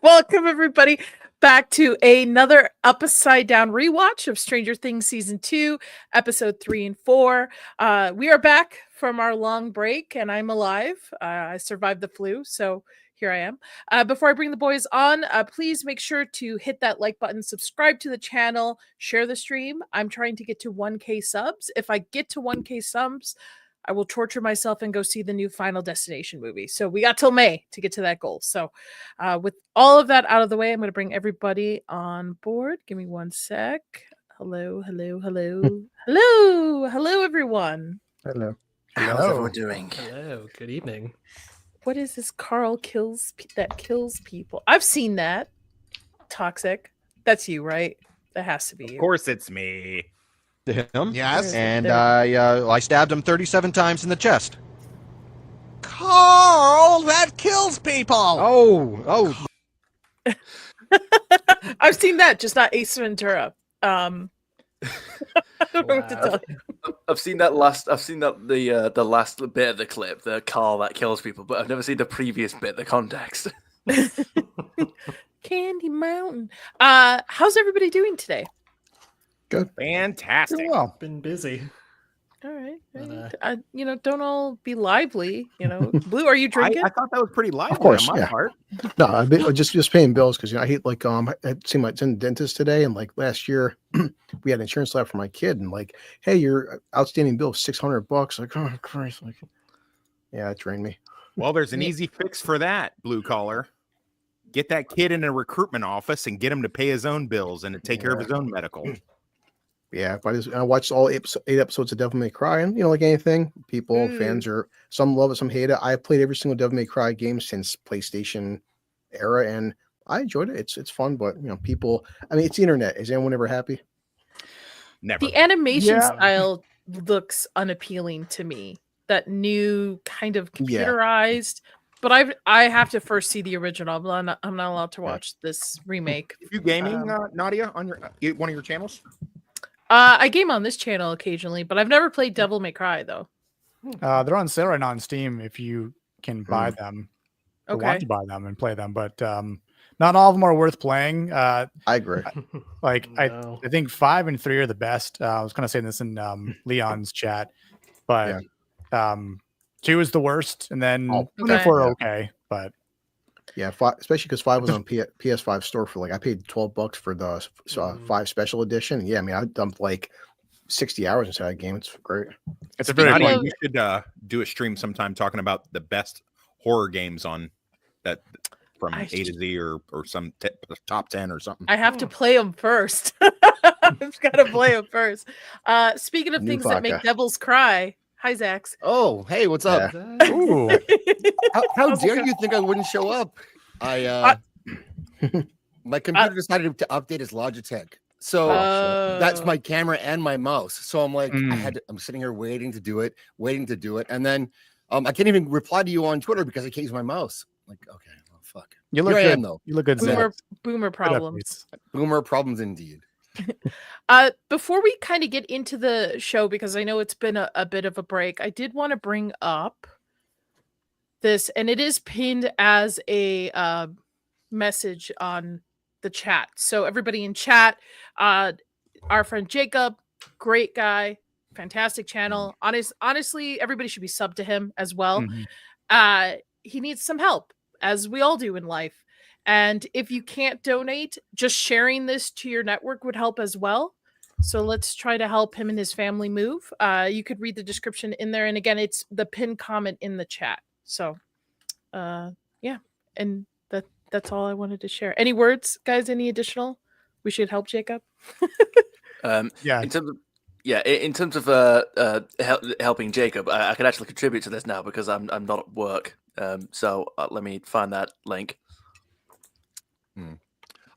Welcome, everybody, back to another upside down rewatch of Stranger Things Season 2, Episode 3 and 4. We are back from our long break, and I'm alive. I survived the flu, so here I am. Before I bring the boys on, please make sure to hit that like button, subscribe to the channel, share the stream. I'm trying to get to 1K subs. If I get to 1K subs, I will torture myself and go see the new Final Destination movie. So we got till May to get to that goal. So with all of that out of the way, I'm going to bring everybody on board. Give me one sec. Hello, everyone. Hello. How's everyone doing? Hello, good evening. What is this Carl kills people? I've seen that. Toxic. That's you, right? That has to be you. Of course it's me. Him? Yes. And I stabbed him 37 times in the chest. Carl, that kills people. Oh. I've seen that, just not Ace Ventura. I don't know what to tell you. I've seen the last bit of the clip, the Carl that kills people, but I've never seen the previous bit, the context. Candy Mountain. How's everybody doing today? Good. Fantastic. Doing well. Been busy. All right. Don't all be lively. Blue, are you drinking? I thought that was pretty lively. Of course, on my yeah. part. No, I've been just paying bills because I hate I seen my dentist today, and last year we had insurance left for my kid, and hey, your outstanding bill of $600. Like, oh Christ, yeah, it drained me. Well, there's an easy fix for that, blue collar. Get that kid in a recruitment office and get him to pay his own bills and to take care of his own medical. Yeah, I watched all 8 episodes of Devil May Cry, and like anything, people, fans some love it, some hate it. I played every single Devil May Cry game since PlayStation era, and I enjoyed it. It's fun, but people. I mean, it's the internet. Is anyone ever happy? Never. The animation style looks unappealing to me. That new kind of computerized. But I have to first see the original. I'm not allowed to watch this remake. Are you gaming, Nadia, on one of your channels? I game on this channel occasionally, but I've never played Devil May Cry though. They're on sale right now on Steam if you can buy them. Or want to buy them and play them, but not all of them are worth playing. I agree. I think 5 and 3 are the best. I was kind of saying this in Leon's chat, but 2 is the worst, and then 3 and 4 are okay, but. Yeah, especially because 5 was on PS5 store for I paid $12 for the 5 special edition. Yeah, I mean I dumped 60 hours inside that game. It's great. It's a very fun. We should do a stream sometime talking about the best horror games on that from A to Z or some top 10 or something. I have to play them first. I've got to play them first. Speaking of things that make devils cry. Hi, Zax. Oh, hey, what's up? Yeah. Ooh. How dare you think I wouldn't show up? My computer decided to update its Logitech. So that's my camera and my mouse. So I'm I'm sitting here waiting to do it. And then I can't even reply to you on Twitter because I can't use my mouse. Okay, well, fuck. You look here good. I am, though. You look good. Boomer problems. Boomer problems indeed. Before we kind of get into the show, because I know it's been a bit of a break, I did want to bring up this, and it is pinned as a message on the chat. So everybody in chat, our friend Jacob, great guy, fantastic channel. Honestly, everybody should be subbed to him as well. He needs some help, as we all do in life. And if you can't donate, just sharing this to your network would help as well. So let's try to help him and his family move. You could read the description in there. And again, it's the pinned comment in the chat. So, and that's all I wanted to share. Any words, guys? Any additional? We should help Jacob. In terms of helping Jacob, I can actually contribute to this now because I'm not at work. So let me find that link.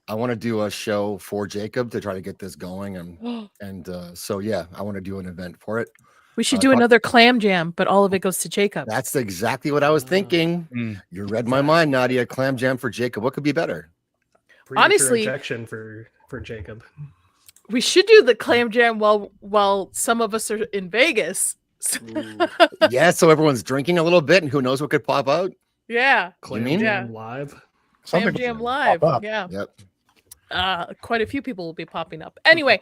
I want to do a show for Jacob to try to get this going, and so I want to do an event for it. We should do another clam jam, but all of it goes to Jacob. That's exactly what I was thinking. You read my mind, Nadia. Clam jam for Jacob. What could be better? Honestly, injection for Jacob. We should do the clam jam while some of us are in Vegas. Yeah, so everyone's drinking a little bit, and who knows what could pop out. Yeah. Clam jam live. Slam Jam Live. Yeah. Yep. Quite a few people will be popping up. Anyway,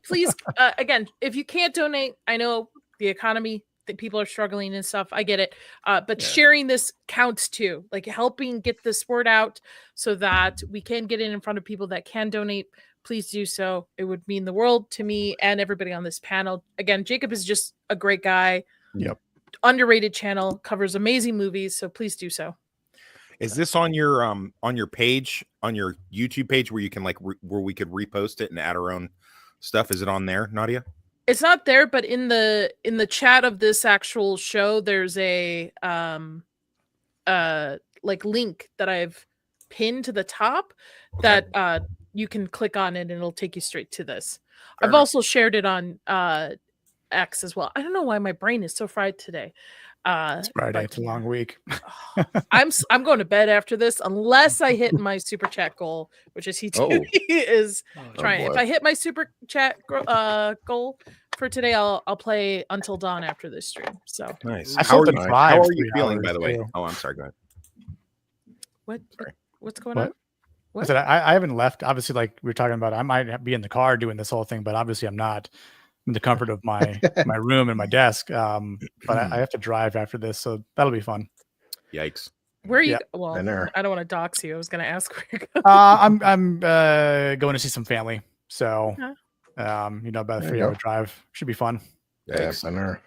please, again, if you can't donate, I know the economy, that people are struggling and stuff. I get it. But sharing this counts too, like helping get this word out so that we can get it in front of people that can donate. Please do so. It would mean the world to me and everybody on this panel. Again, Jacob is just a great guy. Yep. Underrated channel, covers amazing movies. So please do so. Is this on your page, on your YouTube page, where you can where we could repost it and add our own stuff? Is it on there, Nadia? It's not there, but in the chat of this actual show, there's a link that I've pinned to the top that you can click on it and it'll take you straight to this. Perfect. I've also shared it on X as well. I don't know why my brain is so fried today. It's Friday. It's a long week. I'm going to bed after this unless I hit my super chat goal, which is is trying. If I hit my super chat goal for today, I'll play until dawn after this stream. So nice. How are you feeling, by the way? Oh, I'm sorry. Go ahead. What's going on? What? I haven't left. Obviously, like we were talking about, I might be in the car doing this whole thing, but obviously I'm not. In the comfort of my room and my desk, but I have to drive after this, so that'll be fun. Yikes! Where are you? Well, I don't want to dox you. I was going to ask where you're going. I'm going to see some family, so about a 3-hour drive should be fun. Yeah, center.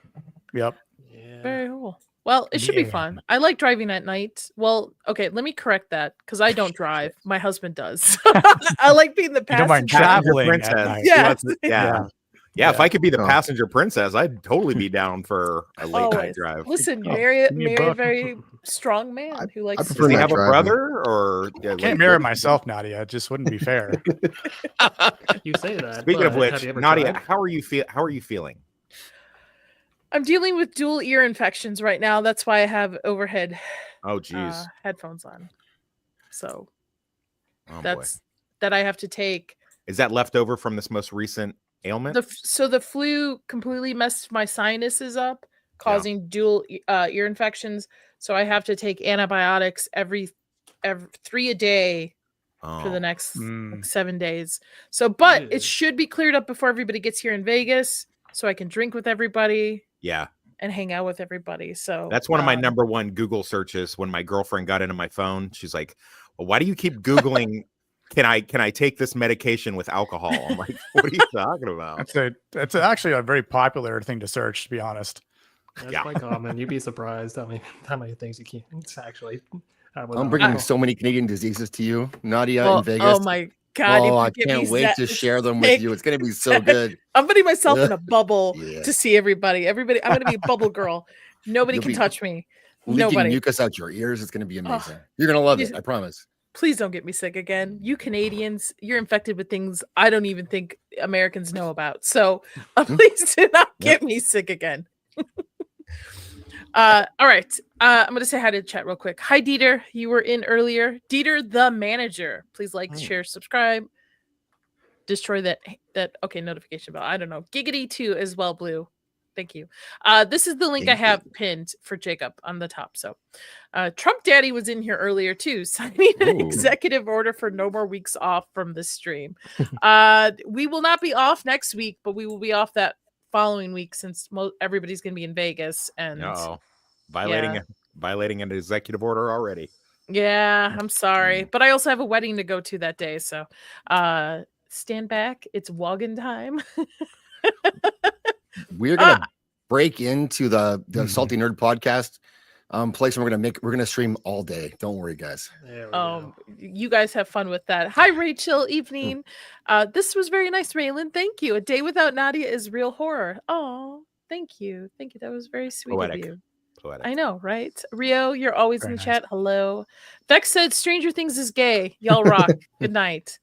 Yep. Yeah. Very cool. Well, it should be fun. I like driving at night. Well, okay, let me correct that because I don't drive. My husband does. I like being the passenger. You don't mind traveling at night. Yes. Yeah, if I could be the passenger princess, I'd totally be down for a late night drive. Listen, marry a very strong man who likes. Does he have a brother, or I can't marry myself, Nadia? It just wouldn't be fair. You say that. Speaking of which, Nadia, how are you feeling? I'm dealing with dual ear infections right now. That's why I have overhead. Oh, geez. Headphones on. So that I have to take. Is that left over from this most recent ailment? So the flu completely messed my sinuses up, causing dual ear infections. So I have to take antibiotics every 3 a day for the next 7 days. So, but it should be cleared up before everybody gets here in Vegas, so I can drink with everybody. Yeah. And hang out with everybody. So that's one of my number one Google searches. When my girlfriend got into my phone, she's like, "Well, why do you keep Googling?" Can I take this medication with alcohol? I'm like, what are you talking about? It's actually a very popular thing to search, to be honest. That's quite common. You'd be surprised how many things you can't actually. I'm bringing so many Canadian diseases to you, Nadia, in Vegas. Oh my God! Oh, I can't wait to share them with you. It's gonna be so good. I'm putting myself in a bubble to see everybody. I'm gonna be a bubble girl. Nobody can touch me. Leaking mucus out your ears. It's gonna be amazing. You're gonna love it. I promise. Please don't get me sick again. You Canadians, you're infected with things I don't even think Americans know about. So please do not get me sick again. All right. I'm going to say hi to the chat real quick. Hi, Dieter. You were in earlier. Dieter, the manager. Please like, share, subscribe. Destroy that notification bell. I don't know. Giggity too as well, Blue. Thank you. This is the link I have pinned for Jacob on the top. So Trump Daddy was in here earlier too, signing an executive order for no more weeks off from the stream. We will not be off next week, but we will be off that following week since everybody's going to be in Vegas. And violating an executive order already. Yeah, I'm sorry. But I also have a wedding to go to that day. So stand back. It's Woggin time. We're gonna break into the Salty Nerd podcast place, and we're gonna stream all day. Don't worry, guys. You guys have fun with that. Hi, Rachel. Evening. This was very nice, Raylan. Thank you. A day without Nadia is real horror. Oh, thank you. That was very sweet of you. I know, right? Rio, you're always in the chat. Hello. Vex said Stranger Things is gay. Y'all rock. Good night.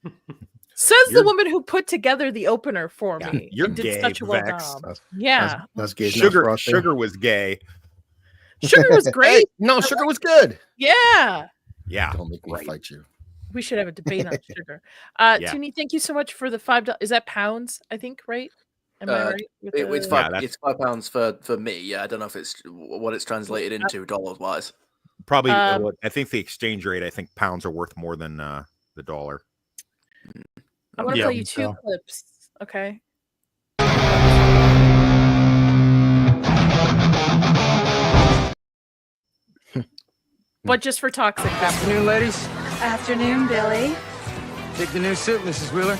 Says the woman who put together the opener for me. You're gay, such a well job. Yeah. That's gay. Sugar was gay. Sugar was great. Hey, no, Sugar was good. Yeah. Yeah. Don't make me fight you. We should have a debate on Sugar. Toonie, thank you so much for the $5. Is that pounds? I think, right? Am I right? It's £5 for me. Yeah, I don't know if it's what it's translated into dollars wise. Probably, I think the exchange rate. I think pounds are worth more than the dollar. I want to Yeah, play you 2 so. clips. Okay. But just for toxic. Afternoon, ladies. Afternoon, Billy. Take the new suit, Mrs. Wheeler.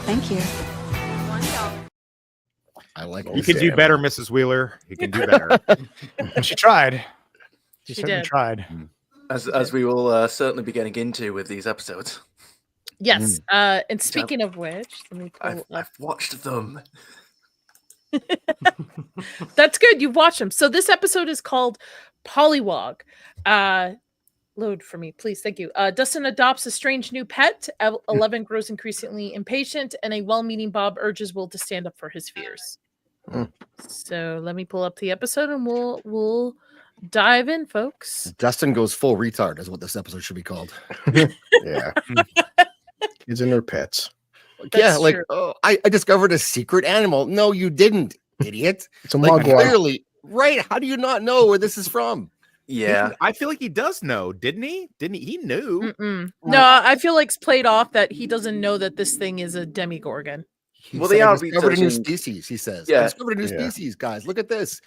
Thank you. I like You can do better, Mrs. Wheeler. You can do better. She tried. She She certainly did. tried. As we will certainly be getting into with these episodes. Yes. And speaking of which, let me pull up. I've watched them. That's good. You've watched them. So this episode is called Pollywog. Load for me, please. Thank you. Dustin adopts a strange new pet. 11 grows increasingly impatient, and a well-meaning Bob urges Will to stand up for his fears. So let me pull up the episode, and we'll dive in, folks. Dustin goes full retard is what this episode should be called. Yeah. Kids and their pets. Yeah, That's like true. I discovered a secret animal. No, you didn't, idiot. It's a Like mogwai. clearly, right? How do you not know where this is from? Yeah. I feel like he does know, didn't he? He knew. No, I feel like it's played off that he doesn't know that this thing is a demigorgon. He Well, said they I are discovered a new researching- species. He says, Yeah. I discovered a new Yeah. species, guys. Look at this.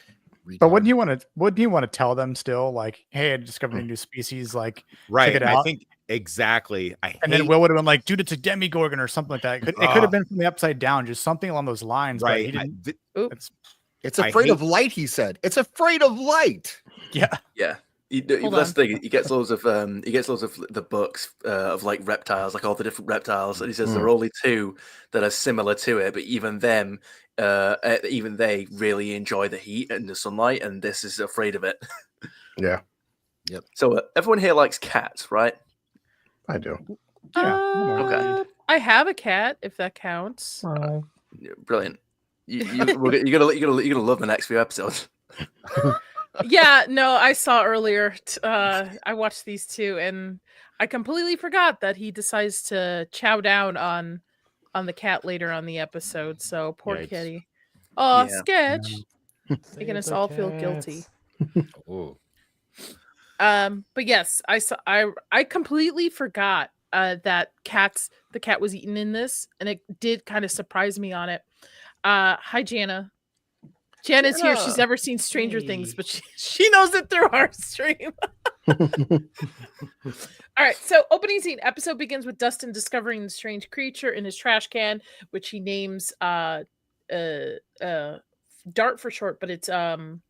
But Retard. wouldn't you want to tell them still, like, hey, I discovered a new species, like, Right. it I out. think exactly. and then Will would have been like, dude, it's a demigorgon or something like that. It could Ah. have been from the upside down, just something along those lines. But he right. didn't. Oops. It's I afraid hate- of light, he said. It's afraid of light. Yeah. Yeah. Hold That's on. the thing. He gets loads of the books of like reptiles, like all the different reptiles, and he says there are only 2 that are similar to it, but even them, even they really enjoy the heat and the sunlight, and this is afraid of it. Yeah, So everyone here likes cats, right? I do. Okay. I have a cat, if that counts. Brilliant. You're gonna love the next few episodes. Yeah, no, I saw earlier. I watched these 2, and I completely forgot that he decides to chow down on the cat later on the episode. So poor Yikes. kitty. Oh, Yeah. sketch, Save making us the all feel guilty. cats. Oh. But yes, I completely forgot that the cat was eaten in this, and it did kind of surprise me on it. Hi, Jana. Jana's here. She's never seen Stranger Things, Hey. but she knows it through our stream. All right, so opening scene. Episode begins with Dustin discovering the strange creature in his trash can, which he names Dart for short, but it's what's the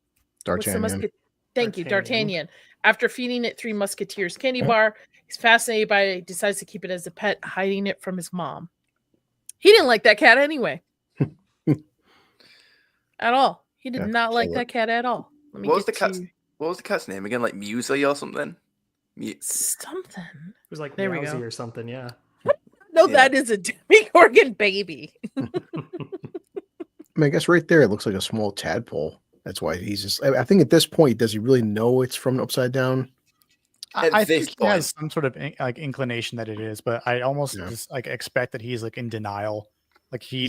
D'Artagnan. Thank you, D'Artagnan. D'Artagnan. After feeding it 3 Musketeers candy bar, he's fascinated by it. He decides to keep it as a pet, hiding it from his mom. He didn't like that cat anyway. At all. He did Yeah, not like kill that it. cat at all. Let me What was get the cat's to What was the cat's name again? Like Muesli or something? something. It was like There we Meowsy go. or something, yeah. No, Yeah. that is a demigorgon baby. I mean, I guess right there it looks like a small tadpole. That's why he's just. I think at this point, does he really know it's from upside down? At I this think he has some sort of like inclination that it is, but I almost Yeah. just like expect that he's like in denial. Like he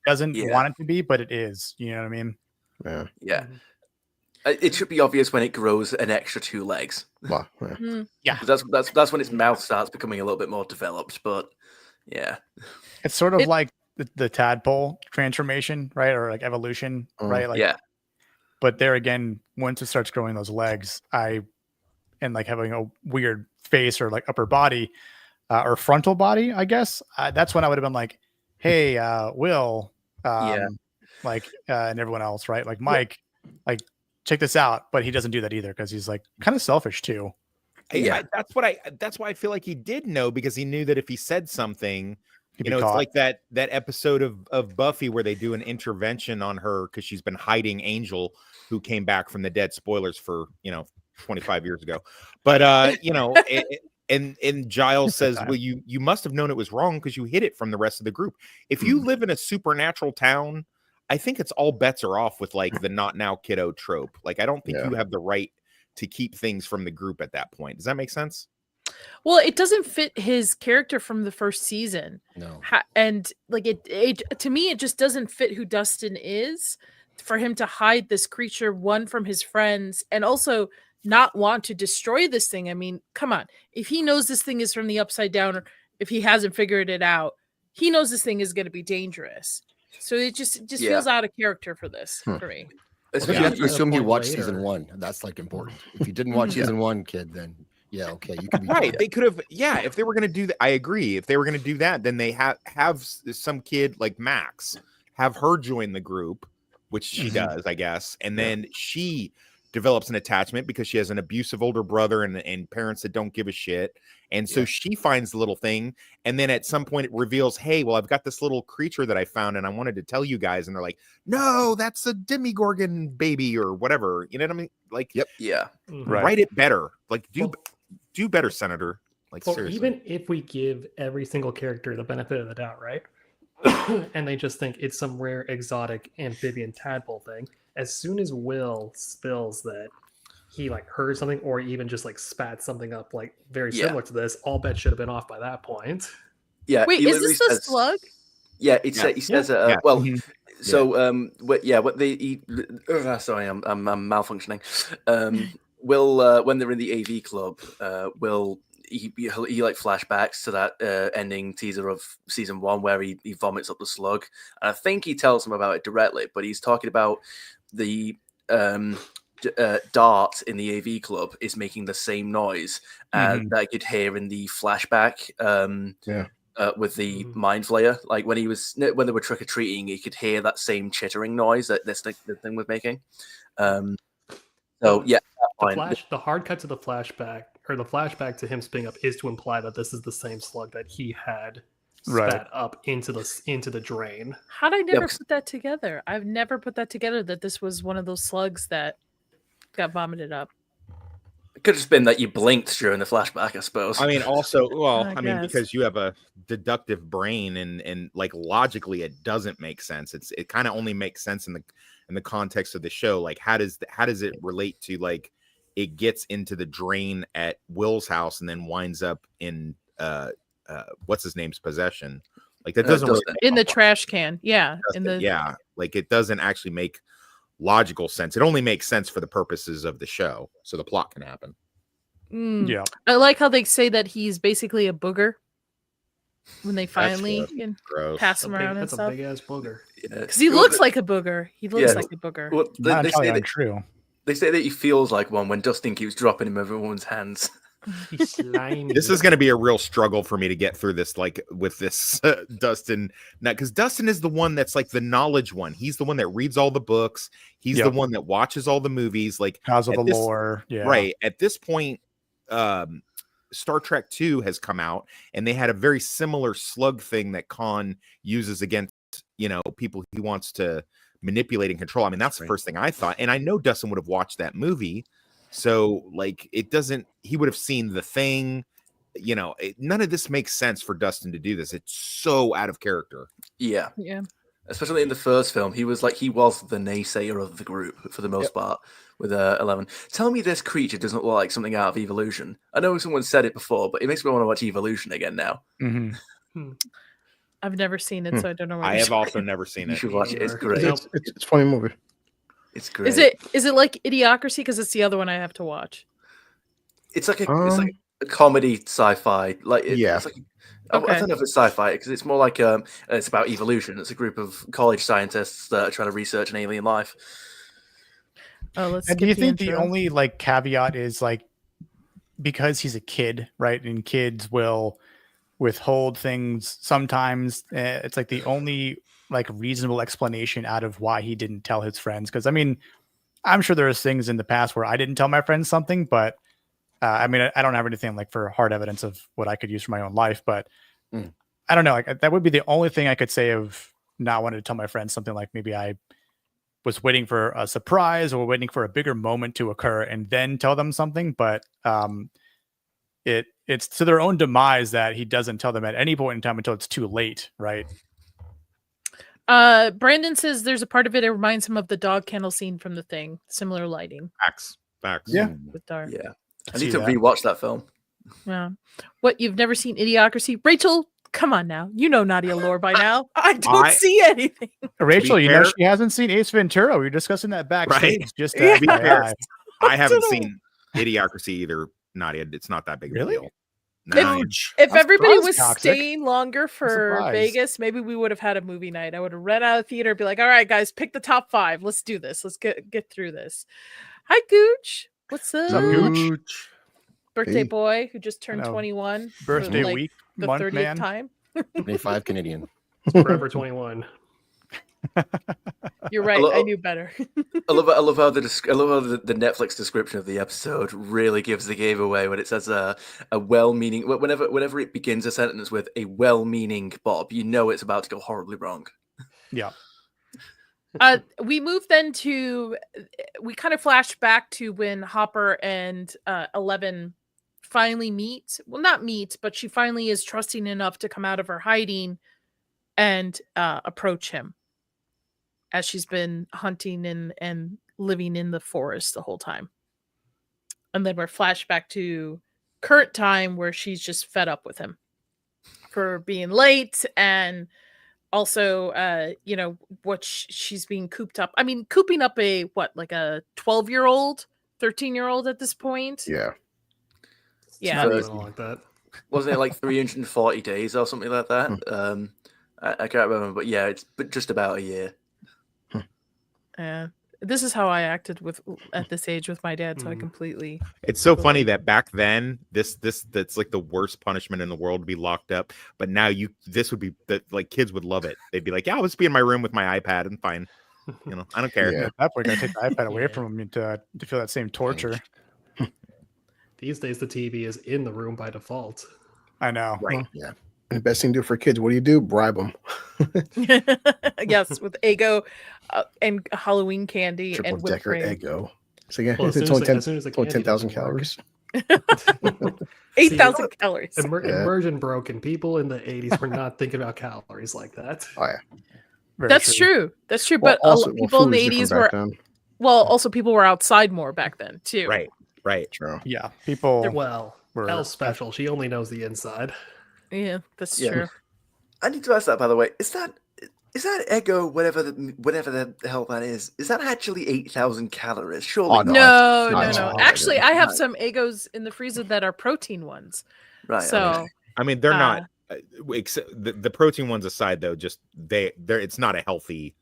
doesn't Yeah. want it to be, but it is. You know what I mean? Yeah. Yeah. It should be obvious when it grows an extra 2 legs. Well, yeah. Yeah. 'Cause that's when its mouth starts becoming a little bit more developed. But yeah, It's sort of It- like the tadpole transformation, right? Or like evolution, right? Like, yeah, but there again, once it starts growing those legs, and like having a weird face or like upper body or frontal body, I guess that's when I would have been like, hey, Will, like, and everyone else, right? Like Mike, like check this out. But he doesn't do that either because he's like kind of selfish too. Yeah. That's why I feel like he did know, because he knew that if he said something, He'd you be know, caught. it's like that episode of Buffy where they do an intervention on her because she's been hiding Angel, who came back from the dead. Spoilers for 25 years ago, but and Giles says, well, you must have known it was wrong because you hid it from the rest of the group. If you live in a supernatural town, I think it's all bets are off with like the not now kiddo trope. Like I don't think you have the right to keep things from the group at that point. Does that make sense? Well, it doesn't fit his character from the first season. No. And like it to me, it just doesn't fit who Dustin is for him to hide this creature, one, from his friends, and also not want to destroy this thing? I mean, come on. If he knows this thing is from the upside down, or if he hasn't figured it out, he knows this thing is going to be dangerous. So it just feels out of character for this for me. Well, you have to assume you watched season 1. That's like important. If you didn't watch season 1, kid, then okay, you can be right. They could have, if they were going to do that, I agree. If they were going to do that, then they have some kid like Max, have her join the group, which she does, I guess, and then she develops an attachment because she has an abusive older brother and parents that don't give a shit. And so she finds the little thing. And then at some point it reveals, hey, well, I've got this little creature that I found and I wanted to tell you guys. And they're like, no, that's a Demogorgon baby or whatever. You know what I mean? Like, write it better. Like, do better, Senator. Like, seriously. Even if we give every single character the benefit of the doubt, right? And they just think it's some rare exotic amphibian tadpole thing. As soon as Will spills that he like heard something or even just like spat something up like very similar to this, all bets should have been off by that point. Yeah. Wait, is this the slug? Yeah, he says well what they sorry, I'm malfunctioning. Will when they're in the AV club, Will he like flashbacks to that ending teaser of season 1 where he vomits up the slug, and I think he tells him about it directly, but he's talking about the dart in the AV club is making the same noise that I could hear in the flashback with the mind flayer. Like when they were trick-or-treating, you could hear that same chittering noise that the thing was making. So yeah, the hard cut to the flashback, or the flashback to him spinning up, is to imply that this is the same slug that he had spat up into the drain. How'd I never put that together? I've never put that together, that this was one of those slugs that got vomited up. It could have just been that you blinked during the flashback, I suppose. I mean, also, I guess. because you have a deductive brain and like logically it doesn't make sense. It kind of only makes sense in the context of the show. Like how does it relate to like it gets into the drain at Will's house and then winds up in what's his name's possession? Like that doesn't really in the trash can. Like it doesn't actually make logical sense. It only makes sense for the purposes of the show, so the plot can happen. Yeah, I like how they say that he's basically a booger when they finally pass him around and stuff. That's a big ass booger. Because he looks like a booger. He looks like a booger. Well, they say that true. They say that he feels like one when Dustin keeps dropping him over everyone's hands. He's slimy. This is going to be a real struggle for me to get through this, like with this Dustin, because Dustin is the one that's like the knowledge one. He's the one that reads all the books. He's the one that watches all the movies, like because of the lore. Yeah, right. At this point, Star Trek 2 has come out, and they had a very similar slug thing that Khan uses against people he wants to manipulate and control. I mean, that's the first thing I thought, and I know Dustin would have watched that movie. So like he would have seen The Thing, none of this makes sense for Dustin to do this. It's so out of character. Yeah. Especially in the first film, he was the naysayer of the group for the most part with 11. Tell me this creature doesn't look like something out of Evolution. I know someone said it before, but it makes me want to watch Evolution again now. I've never seen it, so I don't know. I have also never seen it. You should watch it. It's great. It's a funny movie. It's great. Is it like Idiocracy? Because it's the other one I have to watch. It's like a comedy sci-fi. It's like, I don't know if it's sci-fi because it's more like it's about evolution. It's a group of college scientists that are trying to research an alien life. Oh, let's. And do you think the only like caveat is like because he's a kid, right? And kids will withhold things sometimes. It's like the only like reasonable explanation out of why he didn't tell his friends. Because I mean, I'm sure there's things in the past where I didn't tell my friends something, but I mean, I don't have anything like for hard evidence of what I could use for my own life. But I don't know. Like that would be the only thing I could say of not wanting to tell my friends something. Like maybe I was waiting for a surprise or waiting for a bigger moment to occur and then tell them something. But it's to their own demise that he doesn't tell them at any point in time until it's too late, right? Brandon says there's a part of it that reminds him of the dog kennel scene from The Thing. Similar lighting. Facts. Yeah. With dark. Yeah. I need to rewatch that film. Yeah. What, you've never seen Idiocracy? Rachel, come on now. You know Nadia Lore by now. I don't see anything. Rachel, you know she hasn't seen Ace Ventura. We were discussing that backstage. Right. Just be fair. I haven't seen Idiocracy either. Not it. It's not that big of Really? a deal. 9. If I'm everybody surprised, was Toxic. staying longer for surprised. Vegas, maybe we would have had a movie night. I would have read out of the theater, be like, "All right, guys, pick the top 5. Let's do this. Let's get through this." Hi, Gooch. What's up? up, Gooch? Birthday Hey. boy who just turned know. 21. Birthday for, week, the month, 30th man. time. 25 Canadian. Forever 21. You're right. I knew better. I love how the Netflix description of the episode really gives the game away when it says a well-meaning. Whenever it begins a sentence with a well-meaning Bob, you know it's about to go horribly wrong. Yeah. We moved then to, we kind of flashed back to when Hopper and 11 finally meet. Well, not meet, but she finally is trusting enough to come out of her hiding and approach him, as she's been hunting and living in the forest the whole time. And then we're flashed back to current time where she's just fed up with him for being late, and also what she's being cooped up. I mean, cooping up a 12-year-old, 13-year-old at this point. Yeah. Yeah. Something like that. Wasn't it like 340 days or something like that? I can't remember, but yeah, it's just about a year. This is how I acted at this age with my dad, so I completely. It's so funny that back then that's like the worst punishment in the world to be locked up. But now this would be that, like, kids would love it. They'd be like, yeah, I'll just be in my room with my iPad and fine. I don't care. Yeah. At that point, I take the iPad away from him to feel that same torture. These days, the TV is in the room by default. I know. Right. Yeah. And the best thing to do for kids, what do? Bribe them. Yes, with Eggo and Halloween candy Triple and whipped decker cream. Eggo. So again, Well, it's as only soon as the 10,000 candy doesn't calories. 8,000 calories. Immersion broken. People in the 80s were not thinking about calories like that. Oh yeah. Very That's true. That's true. Well, But also, people in food the was 80s different were back then. also people were outside more back then too. Right. True. Yeah. People. Well, Were- Elle's special. She only knows the inside. Yeah, that's Yeah. true. I need to ask that, by the way. Is that Eggo, whatever the hell that is that actually 8,000 calories? Surely. Oh, No, not no. all. Actually, I have some Eggos in the freezer that are protein ones. Right. So okay. I mean, they're not. Except the protein ones aside, though, just they're it's not a healthy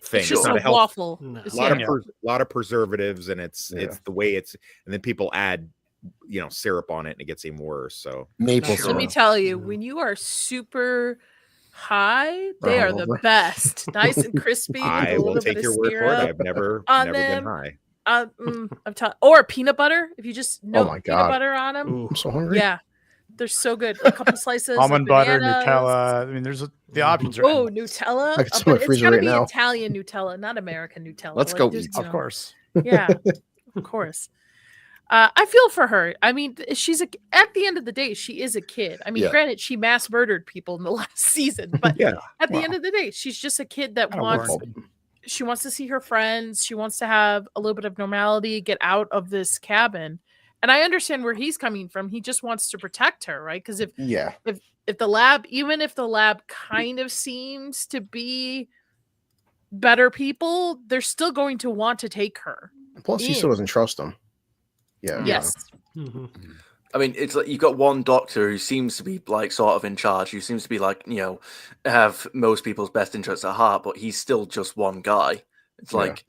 thing. it's just not a a healthy. waffle. No. It's- A yeah. lot of preservatives, and it's Yeah. the way it's, and then people add syrup on it, and it gets even worse. So Maple Sure. Let me syrup. tell you, Mhm. when you are super high, they are the Hungover. best. Nice and crispy. With I a will little take bit your of word for it. syrup. I've never on been them. high. Or peanut butter. If you just know my peanut God. butter on them. Ooh. I'm so hungry. Yeah, they're so good. A couple slices. of Almond butter, bananas. Nutella. I mean, the options are. Oh, endless. Nutella. I can see my But it's freezer gotta right be now. Italian Nutella, not American Nutella. Let's go there's, eat. you Of know, course. Yeah, of course. I feel for her. I mean, at the end of the day, she is a kid. I mean, Yeah. granted, she mass murdered people in the last season, but Yeah. at the Wow. end of the day, she's just a kid that Kinda wants. warranted. She wants to see her friends. She wants to have a little bit of normality, get out of this cabin. And I understand where he's coming from. He just wants to protect her, right? Because if the lab, even if the lab kind of seems to be better people, they're still going to want to take her. Plus, he still doesn't trust them. Yeah. Yes. Mhm. I mean, it's like you've got one doctor who seems to be like sort of in charge, who seems to be like, have most people's best interests at heart, but he's still just one guy. It's Yeah. like,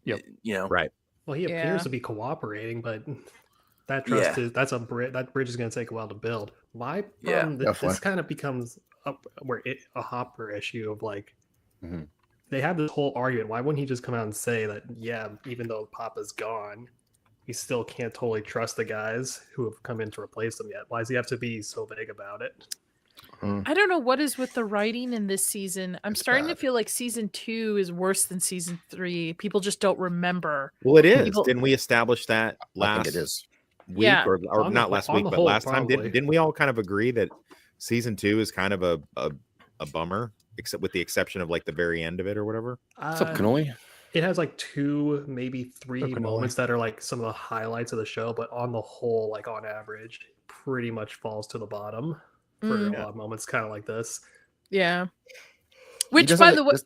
Yep. Right. Well, he Yeah. appears to be cooperating, but that trust Yeah. is that bridge is going to take a while to build. My Yeah, problem, this definitely. kind of becomes a Hopper issue of like Mhm. they have this whole argument. Why wouldn't he just come out and say that? Yeah, even though Papa's gone, he still can't totally trust the guys who have come in to replace him yet. Why does he have to be so vague about it? I don't know what is with the writing in this season. I'm It's starting to bad. feel like season 2 is worse than season 3. People just don't remember. Well, it is. People- Didn't we establish that I last think it is. week, Yeah. or On not the- last on week, the but whole, last time? probably. Didn't we all kind of agree that season 2 is kind of a bummer, except with the exception of like the very end of it or whatever? What's up, Cannoli? It has like 2, maybe 3 Cannoli. moments that are like some of the highlights of the show, but on the whole, like on average, pretty much falls to the bottom for a lot of moments, kind of like this. Yeah. He Which, doesn't by like- the way, this-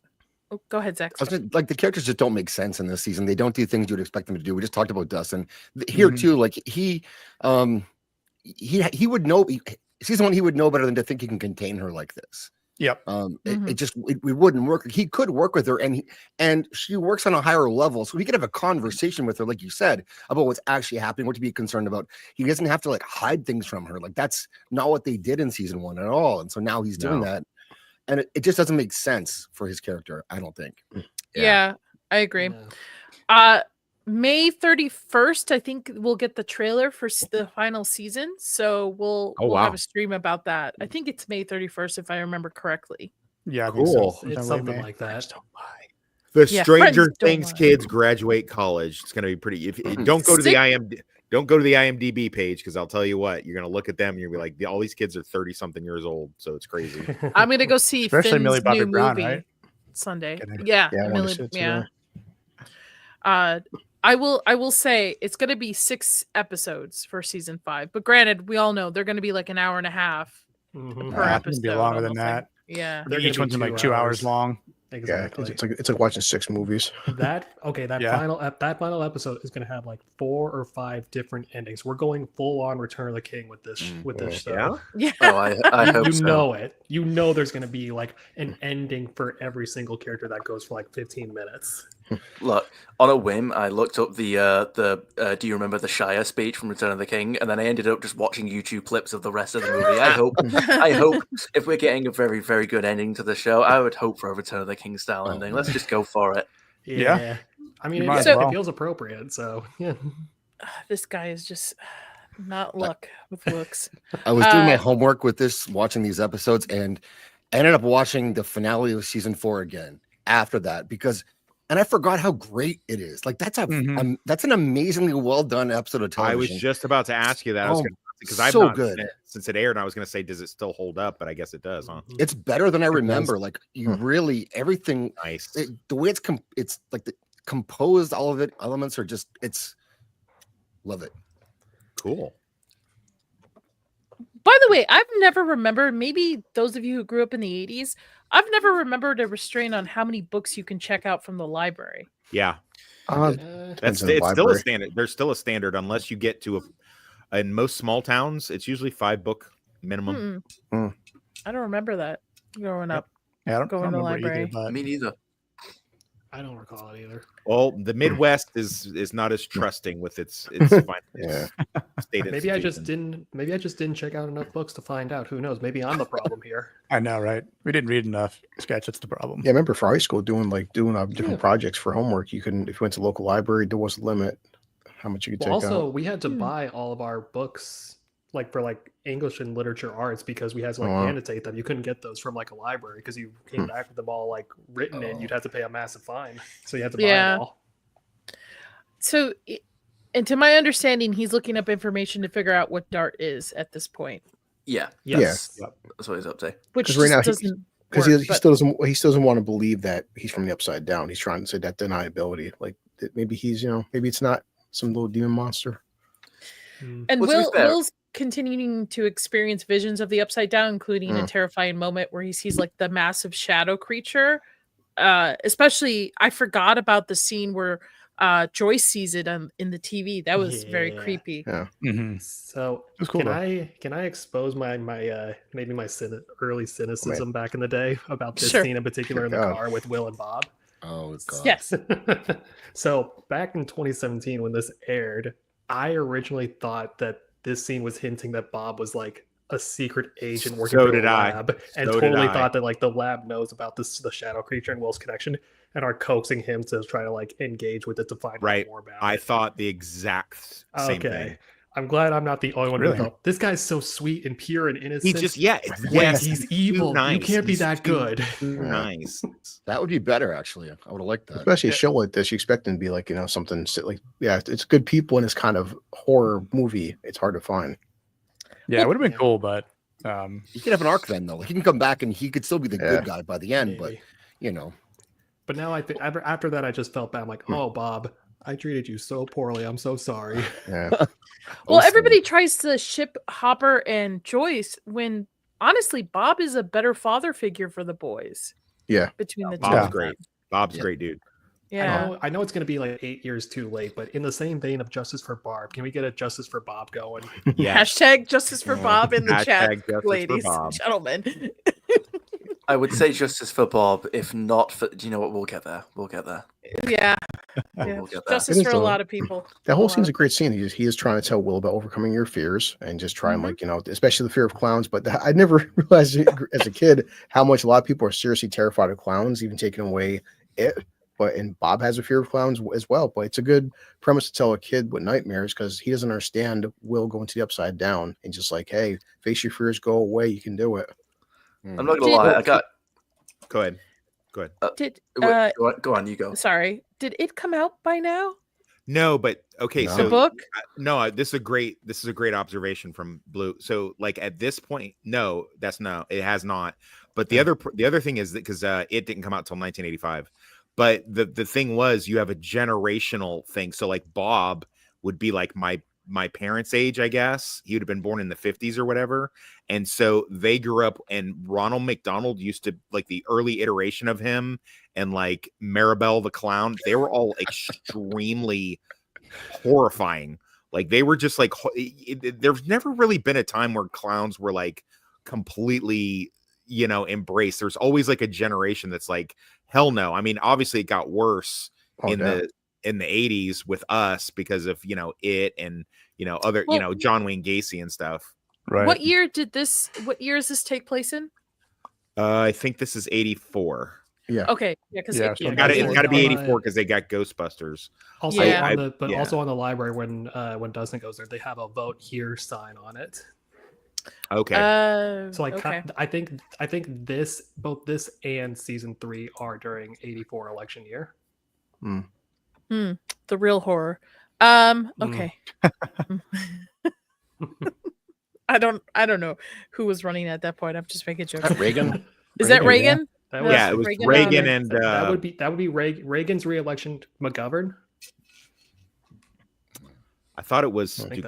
Oh, go ahead, Zach. I was just, like the characters just don't make sense in this season. They don't do things you would expect them to do. We just talked about Dustin here too. Like he would know. Season 1, he would know better than to think he can contain her like this. Yep. We wouldn't work. He could work with her, and she works on a higher level, so he could have a conversation with her, like you said, about what's actually happening, what to be concerned about. He doesn't have to like hide things from her. Like that's not what they did in season 1 at all. And so now he's doing that, and it just doesn't make sense for his character. I don't think. Yeah, I agree. May 31st, I think we'll get the trailer for the final season. So we'll have a stream about that. I think it's May 31st, if I remember correctly. Yeah, cool. It's something like that. The Stranger Things kids graduate college. It's gonna be pretty. If don't go to the IMDb page, because I'll tell you what, you're gonna look at them and you'll be like, all these kids are 30-something years old, so it's crazy. I'm gonna go see Especially Finn's Millie Bobby new Brown, movie right? Sunday. I wanna see it too. I will say it's going to be 6 episodes for season 5, but granted, we all know they're going to be like an hour and a half per episode. Be longer than that. Yeah, each one's like 2 hours long. Exactly. Yeah, it's like watching 6 movies. That final episode is going to have like 4 or 5 different endings. We're going full on Return of the King with this show. Yeah. Oh, I hope so. Know it. You know there's going to be like an ending for every single character that goes for like 15 minutes. Look, on a whim, I looked up the do you remember the Shire speech from Return of the King, and then I ended up just watching YouTube clips of the rest of the movie. I hope if we're getting a very, very good ending to the show, I would hope for a Return of the King style ending. Let's just go for it. Yeah. I mean, it feels appropriate. So yeah, this guy is just not luck with looks. I was doing my homework with this, watching these episodes, and I ended up watching the finale of season 4 again after that and I forgot how great it is. Like that's that's an amazingly well done episode of television. I was just about to ask you that. Because I've so not good seen it since it aired, and I was going to say, does it still hold up? But I guess it does, huh? It's better than I remember. Like you really everything. Nice. The way it's like the composed, all of it elements are just love it. Cool. By the way, I've never remembered, maybe those of you who grew up in the 80s, I've never remembered a restraint on how many books you can check out from the library. Yeah. It's still a standard. There's still a standard unless you get to in most small towns, it's usually 5 book minimum. I don't remember that growing up. Yeah, I don't going to the library. Either, but... Me neither. I don't recall it either. Well, the Midwest is not as trusting with its state. Maybe I just didn't check out enough books to find out. Who knows? Maybe I'm the problem here. I know, right? We didn't read enough. Sketch, that's the problem. Yeah, I remember for high school doing different projects for homework. You couldn't, if you went to local library, there was a limit how much you could take out. Also, we had to buy all of our books like for like English and literature arts because we had to annotate them. You couldn't get those from like a library because you came back with them all like written in. You'd have to pay a massive fine. So you had to buy them all. So, and to my understanding, he's looking up information to figure out what Dart is at this point. Yeah. Yes. Yep. That's what he's up to. Which right now he still doesn't want to believe that he's from the Upside Down. He's trying to say that deniability, like maybe he's maybe it's not some little demon monster. And Will's continuing to experience visions of the Upside Down, including a terrifying moment where he sees like the massive shadow creature. Especially, I forgot about the scene where Joyce sees it in the TV. That was very creepy. Yeah. So cool, can I expose my maybe my early cynicism back in the day about this scene in particular in the car with Will and Bob? Oh God. Yes. So back in 2017 when this aired, I originally thought that this scene was hinting that Bob was like a secret agent working for the lab, and totally thought that like the lab knows about the shadow creature and Will's connection and are coaxing him to try to like engage with it to find out more about it. I thought the exact same thing. I'm glad I'm not the only one who thought this guy's so sweet and pure and innocent. He just he's evil. You can't be that good. Nice. That would be better, actually. I would have liked that. Especially a show like this, you expect them to be like something like it's good people in this kind of horror movie. It's hard to find. Yeah, it would have been cool, but he could have an arc then though. He can come back and he could still be the good guy by the end. Maybe. But But now I think after that I just felt bad. I'm like, oh Bob, I treated you so poorly. I'm so sorry. Yeah. Well, everybody tries to ship Hopper and Joyce when honestly Bob is a better father figure for the boys. Yeah. Between the two. Bob's great. Bob's a great dude. Yeah. I know it's going to be like 8 years too late, but in the same vein of Justice for Barb, can we get a Justice for Bob going? Hashtag Justice for Bob in the chat, Hashtag Justice for ladies and Bob. gentlemen. I would say Justice for Bob, if not for. Do you know what? We'll get there. We'll get there. Yeah. We'll get there. Justice for a lot of people. That whole scene's a great scene. He is trying to tell Will about overcoming your fears and just trying, like, you know, especially the fear of clowns. But I never realized as a kid how much a lot of people are seriously terrified of clowns, even taking away it. And Bob has a fear of clowns as well. But it's a good premise to tell a kid with nightmares because he doesn't understand Will going to the upside down and just like, hey, face your fears, go away, you can do it. I'm not gonna lie. I got. Go ahead. Go on. You go. Sorry. Did it come out by now? No, but okay. No. So The book? no, this is a great observation from Blue. So like at this point, no, it has not. But the other thing is that because it didn't come out till 1985. But the thing was, you have a generational thing. So like Bob would be like my parents' age, I guess. He would have been born in the 50s or whatever. And so they grew up, and Ronald McDonald used to, like, the early iteration of him, and like Maribel the clown, they were all extremely horrifying. Like they were just like, there's never really been a time where clowns were like completely, you know, embraced. There's always like a generation that's like, hell no. I mean, obviously it got worse in the 80s with us because of, you know, it and, you know, other, you know, John Wayne Gacy and stuff. Right. What year does this take place in? I think this is 84. Yeah. Okay. Yeah, because It's got to be 84 because they got Ghostbusters. Also, Yeah. Also on the library when Dustin goes there, they have a vote here sign on it. Okay. So like okay. I think both this and season 3 are during 84 election year. The real horror. Okay. I don't know who was running at that point. I'm just making jokes. Reagan. Is that Reagan? Yeah, it was Reagan and that would be Reagan's re-election. McGovern. I thought it was. I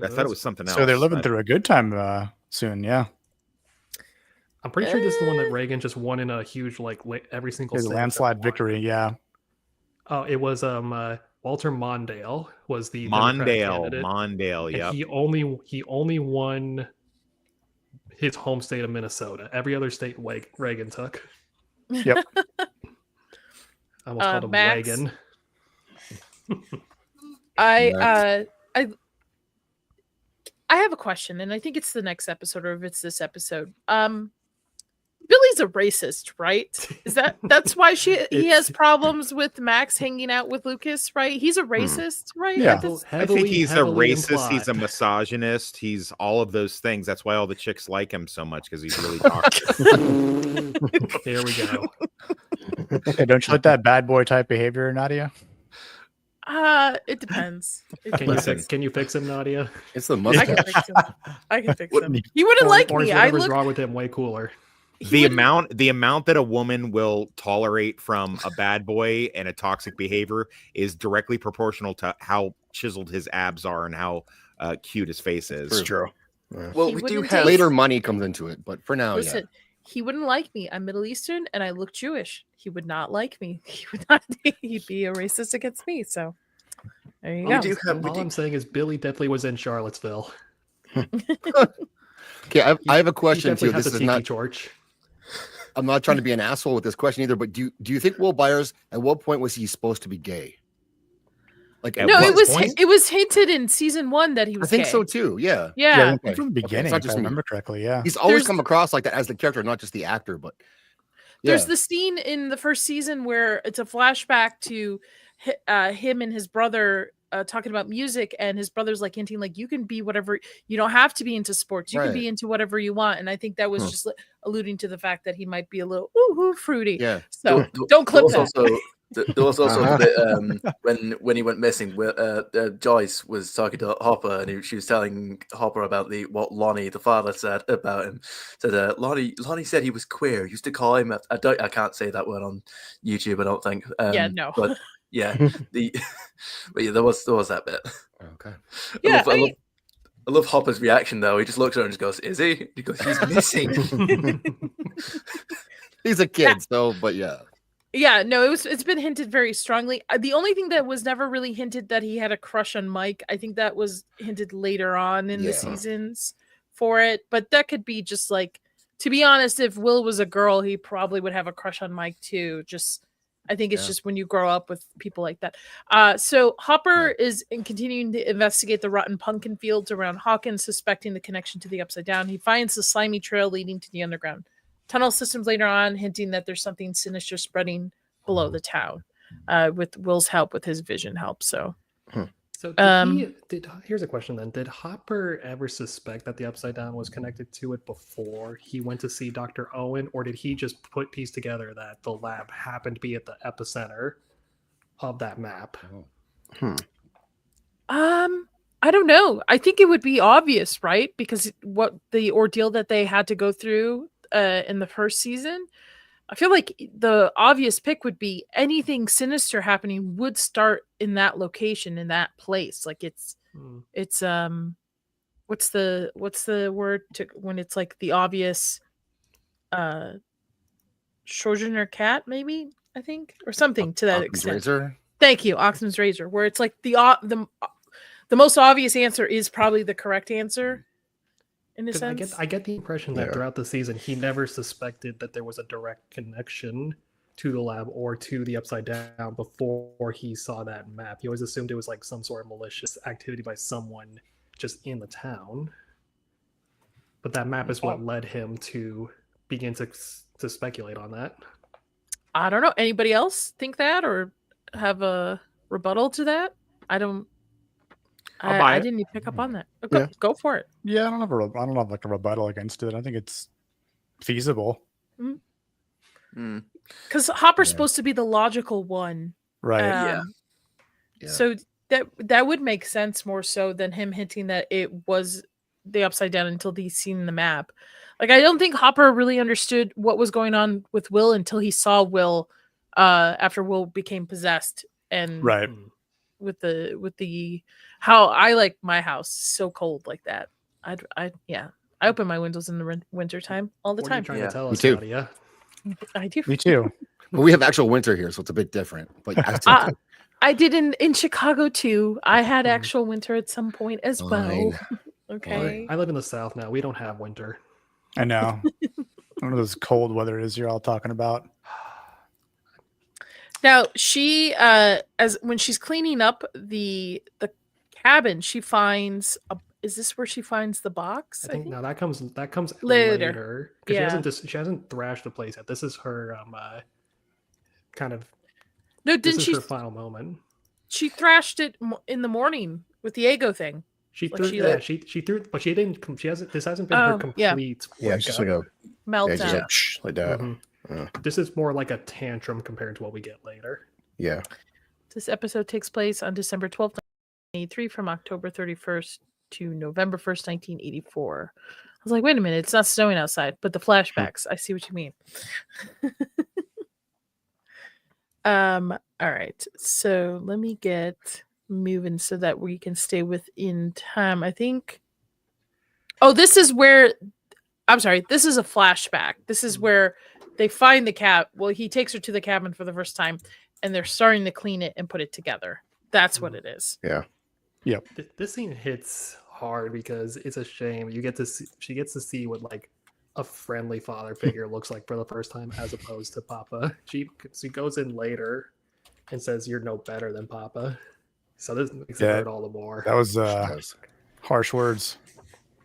thought it was something else. So they're living through a good time soon. Yeah. I'm pretty sure this is the one that Reagan just won in a huge every single His landslide victory. Yeah. Oh, it was Walter Mondale was the Mondale. Yeah. He only won his home state of Minnesota. Every other state Reagan took. Yep. I almost called him Max? Reagan. I have a question, and I think it's the next episode, or if it's this episode. Billy's a racist, right? That's why he has problems with Max hanging out with Lucas, right? He's a racist, right? Yeah. I think he's a racist. He's a misogynist. He's all of those things. That's why all the chicks like him so much, because he's really toxic. There we go. Hey, don't you like that bad boy type behavior, Nadia? It depends. Can you fix him, Nadia? It's the I mustache. can fix him. He wouldn't like or me. Is whatever's wrong with him way cooler. The amount that a woman will tolerate from a bad boy and a toxic behavior is directly proportional to how chiseled his abs are and how cute his face is. It's true. Yeah. Well, He we do wouldn't have Later money comes into it, but for now, Listen, he wouldn't like me. I'm Middle Eastern and I look Jewish. He would not like me. He would not. He'd be a racist against me. So there you go. All I'm saying is Billy definitely was in Charlottesville. Okay, I have a question too. This This is is not. George. I'm not trying to be an asshole with this question either, but do you think Will Byers at what point was he supposed to be gay? Like At No, what it was hinted in season 1 that he was I think gay. so too. Yeah. Yeah. Okay. From the beginning, not if just I me. remember correctly. Yeah. He's always There's- come across like that as the character, not just the actor. But There's the scene in the first season where it's a flashback to him and his brother talking about music, and his brother's like hinting like, you can be whatever, you don't have to be into sports, you can be into whatever you want. And I think that was just alluding to the fact that he might be a little fruity. Yeah. So don't clip that. There was also a bit when he went missing. Joyce was talking to Hopper, and she was telling Hopper about what Lonnie, the father, said about him. Said Lonnie said he was queer. Used to call him. I can't say that word on YouTube. I don't think. Yeah, no. But yeah, but yeah, there was that bit. Okay. Yeah, I love Hopper's reaction though. He just looks at her and just goes, "Is he?" He goes, "He's missing." He's a kid, so but yeah. Yeah, no, it's been hinted very strongly. The only thing that was never really hinted that he had a crush on Mike, I think that was hinted later on in the seasons for it. But that could be just like, to be honest, if Will was a girl, he probably would have a crush on Mike too. I think it's just when you grow up with people like that. So Hopper is continuing to investigate the rotten pumpkin fields around Hawkins, suspecting the connection to the Upside Down. He finds the slimy trail leading to the underground tunnel systems later on, hinting that there's something sinister spreading below the town. With Will's help, with his vision help. So here's a question then. Did Hopper ever suspect that the Upside Down was connected to it before he went to see Dr. Owen, or did he just piece together that the lab happened to be at the epicenter of that map? I don't know. I think it would be obvious, right? Because what the ordeal that they had to go through in the first season, I feel like the obvious pick would be anything sinister happening would start in that location, in that place. Like it's what's the word to when it's like the obvious Trojan or cat, maybe, I think, or something to that extent. Razor? Thank you, Oxman's razor, where it's like the most obvious answer is probably the correct answer. In a sense, I get the impression that throughout the season he never suspected that there was a direct connection to the lab or to the Upside Down before he saw that map. He always assumed it was like some sort of malicious activity by someone just in the town. But that map is what led him to begin to speculate on that. I don't know. Anybody else think that or have a rebuttal to that? I don't. I didn't even pick up on that. Go for it. Yeah, I don't have like a rebuttal against it. I think it's feasible. Because Hopper's supposed to be the logical one, right? So that would make sense more so than him hinting that it was the Upside Down until he's seen the map. Like, I don't think Hopper really understood what was going on with Will until he saw Will after Will became possessed, and with the how I like my house so cold like that. I open my windows in the winter time all the time. What are you trying to tell Me us, too. Nadia? I do. Me too. Well, we have actual winter here, so it's a bit different. But I did in Chicago too. I had actual winter at some point as well. Okay. I live in the South now. We don't have winter. I know. One of those cold weather is you're all talking about. Now she, as when she's cleaning up the cabin, she finds is this where she finds the box? I think no, that comes later. Because she hasn't thrashed the place yet. This is her kind of. No, didn't she? Her final moment. She thrashed it in the morning with the ego thing. She threw, but she didn't. She hasn't. This hasn't been her complete. Yeah, it's just like a meltdown. Like that. This is more like a tantrum compared to what we get later. Yeah. This episode takes place on December 12th, 1983, from October 31st to November 1st, 1984. I was like, wait a minute, it's not snowing outside, but the flashbacks, I see what you mean. All right, so let me get moving so that we can stay within time. I think. Oh, this is where. I'm sorry. This is a flashback. This is where they find the cab. Well, he takes her to the cabin for the first time, and they're starting to clean it and put it together. That's what it is. Yeah. Yep. This scene hits hard because it's a shame she gets to see what like a friendly father figure looks like for the first time, as opposed to Papa. She goes in later and says, "You're no better than Papa." So this makes it hurt all the more. That was harsh words.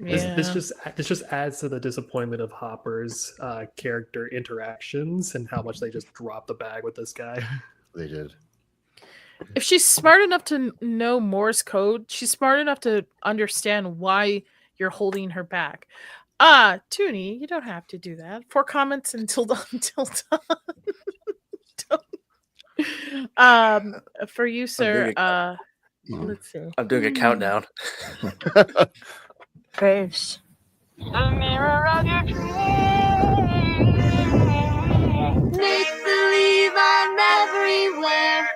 Yeah. This just adds to the disappointment of Hopper's character interactions and how much they just dropped the bag with this guy. They did. If she's smart enough to know Morse code, she's smart enough to understand why you're holding her back. Toonie, you don't have to do that. 4 comments until done. For you, sir. Let's see. I'm doing a countdown. Graves. The mirror of your dreams. Make believe I'm everywhere.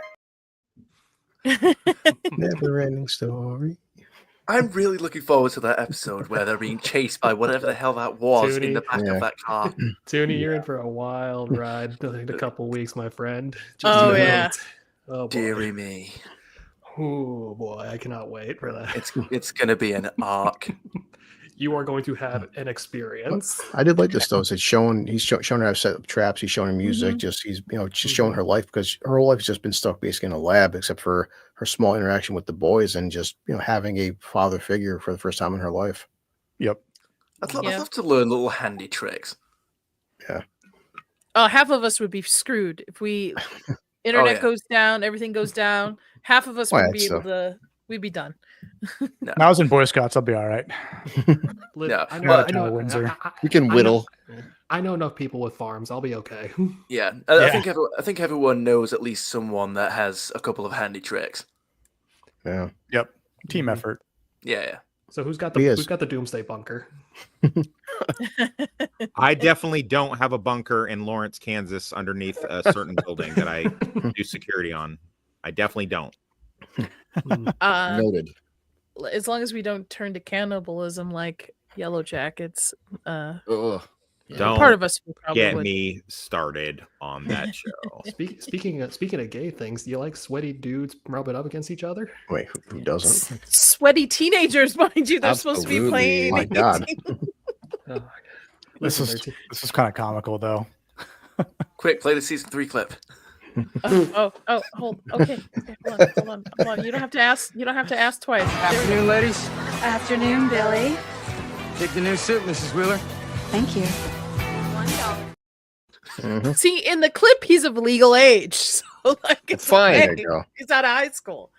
Never ending story. I'm really looking forward to that episode where they're being chased by whatever the hell that was in the back Yeah. of that car. Toonie, you're in for a wild ride in a couple weeks, my friend. Oh, wait. yeah. Oh boy. Deary me. Oh boy, I cannot wait for that. It's gonna be an arc. You are going to have an experience. I did like this though. It's showing he's showing her how to set up traps. He's showing her music. Mhm. Just he's just showing her life because her whole life has just been stuck basically in a lab, except for her small interaction with the boys and just having a father figure for the first time in her life. Yep. I'd love to learn little handy tricks. Half of us would be screwed if we internet yeah. goes down, everything goes down. Half of us Well, wouldn't be that's able to. We'd be done. When I was in Boy Scouts, I'll be all right. Yeah, I but- know, Windsor. We can whittle. I know enough people with farms. I'll be okay. Yeah, I think everyone knows at least someone that has a couple of handy tricks. Yeah. Yep. Team effort. Yeah. So who's got He is. the doomsday bunker? I definitely don't have a bunker in Lawrence, Kansas, underneath a certain building that I do security on. I definitely don't. Noted. As long as we don't turn to cannibalism like Yellow Jackets, Ugh. Don't part of us will probably get would. me started on that show. Speaking of gay things, do you like sweaty dudes rubbing up against each other? Wait, who doesn't? Sweaty teenagers, mind you, they're supposed to be Absolutely. playing. My God. Oh my God. This Listen, is kind of comical though. Quick, play the season 3 clip. Hold. Okay, hold on. You don't have to ask. You don't have to ask twice. Afternoon, ladies. Afternoon, Billy. Take the new suit, Mrs. Wheeler. Thank you. Mhm. See, in the clip, he's of legal age, so like it's Fine. okay. There you go. He's out of high school.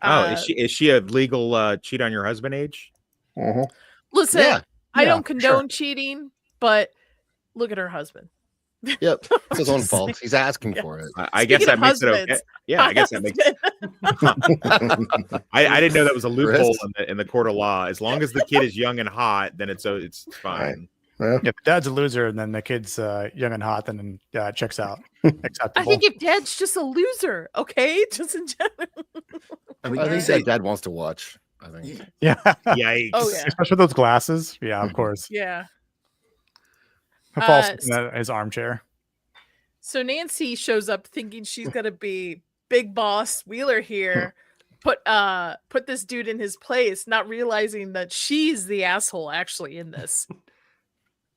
Oh, is she a legal cheat on your husband age? Mhm. Listen, Yeah. I Yeah, don't condone cheating, but look at her husband. Yep. It's his own Just fault. saying. He's asking Yeah. for it. I guess Speaking that of makes it okay. husbands, Yeah, I guess that makes. I didn't know that was a loophole in the court of law. As long as the kid is young and hot, then it's fine. Yeah. If dad's a loser and then the kid's young and hot, then checks out. Acceptable. I think if Dad's just a loser, okay, just in general. I mean, I you think say, that dad wants to watch. I think. yeah. Yikes! Oh yeah, Especially with those glasses. Yeah, of course. yeah. He falls Uh, in his armchair. So Nancy shows up thinking she's gonna be big boss Wheeler here, put this dude in his place, not realizing that she's the asshole actually in this.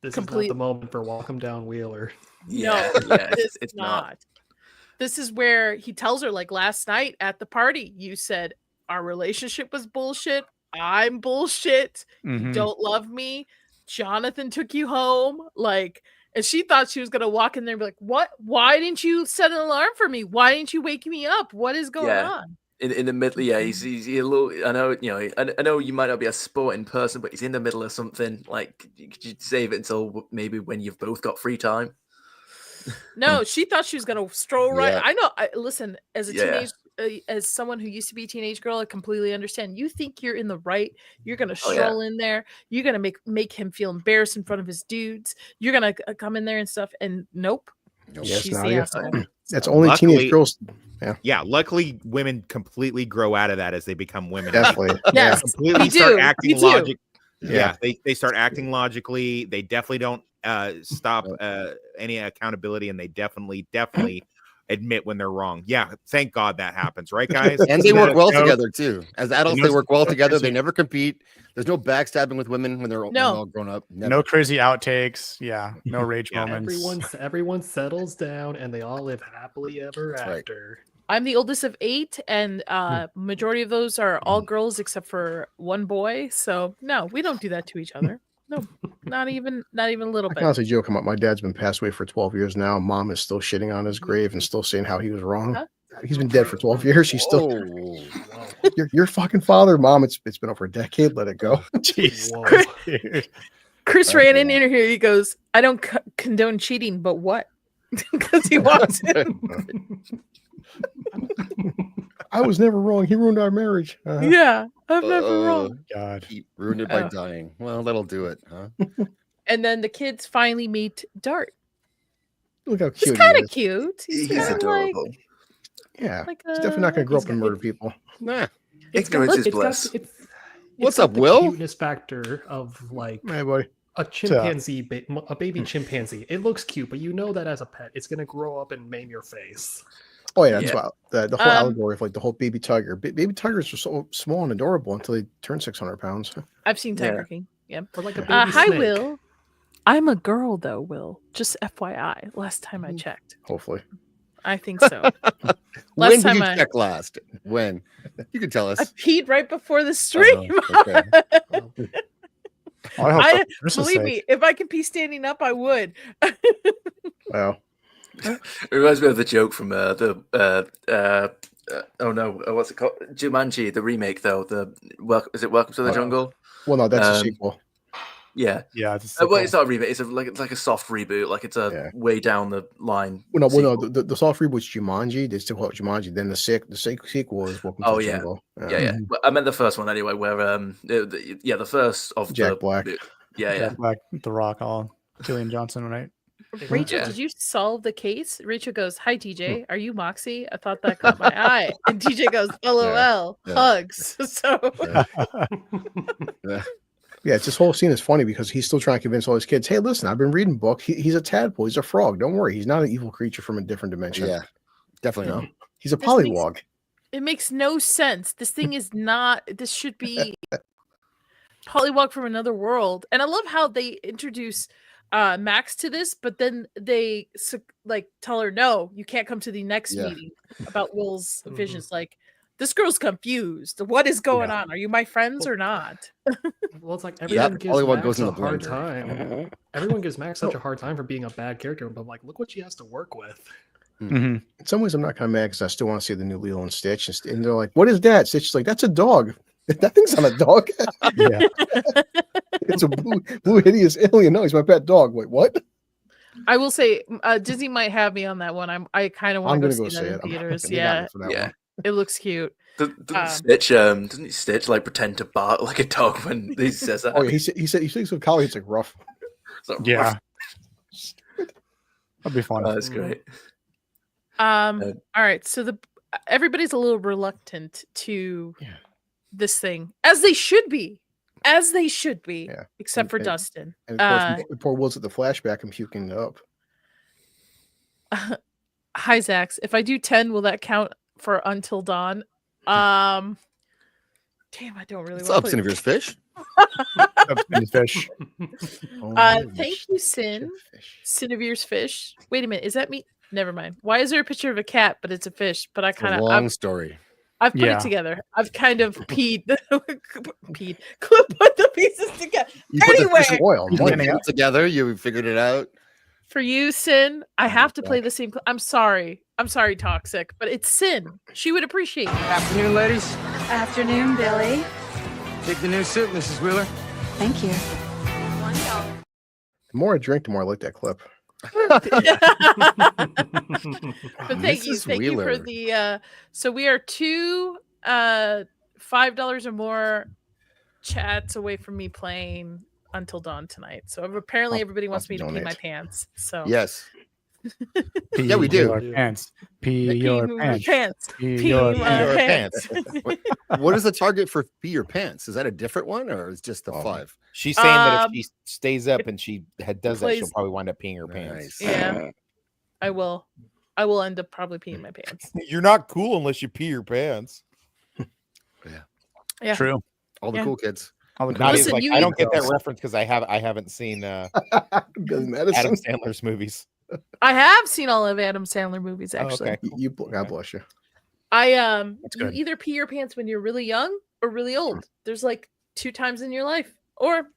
This Complete- is not the moment for welcome down Wheeler. yeah, No, yeah, it's not. This is where he tells her, like last night at the party, you said our relationship was bullshit. I'm bullshit. You Mhm. don't love me. Jonathan took you home. Like, and she thought she was gonna walk in there and be like, "What? Why didn't you set an alarm for me? Why didn't you wake me up? What is going Yeah. on?" In the middle, yeah, he's a little. I know, I know you might not be a sporting person, but he's in the middle of something. Like, could you save it until maybe when you've both got free time? No, she thought she was gonna stroll right. Yeah. I know. Listen, as a Yeah. teenage, as someone who used to be a teenage girl, I completely understand. You think you're in the right. You're gonna Oh, yeah. stroll in there. You're gonna make him feel embarrassed in front of his dudes. You're gonna come in there and stuff. And nope, Nope. Yeah, it's she's not the you. asshole. That's only Luckily- teenage girls. Yeah, luckily women completely grow out of that as they become women. Definitely. Yes, Completely we start do. acting We do. logic. Yeah. Yeah, they start acting logically. They definitely don't stop any accountability, and they definitely admit when they're wrong. Yeah, thank God that happens, right, guys? And they Isn't work that a well joke? together too. As adults, knows- they work well together. They never compete. There's no backstabbing with women when they're No. all grown up. Never. No crazy outtakes. Yeah. No rage Yeah, moments. Everyone settles down and they all live happily ever That's right. after. I'm the oldest of 8, and majority of those are all girls except for one boy. So no, we don't do that to each other. No, not even a little I bit. can honestly joke about my dad's been passed away for 12 years now. Mom is still shitting on his grave and still saying how he was wrong. Huh? He's been dead for 12 years. She's still Oh, your fucking father, Mom. It's been over a decade. Let it go. Jeez. Whoa. Chris ran in here. He goes, "I don't condone cheating, but what?" Because he walks in. I was never wrong. He ruined our marriage. Yeah, I'm never wrong. God. he ruined it by Oh. dying. Well, that'll do it, huh? And then the kids finally meet Dart. Look how He's cute kind he of is. cute. He's kinda adorable. Yeah. Like He's definitely not going to grow he's up and got- murder people. Nah. Ignorance is it's got- bliss. What's got up, the Will? Cuteness factor of like Hey, buddy. a chimpanzee, a baby chimpanzee. It looks cute, but you know that as a pet, it's gonna grow up and maim your face. Oh yeah, that's Yeah. why the whole allegory of like the whole baby tiger. Baby tigers are so small and adorable until they turn 600 pounds. I've seen Tiger Yeah. King. Yeah. Or like a baby Hi, snake. Will. I'm a girl, though, Will. Just FYI. Last time I checked. Hopefully. I think so. When did time you I- check last? When? You can tell us. I peed right before the stream. Okay. I hope so. Believe me, if I could pee standing up, I would. Wow. It reminds me of the joke from what's it called? Jumanji, the remake though. Is it Welcome to the Jungle? Well, no, that's a sequel. Yeah. Yeah, it's Well, it's not a remake. It's like a soft reboot. Like it's way down the line. Well, sequel. the soft reboot's Jumanji. They still call it Jumanji. Then the sequel is Welcome to the Jungle. Yeah. Well, I meant the first one anyway. Where the first of Jack Black. Yeah. Like The Rock, all Killian Johnson, right? Rachel, did you solve the case? Rachel goes, "Hi, TJ. Are you Moxie? I thought that caught my eye." And TJ goes, "LOL, hugs." So Yeah, it's this whole scene is funny because he's still trying to convince all his kids, "Hey, listen, I've been reading book. He's a tadpole. He's a frog. Don't worry. He's not an evil creature from a different dimension. Yeah, definitely not. He's a pollywog." it makes no sense. This thing is not. This should be Pollywog from another world. And I love how they introduce Max to this, but then they tell her, "No, you can't come to the next meeting about Will's visions." Like, this girl's confused. What is going on? Are you my friends or not? Well, it's like everyone gives Pollywog Max goes in a the hard blender. time. Everyone gives Max such a hard time for being a bad character, but like, look what she has to work with. In some ways, I'm not kind of mad because I still want to see the new Lilo and Stitch. And they're like, "What is that?" Stitch is like, "That's a dog." That thing's not a dog. Yeah. It's a blue hideous alien. No, he's my pet dog. Wait, what? I will say, Disney might have me on that one. I kind of want to go see that in theaters. They got Yeah, me for that Yeah. one. it looks cute. Doesn't Stitch like pretend to bark like a dog when he says that? Oh yeah, he says with collie, it's like rough. It's like, Yeah. That'd be fun. Oh, that's great. All right, so everybody's a little reluctant to this thing, as they should be, Yeah. except for And- Dustin. And of course, poor Will's at the flashback and puking it up. Hi, Zax. If I do 10, will that count for Until Dawn? Damn, I don't really What's want up, to. Cinnavir's fish? Fish. Thank you, Sin. Cinnavir's fish. Wait a minute, is that me? Never mind. Why is there a picture of a cat, but it's a fish? But I It's a kind of long story. I've put Yeah. it together. I've kind of put the pieces together. You put the Anyway, fish in oil. You Why put it together. You figured it out. for you, Sin, I have to play the same. I'm sorry, Toxic, but it's Sin. She would appreciate it. Afternoon, ladies. Afternoon, Billy. Dig the new suit, Mrs. Wheeler. Thank you. The more I drink, the more I like that clip. But thank you Mrs. for Wheeler. the so we are two $5 or more chats away from me playing Until Dawn tonight. So apparently everybody wants me to pee my donate. pants. So Yes. Pee Yeah, we do. Your pants. Pee your my pants. pants. Pee Pee your my Your pants. What is the target for Be Your Pants? Is that a different one or is just the 5? She's saying that Um, if she stays up and she does that, she'll plays- probably wind up peeing her pants. Nice. Yeah, I will end up probably peeing my pants. You're not cool unless you pee your pants. Yeah. True. All the Yeah. cool kids. All the Nadia's Listen, like, you I eat don't get that those. reference because I haven't seen Billy Madison. Adam Sandler's movies. I have seen all of Adam Sandler movies actually. okay. God bless you. You good. either pee your pants when you're really young or really old. There's like 2 times in your life, or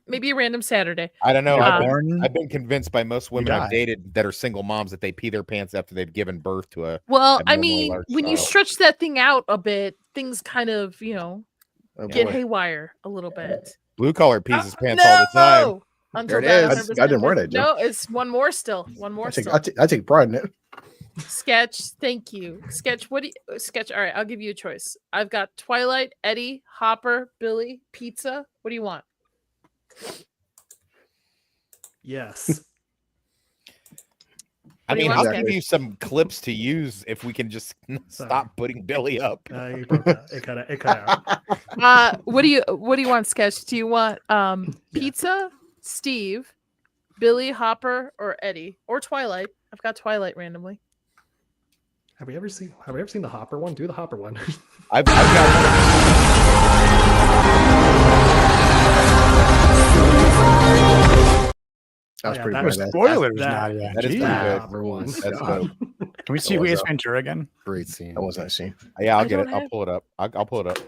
maybe a random Saturday. I don't know. Yeah. I've been convinced by most women die. I've dated that are single moms that they pee their pants after they've given birth to a. Well, I abnormally mean, large when you child. stretch that thing out a bit, things kind of, Oh, get boy. haywire a little bit. Blue collar pees his pants all the time. No! Until There it that is. 100% Goddamn right I do. No, it's one more still. One more still. I take pride in it. Sketch, thank you. Sketch, what do you Sketch? All right, I'll give you a choice. I've got Twilight, Eddie, Hopper, Billy, Pizza. What do you want? Yes. I do you mean, want, I'll Sketch? give you some clips to use if we can just stop putting Billy up. You broke out. It cut out. What do you want, Sketch? Do you want Pizza, Steve, Billy, Hopper, or Eddie, or Twilight? I've got Twilight randomly. Have we ever seen the Hopper one? Do the Hopper one. I've got That was yeah, pretty that good. was- That- Spoilers, that- Nadia. that is Jeez. pretty good. Hopper one. That's dope. Can we see That was Ace a- Ventura again? Great scene. That was that scene. Yeah, I'll I get it. don't I'll have- pull it up. I'll pull it up.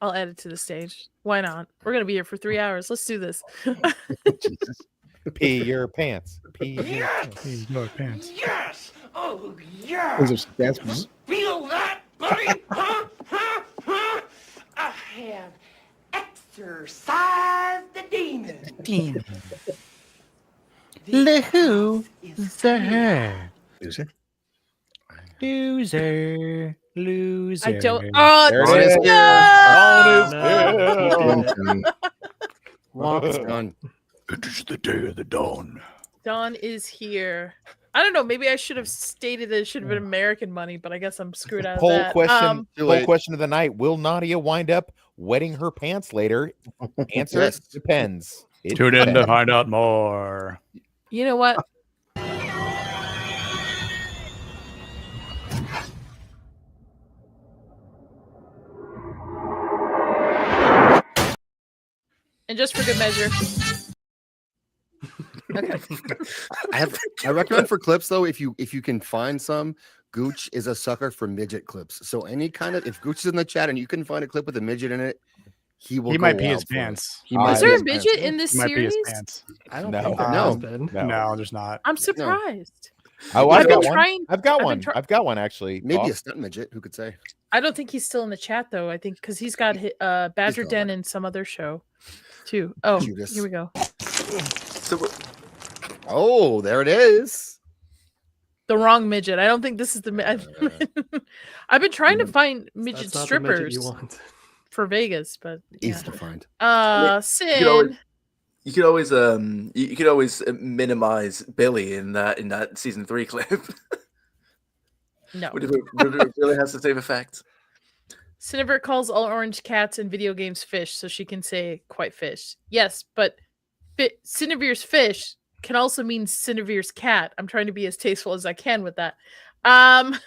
I'll add it to the stage. Why not? We're gonna be here for 3 hours. Let's do this. Jesus. Pee your pants. Pee your pants. Hey, your pants. Yes! Oh, yeah! Those are dance- Feel that, buddy? Huh? Huh? Huh? I have exorcised the demon. Who is the Loser. loser? Loser. I don't. Oh, There it is. no! It's done. It is the day of the dawn. Dawn is here. I don't know. Maybe I should have stated that it should have been American money, but I guess I'm screwed out of Poll that. question. Too Poll late. question of the night: will Nadia wind up wetting her pants later? Answer: Yes. depends. It Tune in to depends. find out more. You know what? And just for good measure. Okay. I recommend for clips though, if you can find some, Gooch is a sucker for midget clips. So any kind of if Gooch is in the chat and you can find a clip with a midget in it, he will. He go might pee wild his for it. pants. He Is might Is pee there a his pants. midget in this He might pee his series? pants. I don't No. think Has no. been. No, there's not. I'm surprised. Oh, I've I've been got one. trying- I've got I've been one. try- I've got one actually. Maybe Boss. a stunt midget. Who could say? I don't think he's still in the chat though. I think because he's got Badger gone. Den and some other show too. Oh, Judas. here we go. So Oh, there it is. The wrong midget. I don't think this is the. I've been trying to find midget That's not the midget strippers you want. for Vegas, but yeah. Easy to find. Sin. you could always minimize Billy in that season 3 clip. No. Would it really has the same effect? Cinevert calls all orange cats in video games fish, so she can say quite fish. Yes, but Cinevere's fish can also mean Cinevere's cat. I'm trying to be as tasteful as I can with that. I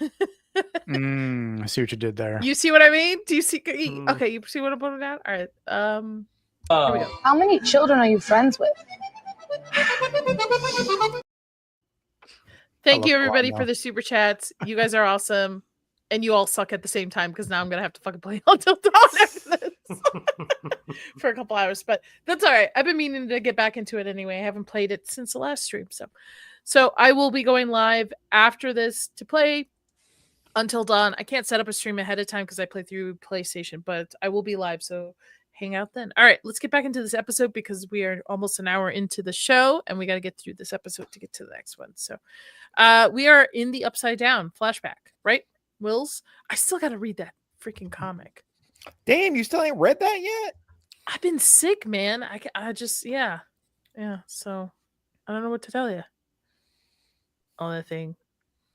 see what you did there. You see what I mean? Do you see? Mm. Okay, you see what I'm putting down? All right. Here we go. How many children are you friends with? Thank love you, the everybody, line, for though. the super chats. You guys are awesome. And you all suck at the same time because now I'm going to have to fucking play until dawn after this for a couple hours. But that's all right. I've been meaning to get back into it anyway. I haven't played it since the last stream. So I will be going live after this to play until dawn. I can't set up a stream ahead of time because I play through PlayStation, but I will be live. So hang out then. All right, let's get back into this episode because we are almost an hour into the show and we got to get through this episode to get to the next one. So we are in the Upside Down flashback, right? Wills, I still got to read that freaking comic. Damn, you still ain't read that yet? I've been sick, man. I just, yeah. So I don't know what to tell you. Only thing.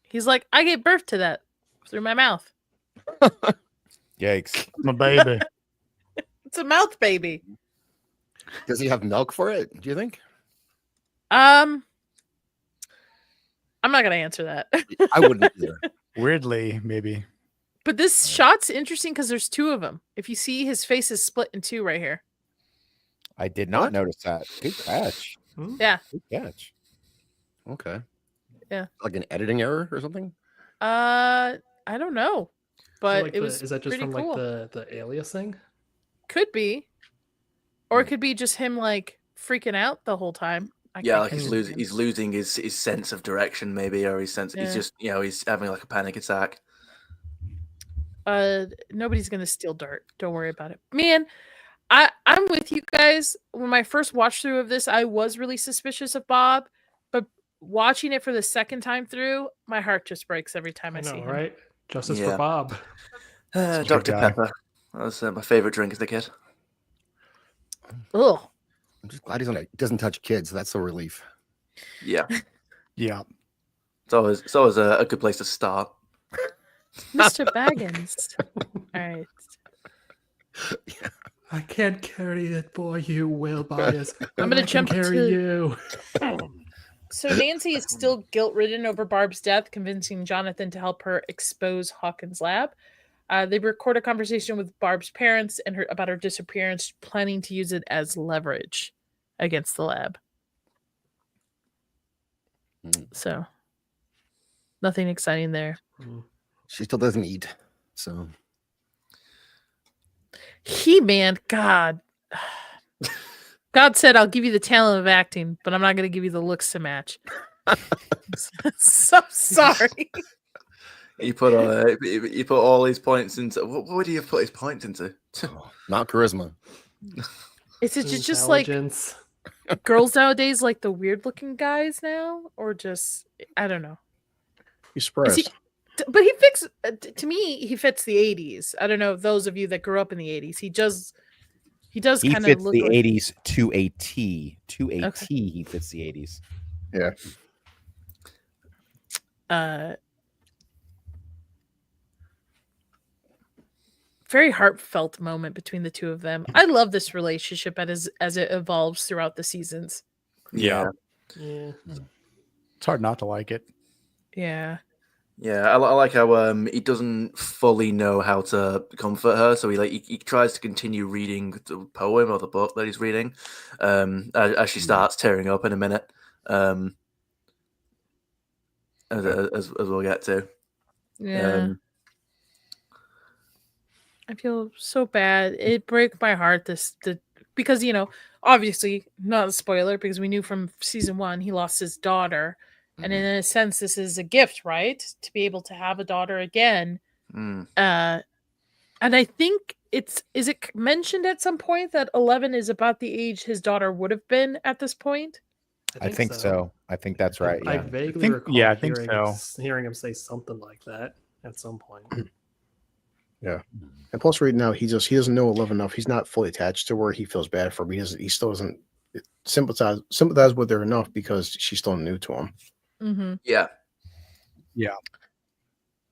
He's like, I gave birth to that through my mouth. Yikes. My baby. It's a mouth baby. Does he have milk for it? Do you think? I'm not gonna answer that. I wouldn't either. Weirdly, maybe. But this shot's interesting because there's two of them. If you see, his face is split in two right here. I did not notice that. Good catch. Yeah. Good catch. Okay. Yeah. Like an editing error or something? I don't know, but like it was. is that just pretty from cool. like the alias thing? Could be, or it could be just him like freaking out the whole time. Yeah, like he's losing his sense of direction, maybe, or his sense. Yeah. He's just he's having like a panic attack. Nobody's gonna steal Dart. Don't worry about it, man. I'm with you guys. When my first watch through of this, I was really suspicious of Bob, but watching it for the second time through, my heart just breaks every time I, see him. Right? Justice Yeah. for Bob. Dr. Pepper. That was my favorite drink as a kid. Ugh. I'm just glad he doesn't touch kids. That's a relief. Yeah. Yeah. It's always a good place to start. Mr. Baggins. All right. I can't carry it, boy. You will, Bias. I'm gonna jump carry to- you. So Nancy is still guilt-ridden over Barb's death, convincing Jonathan to help her expose Hawkins Lab. They record a conversation with Barb's parents and about her disappearance, planning to use it as leverage against the lab. So, nothing exciting there. She still doesn't eat, so. He-Man, God. God said, I'll give you the talent of acting, but I'm not going to give you the looks to match. So sorry. You put all his points into. What do you put his points into? Not charisma. Is it just like girls nowadays like the weird looking guys now? Or just, I don't know. He's surprised. But he fits, to me, he fits the 80s. I don't know, those of you that grew up in the 80s. He does kind of look the like 80s to a T. To a Okay. T, he fits the 80s. Yeah. Very heartfelt moment between the two of them. I love this relationship as it evolves throughout the seasons. Yeah. Yeah. It's hard not to like it. Yeah. Yeah, I like how he doesn't fully know how to comfort her, so he tries to continue reading the poem or the book that he's reading, as she starts tearing up in a minute, as we'll get to. Yeah. I feel so bad. It broke my heart because obviously not a spoiler because we knew from season 1 he lost his daughter. And in a sense, this is a gift, right? To be able to have a daughter again. And I think is it mentioned at some point that 11 is about the age his daughter would have been at this point? I think so. I think that's right. I Yeah. vaguely recall hearing him say something like that at some point. Yeah. And plus right now he doesn't know 11 enough. He's not fully attached to her. He feels bad for her. He still doesn't sympathize with her enough because she's still new to him. Mm-hmm. Yeah.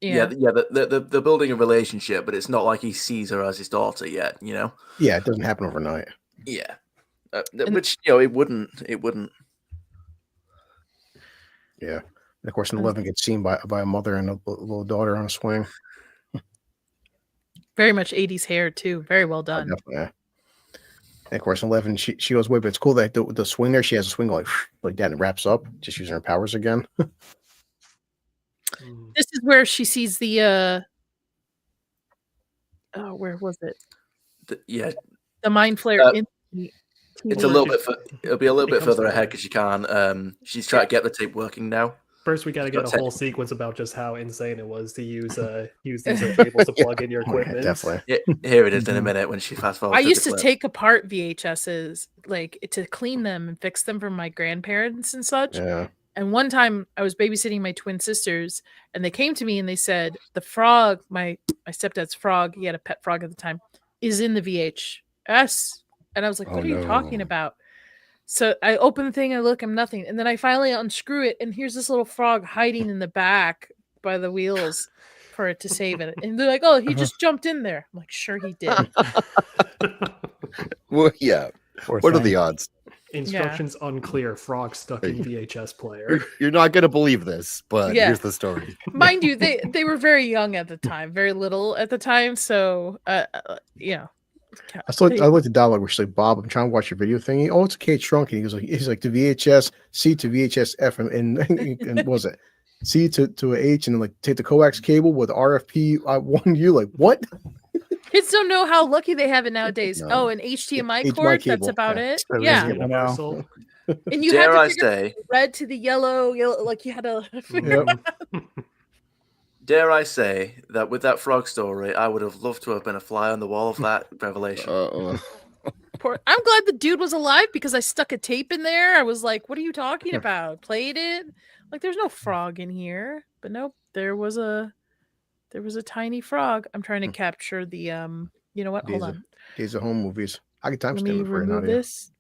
They're building a relationship, but it's not like he sees her as his daughter yet, Yeah, it doesn't happen overnight. Yeah, which it wouldn't. Yeah, and of course, 11 gets seen by a mother and a little daughter on a swing. Very much 80s hair too. Very well done. Definitely. Yeah. And of course, 11, she goes away, but it's cool that the swing there, she has a swing like that and it wraps up, just using her powers again. This is where she sees the where was it? The mind flare. It's a little bit. It'll be a little bit further ahead because she can't. She's trying to get the tape working now. First, we got to get a whole sequence about just how insane it was to use these cables to plug in your equipment. Definitely. Here it is in a minute when she fast forwards. I used to take apart VHSs like to clean them and fix them for my grandparents and such. Yeah. And one time I was babysitting my twin sisters and they came to me and they said, the frog, my stepdad's frog, he had a pet frog at the time, is in the VHS. And I was like, what are you talking about? So I open the thing, I look, I'm nothing. And then I finally unscrew it and here's this little frog hiding in the back by the wheels for it to save it. And they're like, oh, he just jumped in there. I'm like, sure he did. Well, yeah. What are the odds? Instructions unclear. Frog stuck in VHS player. You're not going to believe this, but here's the story. Mind you, they were very young at the time, very little at the time. So, I looked at dialogue where she's like, Bob, I'm trying to watch your video thing. Oh, it's okay, it's shrunk. And he's like the VHS C to VHS F and what was it? C to a H and then like take the coax cable with RFP 1U. Like what? Kids don't know how lucky they have it nowadays. No. Oh, an HDMI cord. cable. That's about it. So Yeah. Universal. And you Dare had I to figure say? red to the yellow, like you had to figure Yep. Dare I say that with that frog story, I would have loved to have been a fly on the wall of that revelation. I'm glad the dude was alive because I stuck a tape in there. I was like, what are you talking about? Played it? Like there's no frog in here. But nope, there was a tiny frog. I'm trying to capture the you know what? Hold on. Days of Home movies. I can Let me timestamp it for you now. remove this.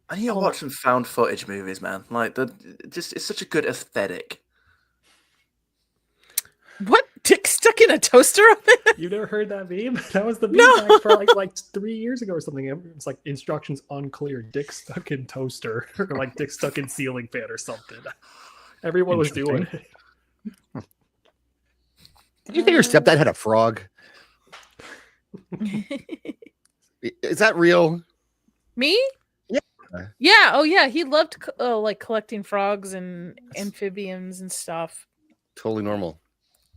I need to watch some found footage movies, man. Like it's such a good aesthetic. What? Dick stuck in a toaster oven? You never heard that meme? That was the meme No. for like 3 years ago or something. It's like instructions unclear. Dick stuck in toaster, or like dick stuck in ceiling fan or something. Everyone was doing it. Did you think your stepdad had a frog? Is that real? Me? Yeah. Yeah. Oh, yeah. He loved like collecting frogs and amphibians and stuff. Totally normal.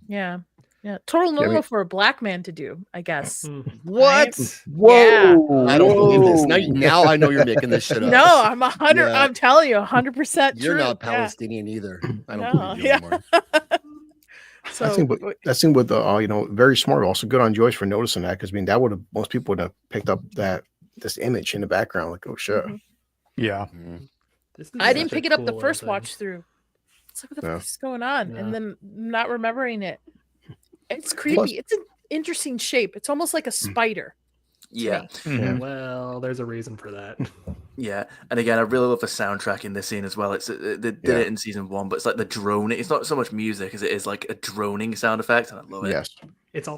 Yeah. Yeah. Total normal for a black man to do, I guess. What? Right? Whoa! Yeah. I don't believe this. Now I know you're making this shit up. No, I'm 100. Yeah. I'm telling you, 100% true. You're not Palestinian either. I don't No, believe you yeah. anymore. So that seemed with the very smart. Also good on Joyce for noticing that, because I mean that would have most people would have picked up this image in the background, like, oh shit. Yeah. I didn't pick it up the first watch through. It's like, what the fuck is going on? And then not remembering it. It's creepy. Plus- it's an interesting shape. It's almost like a spider. Yeah. Well, there's a reason for that. Yeah, and again, I really love the soundtrack in this scene as well. They did it in season 1, but it's like the droning. It's not so much music as it is like a droning sound effect, and I love it. Yes.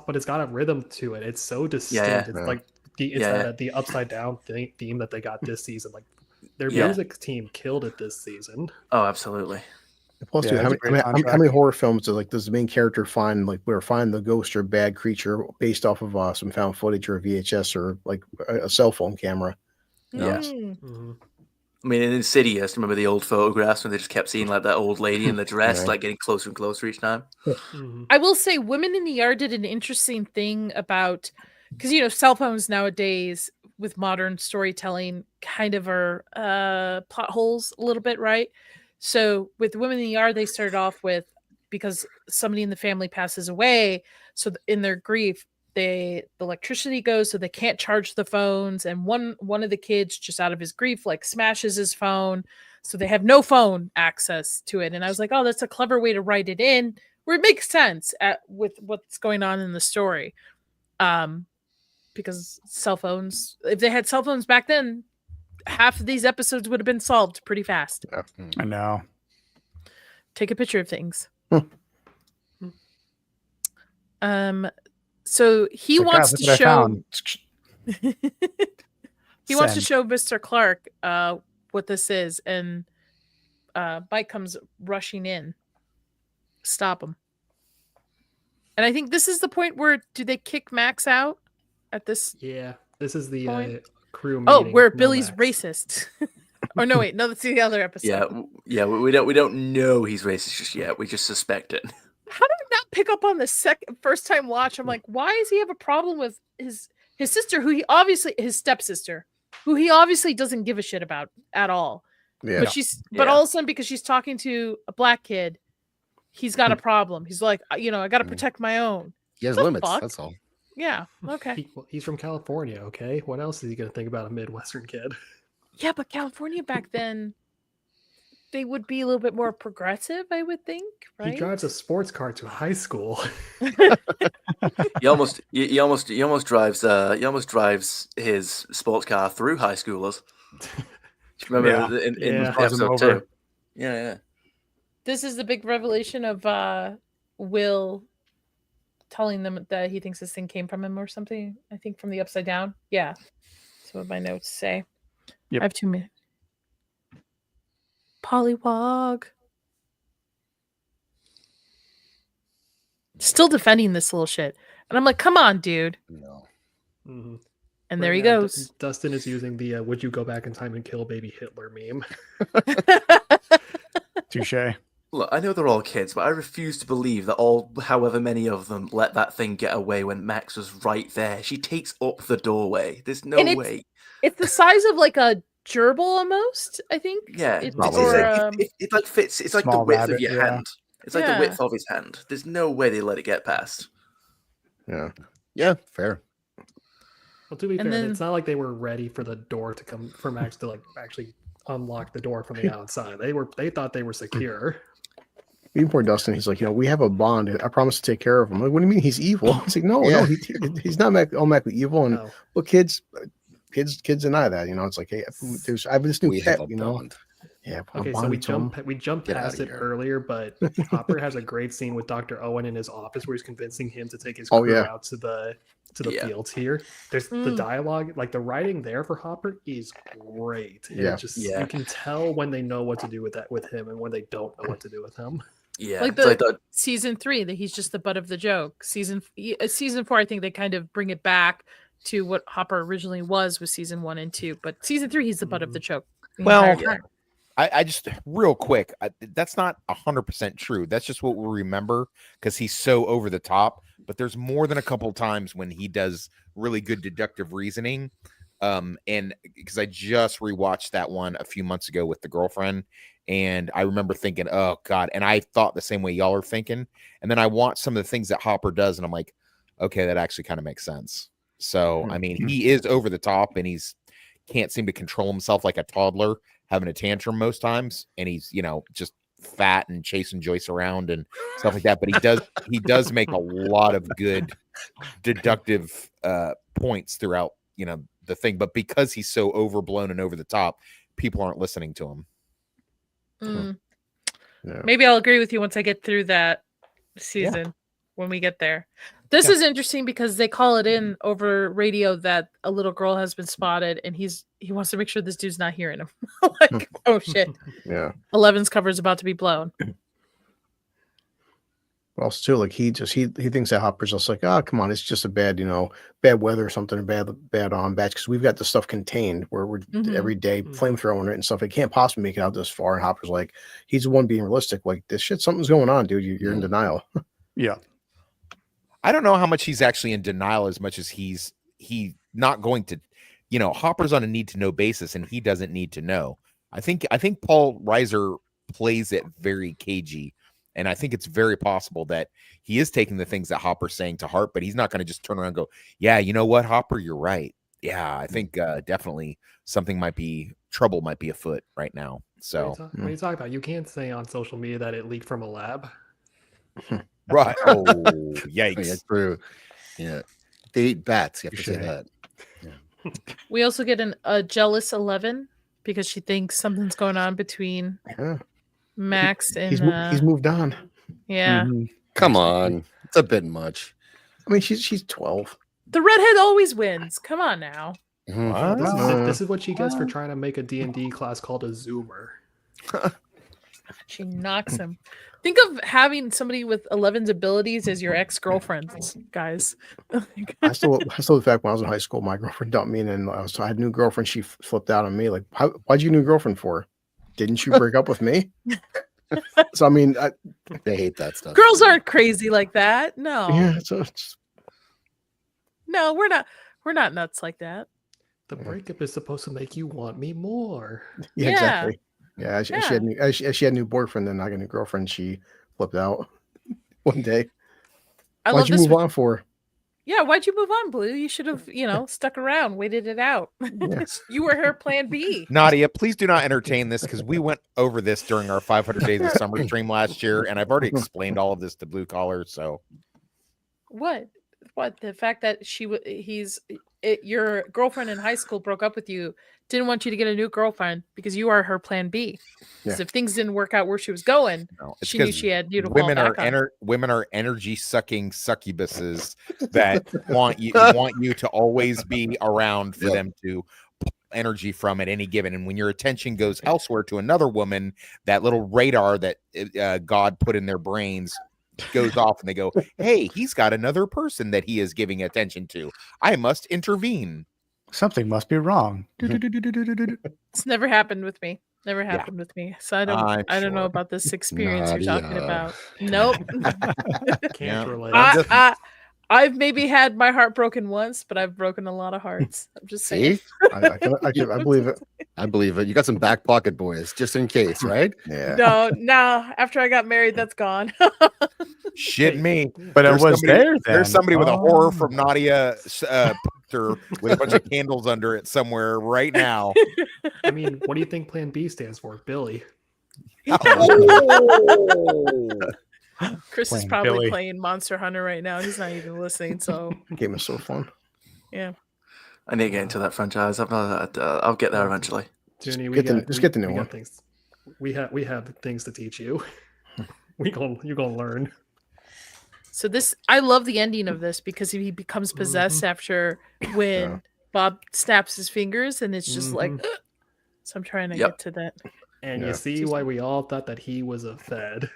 But it's got a rhythm to it. It's so distinct. It's like the upside down theme that they got this season. Like their music team killed it this season. Oh, absolutely. Plus, dude, how many horror films does the main character find the ghost or bad creature based off of some found footage or a VHS or like a cell phone camera? Yes. I mean, in Insidious, remember the old photographs when they just kept seeing like that old lady in the dress, like getting closer and closer each time? I will say Women in the Yard did an interesting thing about, because, cell phones nowadays with modern storytelling kind of are plot holes a little bit, right? So with Women in the Yard, they started off with, because somebody in the family passes away, so in their grief, the electricity goes, so they can't charge the phones, and one of the kids, just out of his grief, like smashes his phone, so they have no phone access to it. And I was like, oh, that's a clever way to write it in where it makes sense with what's going on in the story, because cell phones, if they had cell phones back then, half of these episodes would have been solved pretty fast. I know. Take a picture of things. So he wants to show he wants to show Mr. Clark what this is, and Mike comes rushing in. Stop him. And I think this is the point where do they kick Max out at this? Yeah, this is the crew meeting. Oh, where no Billy's Max. racist. Or no, wait, no, that's the other episode. Yeah. We don't know he's racist just yet. We just suspect it. How did I not pick up on the first time watch? I'm like, why does he have a problem with his sister, his stepsister, who he obviously doesn't give a shit about at all. Yeah. But all of a sudden, because she's talking to a black kid, he's got a problem. He's like, I got to protect my own. He has limits. That's all. Yeah. Okay. He's from California. Okay. What else is he going to think about a Midwestern kid? Yeah, but California back then, they would be a little bit more progressive, I would think, right? He drives a sports car to high school. He almost drives his sports car through high schoolers. Remember in episode 2? Yeah. This is the big revelation of Will telling them that he thinks this thing came from him or something. I think from the Upside Down. Yeah. That's what my notes say. Yep. I have 2 minutes. Pollywog. Still defending this little shit. And I'm like, come on, dude. No. Mm-hmm. And there he goes. Dustin is using the would you go back in time and kill baby Hitler meme. Touche. Look, I know they're all kids, but I refuse to believe that however many of them let that thing get away when Max was right there. She takes up the doorway. There's no way. It's the size of like a gerbil almost, I think. Yeah, it like fits. It's like the width of your hand. It's like the width of his hand. There's no way they let it get past. Yeah, fair. Well, to be fair, it's not like they were ready for the door to come for Max to like actually unlock the door from the outside. They thought they were secure. Even poor Dustin, he's like, we have a bond. I promise to take care of him. I'm like, what do you mean he's evil? He's like, no, he's not automatically evil. And look, kids, kids deny that. It's like, hey, I have this new We pet. have a You know. bond. Yeah. Okay, so we jumped Get past outta it here. earlier, but Hopper has a great scene with Dr. Owen in his office where he's convincing him to take his Oh, crew yeah. out to the Yeah. fields here. There's the dialogue, like the writing there for Hopper is great. And Yeah. it just you can tell when they know what to do with him and when they don't know what to do with him. Yeah, Like so I the thought- season 3 that he's just the butt of the joke. Season 4, I think they kind of bring it back to what Hopper originally was with season 1 and 2. But season 3, he's the butt of the joke. The Well, entire time. I just real quick, that's not 100% true. That's just what we remember because he's so over the top. But there's more than a couple times when he does really good deductive reasoning. And because I just rewatched that one a few months ago with the girlfriend, and I remember thinking, oh God, and I thought the same way y'all are thinking. And then I watched some of the things that Hopper does, and I'm like, okay, that actually kind of makes sense. So I mean, he is over the top, and he's can't seem to control himself like a toddler, having a tantrum most times, and he's just fat and chasing Joyce around and stuff like that. But he does make a lot of good deductive points throughout the thing. But because he's so overblown and over the top, people aren't listening to him. Yeah. Maybe I'll agree with you once I get through that season when we get there. This is interesting because they call it in over radio that a little girl has been spotted, and he wants to make sure this dude's not hearing him. Like, oh shit. Yeah. 11's cover is about to be blown. But also too, like he thinks that Hopper's just like, oh, come on, it's just a bad, bad weather or something, bad on batch, because we've got the stuff contained where we're every day flamethrowing it and stuff. It can't possibly make it out this far. And Hopper's like, he's the one being realistic. Like, this shit, something's going on, dude. You're in denial. Yeah. I don't know how much he's actually in denial as much as he's not going to, Hopper's on a need to know basis and he doesn't need to know. I think Paul Reiser plays it very cagey, and I think it's very possible that he is taking the things that Hopper's saying to heart, but he's not going to just turn around and go, yeah, you know what, Hopper, you're right. Yeah, I think definitely trouble might be afoot right now. So what are you talking about? You can't say on social media that it leaked from a lab. Right. Oh, yikes. Yeah, true. Yeah. They eat bats. You have to say that. Yeah. We also get a jealous 11 because she thinks something's going on between Max and he's moved on. Yeah. Come on. It's a bit much. I mean, she's 12. The redhead always wins. Come on now. This is what she gets for trying to make a D&D class called a Zoomer. She knocks him. Think of having somebody with 11's abilities as your ex-girlfriends, guys. I still the fact when I was in high school, my girlfriend dumped me, and then I had a new girlfriend. She flipped out on me. Like, why'd you new girlfriend for? Didn't you break up with me? So I mean, they hate that stuff. Girls aren't crazy like that. No. Yeah. No, we're not. We're not nuts like that. The breakup is supposed to make you want me more. Yeah. Exactly. Yeah, she had a new boyfriend, then I got a new girlfriend. She flipped out one day. Why'd you move on for? Yeah, why'd you move on, Blue? You should have, stuck around, waited it out. Yes. You were her plan B. Nadia, please do not entertain this because we went over this during our 500 Days of Summer stream last year, and I've already explained all of this to Blue Collar. So, what? The fact that your girlfriend in high school broke up with you, didn't want you to get a new girlfriend because you are her plan B. Because if things didn't work out where she was going, she knew she had you to fall back on. Women are energy sucking succubuses that want you to always be around for them to pull energy from at any given. And when your attention goes elsewhere to another woman, that little radar that God put in their brains goes off, and they go, hey, he's got another person that he is giving attention to. I must intervene. Something must be wrong. It's never happened with me. Never happened with me. So I don't know about this experience you're talking about. Nope. Can't relate. I've maybe had my heart broken once, but I've broken a lot of hearts. I'm just saying. See? I believe it. I believe it. You got some back pocket boys just in case, right? Yeah. No. After I got married, that's gone. Shit me. But it was there. There's somebody with a horror from Nadia poster with a bunch of candles under it somewhere right now. I mean, what do you think Plan B stands for? Billy. Chris is probably playing Monster Hunter right now. He's not even listening. So game is so fun. Yeah. I need to get into that franchise. I'll get there eventually. Junie, Just get the new one. Things. We have things to teach you. You're gonna learn. So I love the ending of this because he becomes possessed after when Bob snaps his fingers, and it's just like. So I'm trying to get to that. And you see why we all thought that he was a Fed.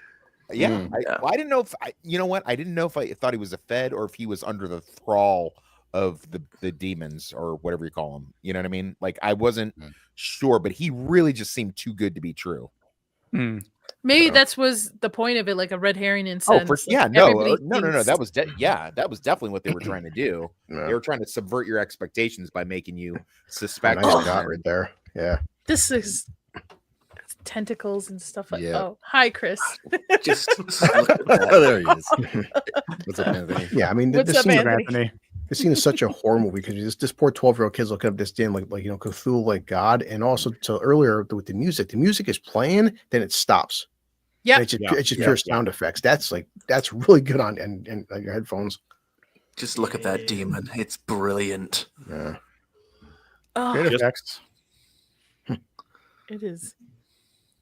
Yeah, I didn't know if you know what? I didn't know if I thought he was a Fed or if he was under the thrall of the demons or whatever you call them. You know what I mean? Like I wasn't sure, but he really just seemed too good to be true. Maybe that was the point of it, like a red herring in sense. No. That was that was definitely what they were trying to do. They were trying to subvert your expectations by making you suspect. Nice shot right there. Yeah. This is tentacles and stuff like. Oh, hi, Chris. Just there he is. What's up, Anthony? Yeah, I mean, What's up, Anthony? This scene is such a horror movie because this poor 12-year-old kid's looking up this damn like Cthulhu like God, and also so earlier with the music is playing, then it stops. Yeah, it's just pure sound effects. That's really good on and your headphones. Just look at that demon; it's brilliant. Yeah. Great effects. It is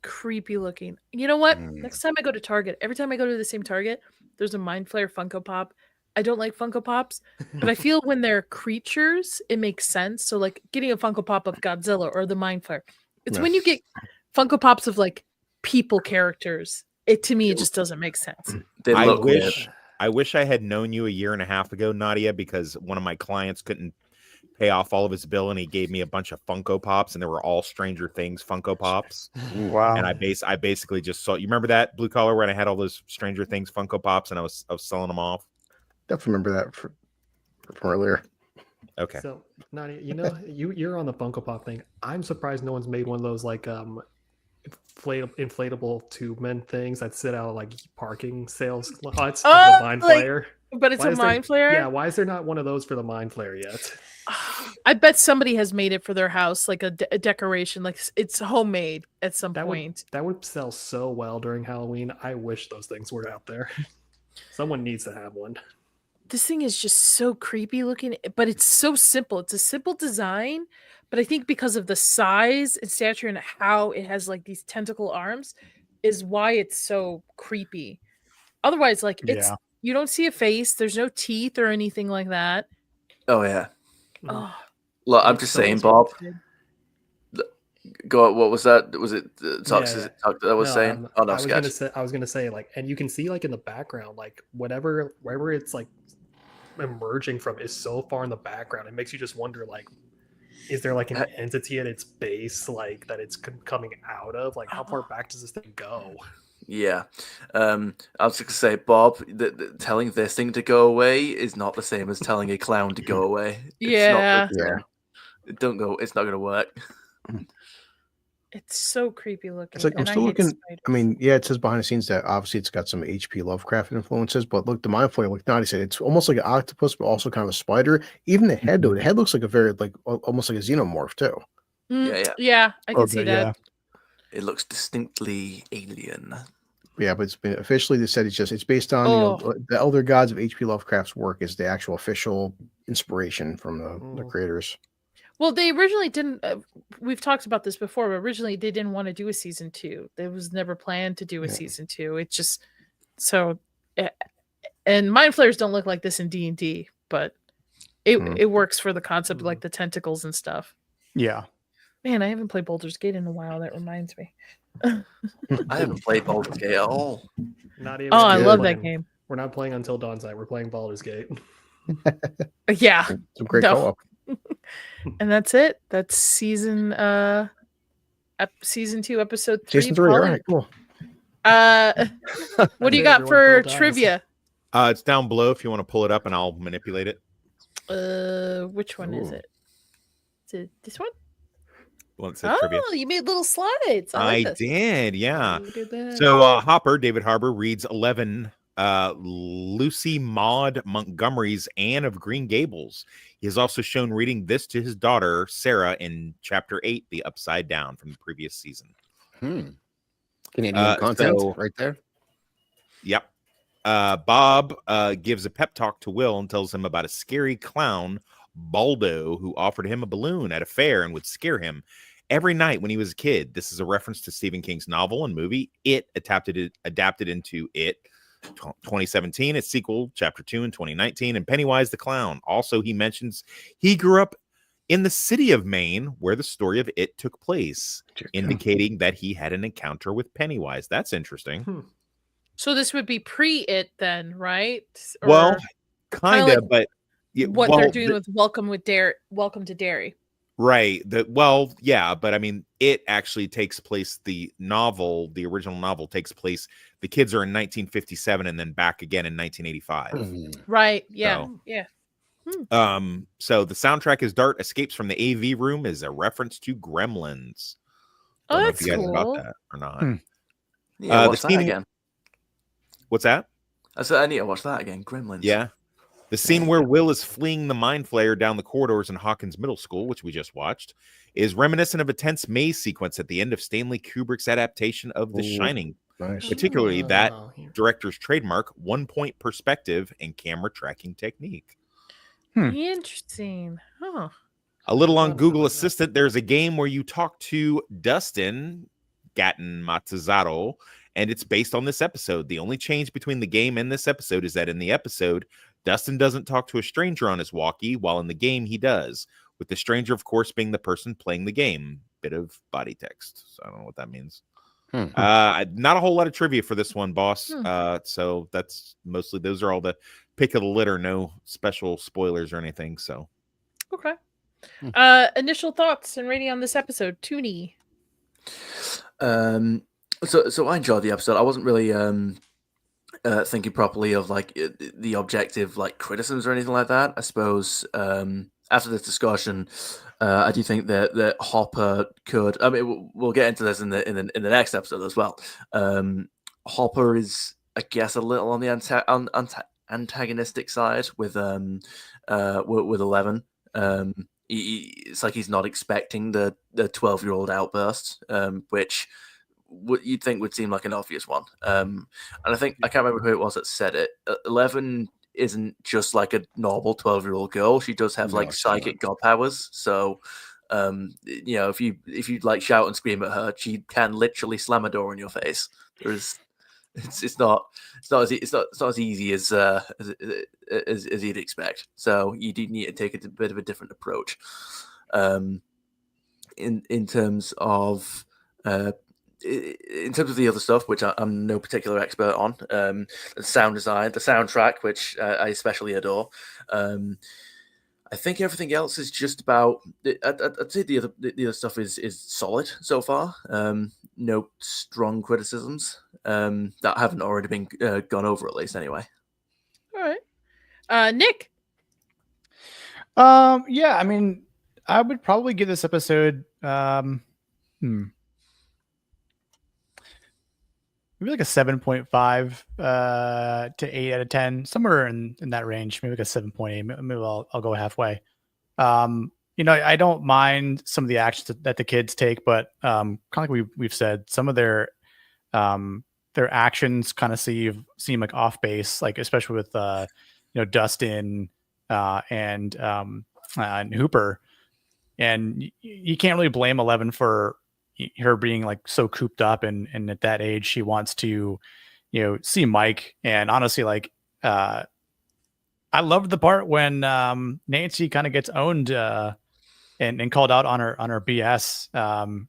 creepy looking. You know what? Next time I go to Target, every time I go to the same Target, there's a Mind Flayer Funko Pop. I don't like Funko Pops, but I feel when they're creatures, it makes sense. So like getting a Funko Pop of Godzilla or the Mind Flayer. It's when you get Funko Pops of like people characters, it just doesn't make sense. I wish I had known you a year and a half ago, Nadia, because one of my clients couldn't pay off all of his bill and he gave me a bunch of Funko Pops and they were all Stranger Things Funko Pops. Wow. And I basically just saw, you remember that Blue Collar when I had all those Stranger Things Funko Pops and I was selling them off? Definitely remember that from earlier. Okay. So Nadia, you're on the Funko Pop thing. I'm surprised no one's made one of those like inflatable tube men things that sit out like parking sales lots. The Mind Flayer. But it's a Mind Flayer? Yeah, why is there not one of those for the Mind Flayer yet? I bet somebody has made it for their house, like a decoration, like it's homemade at some point. That would sell so well during Halloween. I wish those things were out there. Someone needs to have one. This thing is just so creepy looking, but it's so simple. It's a simple design, but I think because of the size and stature and how it has like these tentacle arms is why it's so creepy. Otherwise, like you don't see a face. There's no teeth or anything like that. Oh yeah. Oh, look, I'm just saying, Bob. Go on, what was that? Was it Toxic that was saying? Oh no, I was gonna say like, and you can see like in the background, like wherever it's like emerging from is so far in the background, it makes you just wonder like, is there like an entity at its base like that it's coming out of? Like how far back does this thing go? Yeah, I was just gonna say, Bob, telling this thing to go away is not the same as telling a clown to go away. It's don't go. It's not gonna work. It's so creepy looking. It's like I'm still looking. I mean, yeah, it says behind the scenes that obviously it's got some H.P. Lovecraft influences, but look, the Mind Flayer, like Nadia said, it's almost like an octopus, but also kind of a spider. Even the head, though, the head looks like a very like almost like a xenomorph too. Yeah, I can see that. It looks distinctly alien. Yeah, but it's been officially they said it's based on the Elder Gods of H.P. Lovecraft's work is the actual official inspiration from the creators. Well, they originally didn't. We've talked about this before, but originally they didn't want to do a season 2. There was never planned to do a season 2. It just and Mind Flayers don't look like this in D&D, but it works for the concept of like the tentacles and stuff. Yeah. Man, I haven't played Baldur's Gate in a while. That reminds me. I haven't played Baldur's Gate at all. I love that game. We're not playing Until Dawn's Night. We're playing Baldur's Gate. Yeah. Some great co-op. And that's it. That's season 2, episode 3. Season 3, all right, cool. What do you got for trivia? It's down below if you want to pull it up and I'll manipulate it. Which one is it? Is it this one? Trivia. You made little slides. I did, yeah. So Hopper, David Harbour, reads 11 Lucy Maud Montgomery's Anne of Green Gables. He is also shown reading this to his daughter, Sarah, in Chapter 8, The Upside Down, from the previous season. Canadian content right there. Yep. Bob gives a pep talk to Will and tells him about a scary clown Baldo, who offered him a balloon at a fair and would scare him every night when he was a kid. This is a reference to Stephen King's novel and movie It, adapted into It 2017, its sequel Chapter 2 in 2019, and Pennywise the Clown. Also, he mentions he grew up in the city of Maine where the story of It took place, indicating that he had an encounter with Pennywise. That's interesting. So this would be pre-It then, right? Well, Or kind like of, but what they're doing with Welcome to Derry. Right. Yeah, but I mean, It actually takes place, the original novel takes place, the kids are in 1957 and then back again in 1985. Right. Yeah. Yeah. So the soundtrack is Dart escapes from the AV room is a reference to Gremlins. Oh, Don't know that's if you guys cool. got that or not. Yeah, watch that again. What's that? I said I need to watch that again. Gremlins. Yeah. The scene where Will is fleeing the mind flayer down the corridors in Hawkins Middle School, which we just watched, is reminiscent of a tense maze sequence at the end of Stanley Kubrick's adaptation of The Shining. Nice. Particularly that director's trademark 1-point perspective and camera tracking technique. Interesting. Huh. A little on Google Assistant, there's a game where you talk to Dustin Gatton Matsuzato, and it's based on this episode. The only change between the game and this episode is that in the episode, Dustin doesn't talk to a stranger on his walkie, while in the game he does, with the stranger, of course, being the person playing the game. Bit of body text. So I don't know what that means. Not a whole lot of trivia for this one, boss. So that's mostly, those are all the pick of the litter. No special spoilers or anything. So okay. Initial thoughts and rating on this episode, Toonie. So I enjoyed the episode. I wasn't really thinking properly of like the objective like criticisms or anything like that. I suppose after this discussion, I do think that Hopper could. I mean, we'll get into this in the next episode as well. Hopper is, I guess, a little on the antagonistic side with 11. It's like he's not expecting the 12-year-old outburst, which you'd think would seem like an obvious one. And I think, I can't remember who it was that said it. 11 isn't just like a normal 12-year-old girl. She does have like psychic god powers. So, if you like shout and scream at her, she can literally slam a door in your face. It's not as easy as you'd expect. So you do need to take a bit of a different approach. In terms of the other stuff, which I'm no particular expert on, the sound design, the soundtrack, which I especially adore. I think everything else is just about. I'd say the other stuff is solid so far. No strong criticisms that haven't already been gone over, at least anyway. All right, Nick. Yeah, I mean, I would probably give this episode maybe like a 7.5 to 8 out of 10, somewhere in that range, maybe like a 7.8. Maybe I'll go halfway. I don't mind some of the actions that the kids take, but kind of like we've said, some of their actions kind of seem like off base, like especially with Dustin and Hooper, and you can't really blame 11 for her being like so cooped up, and at that age she wants to see Mike. And honestly, like I loved the part when Nancy kind of gets owned and called out on her BS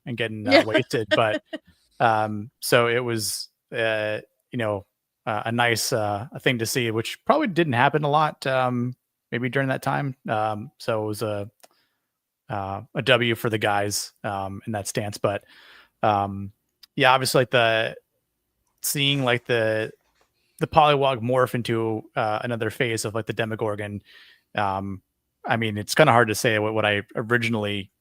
and getting wasted, but so it was a nice thing to see, which probably didn't happen a lot maybe during that time. So it was a W for the guys in that stance. But obviously, like seeing like the Pollywog morph into another phase of like the Demogorgon. I mean, it's kind of hard to say what I originally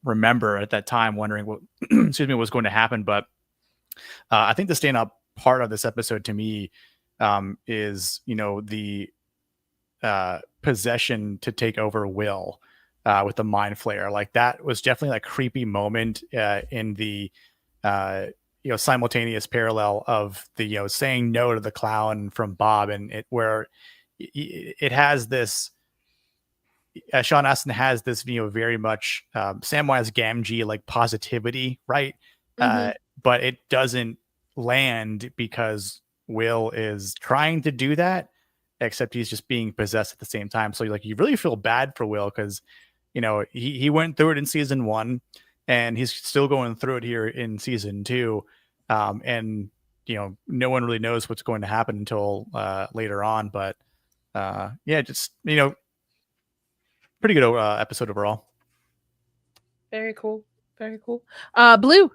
remember at that time, wondering what was going to happen. But I think the stand-up part of this episode to me is the possession to take over Will. With the mind flayer, like that was definitely a creepy moment in the simultaneous parallel of the saying no to the clown from Bob, and where it has this Sean Astin has this, very much Samwise Gamgee like positivity, right? But it doesn't land because Will is trying to do that, except he's just being possessed at the same time. So like you really feel bad for Will because he went through it in season 1 and he's still going through it here in season 2. And no one really knows what's going to happen until later on. But just pretty good episode overall. Very cool. Very cool. Blue.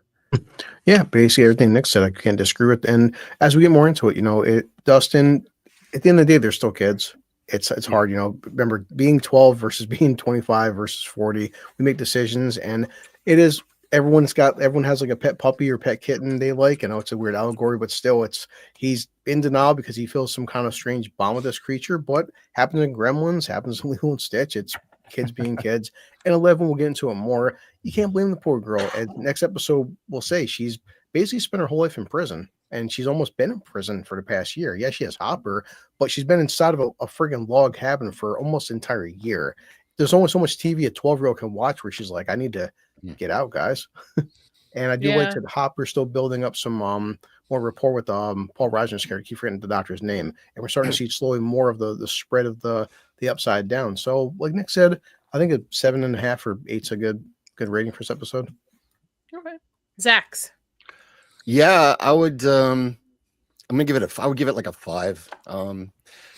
Yeah, basically everything Nick said, I can't disagree with. And as we get more into it, Dustin, at the end of the day, they're still kids. It's hard, remember being 12 versus being 25 versus 40, we make decisions, and it is, everyone has like a pet puppy or pet kitten they like. I know it's a weird allegory, but still he's in denial because he feels some kind of strange bond with this creature. But happens in Gremlins, happens in Lilo and Stitch. It's kids being kids. And 11, we'll get into it more. You can't blame the poor girl. And next episode, we'll say she's basically spent her whole life in prison. And she's almost been in prison for the past year. Yeah, she has Hopper, but she's been inside of a friggin' log cabin for almost an entire year. There's only so much TV a 12-year-old can watch where she's like, I need to get out, guys. And I do like that Hopper's still building up some more rapport with Paul Reiser's character. I keep forgetting the doctor's name. And we're starting to see slowly more of the spread of the upside down. So like Nick said, I think a 7.5 or 8's a good rating for this episode. Okay. Zach's. Yeah, I would I'm gonna give it I would give it like a 5.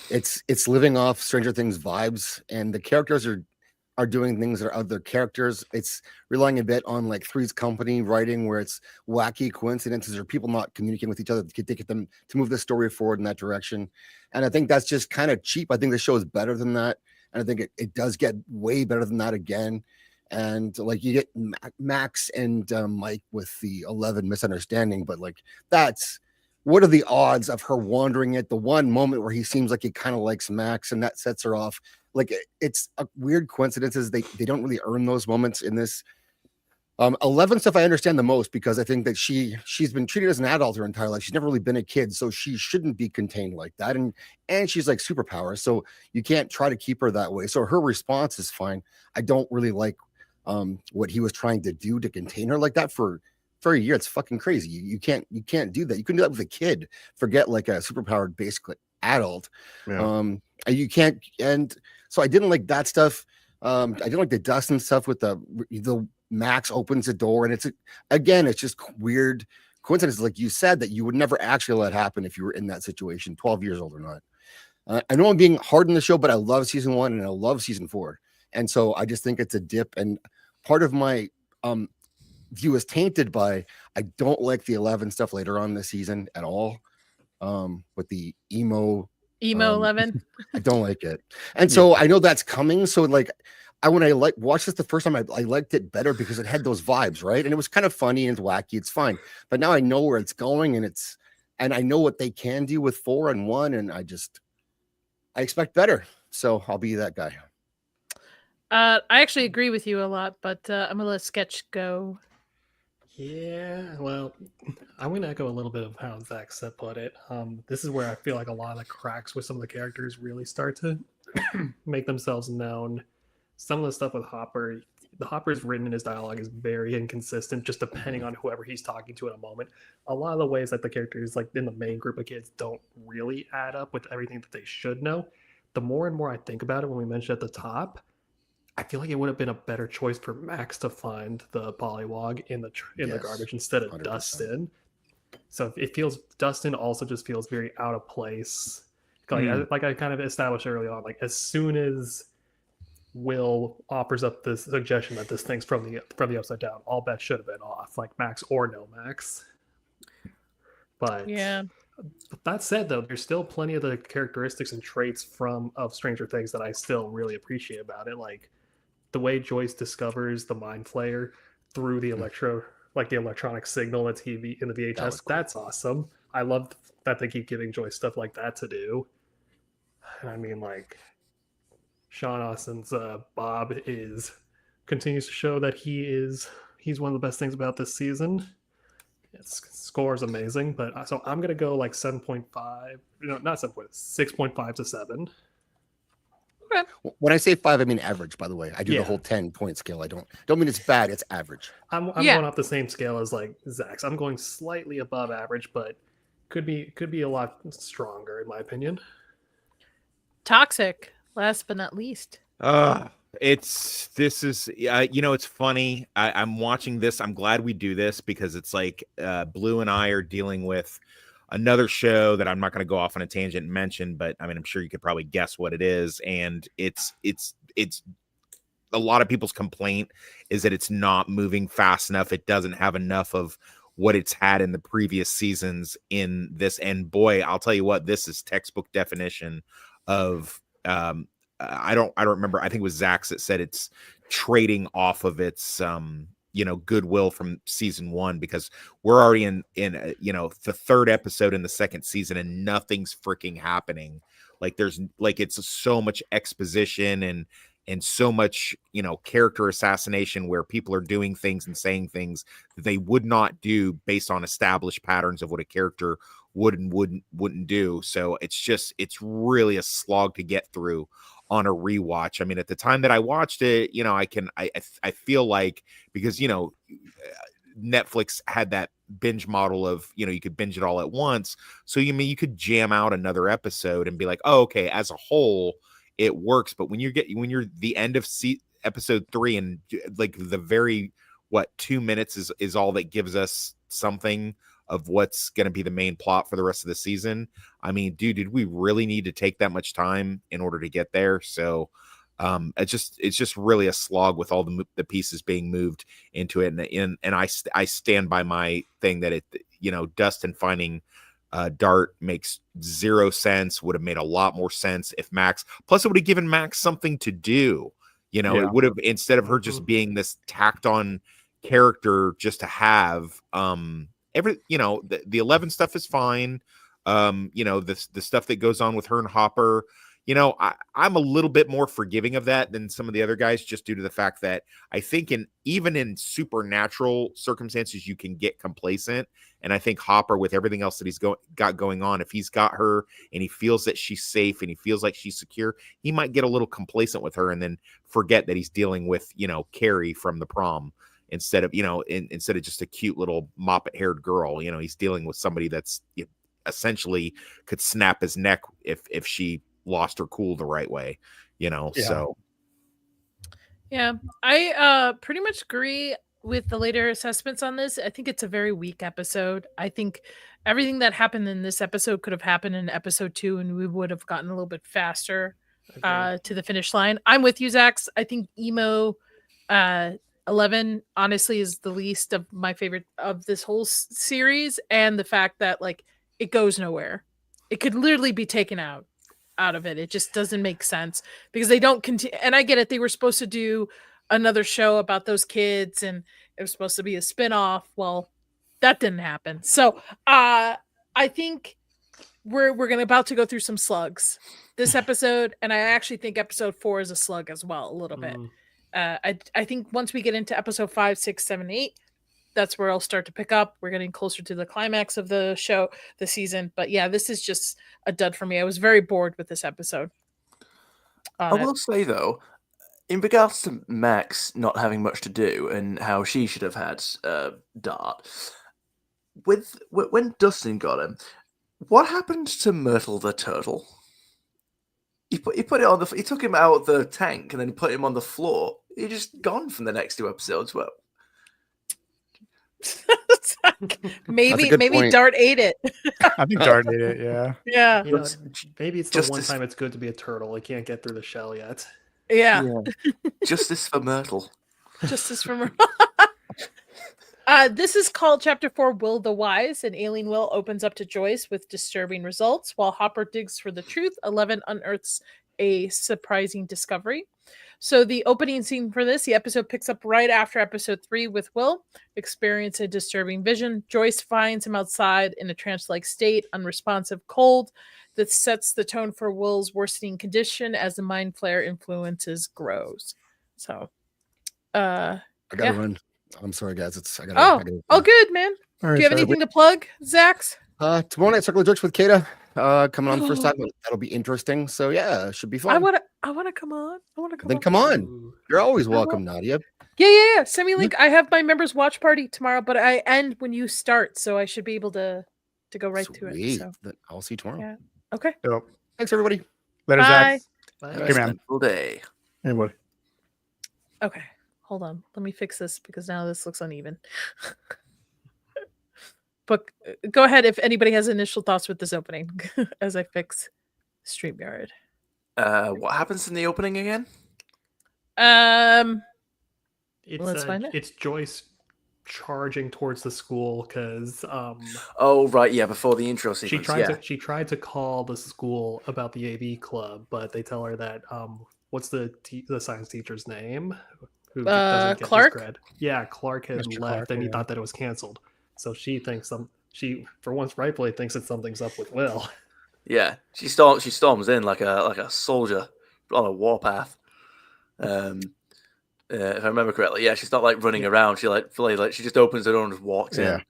It's living off Stranger Things vibes, and the characters are doing things that are other characters. It's relying a bit on like Three's Company writing, where it's wacky coincidences or people not communicating with each other to get them to move the story forward in that direction. And I think that's just kind of cheap. I think the show is better than that, and I think it does get way better than that again. And like you get Max and Mike with the 11 misunderstanding, but like what are the odds of her wandering at the one moment where he seems like he kind of likes Max and that sets her off? Like it's a weird coincidences. They don't really earn those moments in this. 11 stuff I understand the most because I think that she's been treated as an adult her entire life. She's never really been a kid, so she shouldn't be contained like that. And she's like superpowers, so you can't try to keep her that way. So her response is fine. I don't really like what he was trying to do to contain her like that for a year. It's fucking crazy. You can't do that. You couldn't do that with a kid. Forget like a superpowered basically adult. You can't. And so I didn't like that stuff. I didn't like the Dustin stuff with the Max opens the door, and it's just weird coincidences, like you said, that you would never actually let happen if you were in that situation, 12 years old or not. I know I'm being hard on the show, but I love season 1 and I love season 4. And so I just think it's a dip. And part of my view is tainted by I don't like the 11 stuff later on this season at all. With the emo 11. I don't like it. And so I know that's coming. So like when I watched this the first time, I liked it better because it had those vibes, right? And it was kind of funny and wacky. It's fine. But now I know where it's going, and I know what they can do with 4 and 1, and I expect better. So I'll be that guy. I actually agree with you a lot, but I'm gonna let Sketch go. Yeah, well, I'm gonna echo a little bit of how Zach said put it. This is where I feel like a lot of the cracks with some of the characters really start to make themselves known. Some of the stuff with Hopper, the Hopper's written in his dialogue is very inconsistent, just depending on whoever he's talking to at a moment. A lot of the ways that the characters, like in the main group of kids, don't really add up with everything that they should know. The more and more I think about it, when we mentioned at the top, I feel like it would have been a better choice for Max to find the Pollywog in the garbage instead of 100%. Dustin. So Dustin also just feels very out of place. Like I kind of established early on, like as soon as Will offers up this suggestion that this thing's from the upside down, all bets should have been off, like Max or no Max. But yeah. But that said, though, there's still plenty of the characteristics and traits of Stranger Things that I still really appreciate about it, like the way Joyce discovers the mind flayer through the the electronic signal that's in the VHS. That's awesome. I love that they keep giving Joyce stuff like that to do. I mean, like Sean Astin's Bob continues to show that he's one of the best things about this season. Its score is amazing, but so I'm gonna go like 7.5. No, not 7.5. 6.5 to 7. Okay. When I say 5, I mean average. By the way, I do Yeah. the whole 10-point scale. I don't mean it's bad. It's average. I'm Yeah. going off the same scale as like Zach's. I'm going slightly above average, but could be a lot stronger in my opinion. Toxic. Last but not least. It's funny. I'm watching this. I'm glad we do this because it's like Blue and I are dealing with another show that I'm not going to go off on a tangent and mention, but I mean, I'm sure you could probably guess what it is. And it's a lot of people's complaint is that it's not moving fast enough. It doesn't have enough of what it's had in the previous seasons in this. And boy, I'll tell you what, this is textbook definition of, I don't remember. I think it was Zach's that said it's trading off of its, goodwill from season 1, because we're already in the third episode in the second season and nothing's freaking happening. Like it's so much exposition and so much, character assassination where people are doing things and saying things that they would not do based on established patterns of what a character would and wouldn't do. So it's really a slog to get through on a rewatch. I mean, at the time that I watched it, I feel like, because, Netflix had that binge model of, you could binge it all at once. So you could jam out another episode and be like, oh, okay, as a whole, it works. But when you're the end of episode 3 and like the very 2 minutes is all that gives us something of what's going to be the main plot for the rest of the season. I mean, dude, did we really need to take that much time in order to get there? So it's just really a slog with all the pieces being moved into it. And I stand by my thing that Dustin finding Dart makes 0 sense, would have made a lot more sense if Max, plus it would have given Max something to do. It would have, instead of her just being this tacked on character just to have, the 11 stuff is fine. The stuff that goes on with her and Hopper, I'm a little bit more forgiving of that than some of the other guys, just due to the fact that I think even in supernatural circumstances, you can get complacent. And I think Hopper, with everything else that he's got going on, if he's got her and he feels that she's safe and he feels like she's secure, he might get a little complacent with her and then forget that he's dealing with, Carrie from the prom. Instead of just a cute little moppet haired girl, he's dealing with somebody that's essentially could snap his neck if she lost her cool the right way, So Yeah, I pretty much agree with the later assessments on this. I think it's a very weak episode. I think everything that happened in this episode could have happened in episode 2, and we would have gotten a little bit faster to the finish line. I'm with you, Zax. I think Emo 11 honestly is the least of my favorite of this whole series, and the fact that like it goes nowhere. It could literally be taken out of it. It just doesn't make sense because they don't continue. And I get it. They were supposed to do another show about those kids and it was supposed to be a spinoff. Well, that didn't happen. So I think we're about to go through some slugs this episode. And I actually think episode 4 is a slug as well, a little bit. I think once we get into episode 5, 6, 7, 8, that's where I'll start to pick up. We're getting closer to the climax of the show, the season. But yeah, this is just a dud for me. I was very bored with this episode. I will say though, in regards to Max not having much to do and how she should have had Dart, when Dustin got him, what happened to Myrtle the turtle? He put it on he took him out of the tank and then put him on the floor. He just gone from the next 2 episodes. Well, maybe Dart ate it. I think Dart ate it. Yeah. Yeah. Maybe it's the one time it's good to be a turtle. It can't get through the shell yet. Yeah. Justice for Myrtle. Justice for Myrtle. This is called Chapter 4, Will the Wise. And Aileen Will opens up to Joyce with disturbing results. While Hopper digs for the truth, 11 unearths a surprising discovery. So the opening scene for the episode picks up right after episode 3 with Will experience a disturbing vision. Joyce finds him outside in a trance-like state, unresponsive, cold. That sets the tone for Will's worsening condition as the mind flare influences grows. So, I gotta run. I'm sorry, guys. I gotta good, man. All right, Do you have anything to plug, Zax? Tomorrow night, Circle of Jerks with Kata. coming on the first time. That'll be interesting. So yeah, should be fun. I want to come on. I want to come Then on. come on. Ooh. You're always welcome, Nadia. Yeah. Send me a link. I have my members watch party tomorrow, but I end when you start, so I should be able to go right to it. Sweet. So Then I'll see you tomorrow. yeah. Okay. Dope. Thanks, everybody. Later, Bye. Zach. Bye. Okay, man. Full day. Anyway, Okay. Hold on. Let me fix this because now this looks uneven. But go ahead if anybody has initial thoughts with this opening as I fix StreamYard. What happens in the opening again? It's Let's find it. It's Joyce charging towards the school because Oh right, yeah, before the intro sequence. she tried to call the school about the AV club, but they tell her that what's the science teacher's name? Who doesn't get Clark? his cred? Yeah, Clark has Mr. left, Clark, and he yeah. thought that it was canceled. So she thinks she for once rightfully thinks that something's up with Will. Yeah, she storms in like a soldier on a warpath. If I remember correctly, yeah, she's not like running around. She she just opens the door and just walks in.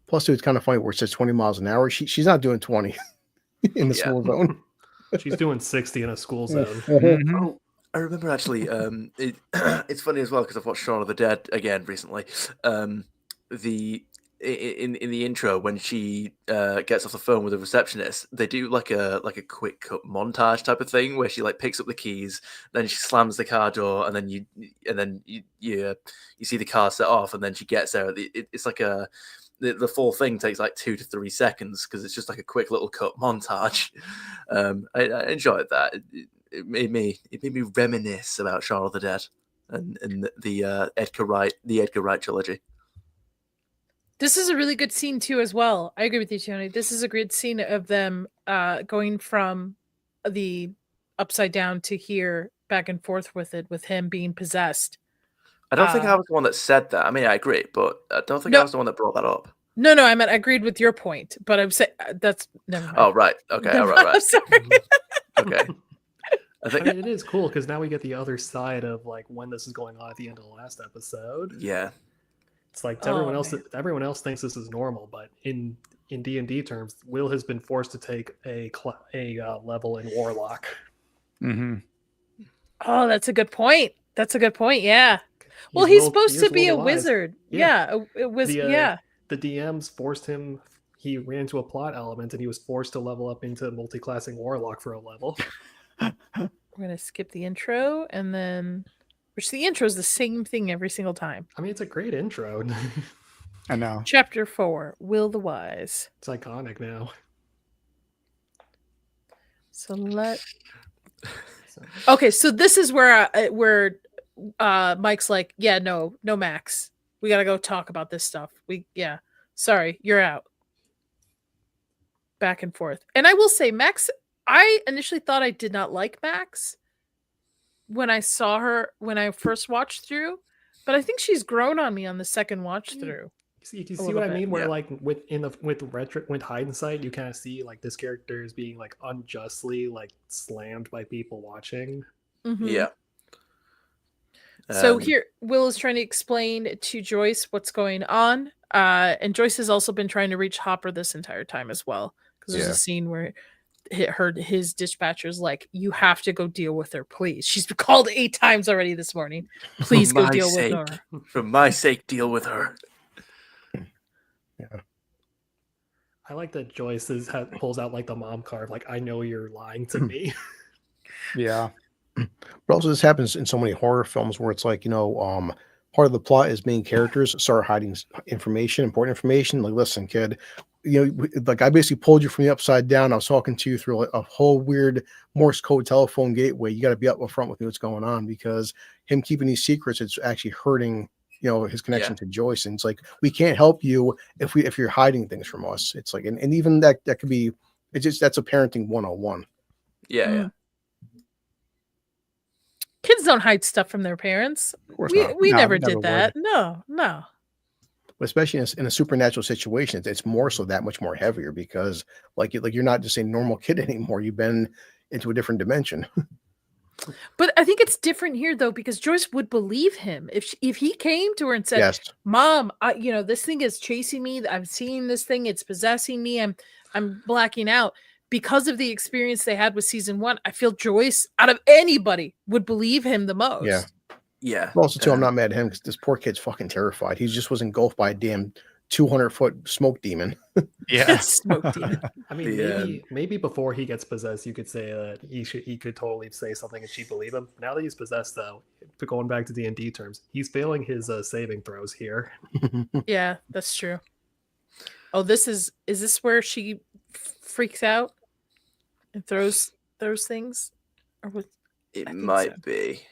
Plus, it's kind of funny where it says 20 miles an hour. She's not doing 20 in the school zone. She's doing 60 in a school zone. Mhm. Oh, I remember actually. It's funny as well because I've watched Shaun of the Dead again recently. In the intro when she gets off the phone with the receptionist, they do like a quick cut montage type of thing where she like picks up the keys, then she slams the car door, and then you see the car set off, and then she gets there. It's like the full thing takes like 2 to 3 seconds because it's just like a quick little cut montage. I enjoyed that. It made me reminisce about Shaun of the Dead and the Edgar Wright trilogy. This is a really good scene too, as well. I agree with you, Tony. This is a great scene of them going from the upside down to here, back and forth with it, with him being possessed. I don't think I was the one that said that. I mean, I agree, but I don't think I was the one that brought that up. No, I meant I agreed with your point, but I'm saying that's never mind. Oh, right. Okay. All right. I'm sorry. Okay. I think I mean, it is cool because now we get the other side of like when this is going on at the end of the last episode. Yeah. It's like everyone else thinks this is normal, but in D&D terms, Will has been forced to take a level in Warlock. Mm-hmm. Oh, that's a good point. Yeah. Well, he's supposed to be a wizard. Yeah, it was. Yeah. The DMs forced him. He ran into a plot element, and he was forced to level up into multi-classing Warlock for a level. We're gonna skip the intro, and then. Which the intro is the same thing every single time. I mean, it's a great intro. I know. Chapter 4, Will the Wise. It's iconic now. So Okay, so this is where Mike's like, yeah, no, Max. We gotta go talk about this stuff. Sorry, you're out. Back and forth. And I will say, Max, I initially thought I did not like Max when I saw her when I first watched through, but I think she's grown on me on the second watch through. You see what I mean? Where like with hindsight, you kind of see like this character is being like unjustly like slammed by people watching. Mm-hmm. Yeah. So here, Will is trying to explain to Joyce what's going on, and Joyce has also been trying to reach Hopper this entire time as well, because there's a scene where his dispatcher's like, you have to go deal with her, please. She's been called 8 times already this morning. Please go deal with her. For my sake, deal with her. Yeah. I like that Joyce pulls out like the mom card, like, I know you're lying to me. Yeah. But also, this happens in so many horror films where it's like, part of the plot is main characters start hiding important information. Like, listen, kid, like I basically pulled you from the upside down. I was talking to you through a whole weird Morse code telephone gateway. You got to be up front with me what's going on, because him keeping these secrets, it's actually hurting, his connection to Joyce. And it's like, we can't help you if you're hiding things from us. It's like, and even that could be, that's a parenting 101. Yeah. Kids don't hide stuff from their parents. Of course we not. never did that. No. Especially in a supernatural situation, it's more so that much more heavier, because like you're not just a normal kid anymore. You've been into a different dimension. But I think it's different here though, because Joyce would believe him if he came to her and said, yes, Mom, this thing is chasing me. I'm seeing this thing. It's possessing me. I'm blacking out. because of the experience they had with season 1, I feel Joyce, out of anybody, would believe him the most. Yeah. Yeah. But also, too, I'm not mad at him because this poor kid's fucking terrified. He just was engulfed by a damn 200-foot smoke demon. Yeah. Smoke demon. I mean, maybe before he gets possessed, you could say that he could totally say something and she'd believe him. Now that he's possessed, though, going back to D&D terms, he's failing his saving throws here. Yeah, that's true. Oh, is this where she freaks out and throws things? Or what? It might be.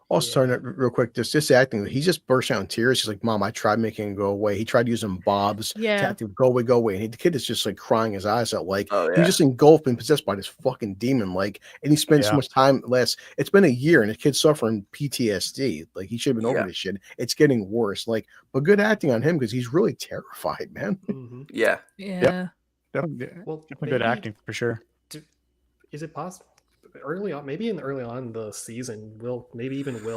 Also, sorry, real quick, this acting, he just burst out in tears. He's like, Mom, I tried making him go away. He tried using Bob's tactic, go away. And the kid is just like crying his eyes out. Like, he's just engulfed and possessed by this fucking demon. Like, and he spent so much time it's been a year and the kid's suffering PTSD. Like, he should have been over this shit. It's getting worse. Like, but good acting on him because he's really terrified, man. Mm-hmm. Yeah. Yep. Definitely good acting for sure. Is it possible? Early on in the season, Will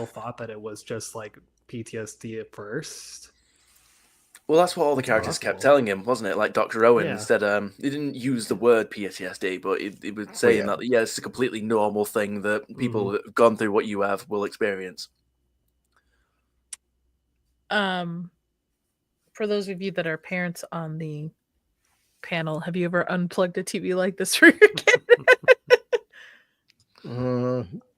thought that it was just like PTSD at first. Well, that's what all the characters kept telling him, wasn't it? Like Dr. Owen said, he didn't use the word PTSD, but he was saying that it's a completely normal thing that people that have gone through what you have will experience. For those of you that are parents on the panel, have you ever unplugged a TV like this for your kid?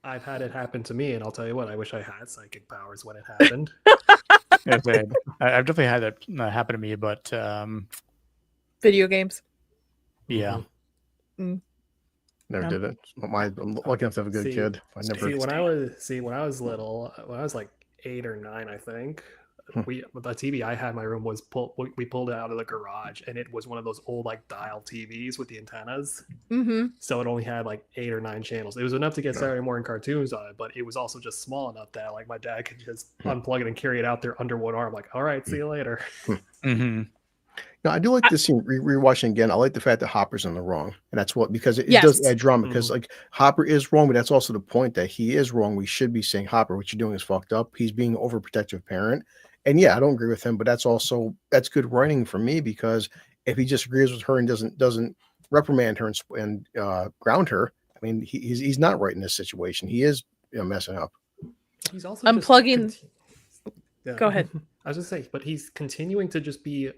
I've had it happen to me, and I'll tell you what, I wish I had psychic powers when it happened. I've definitely had that happen to me, but video games. Yeah. Never did it. I'm lucky enough to have a good kid. When I was little, when I was like 8 or 9, I think. The TV I had in my room we pulled it out of the garage, and it was one of those old like dial TVs with the antennas. Mm-hmm. So it only had like 8 or 9 channels. It was enough to get Saturday morning cartoons on it, but it was also just small enough that like my dad could just unplug it and carry it out there under one arm. Like, all right, see you later. Mm-hmm. Now, I do like this scene rewatching again. I like the fact that Hopper's in the wrong, and because it does add drama. Because like Hopper is wrong, but that's also the point that he is wrong. We should be saying, Hopper, what you're doing is fucked up. He's being an overprotective parent. And I don't agree with him, but that's good writing for me, because if he just agrees with her and doesn't reprimand her and ground her, I mean, he's not right in this situation. He is messing up. He's also unplugging. Go ahead. I was just saying, but he's continuing to just be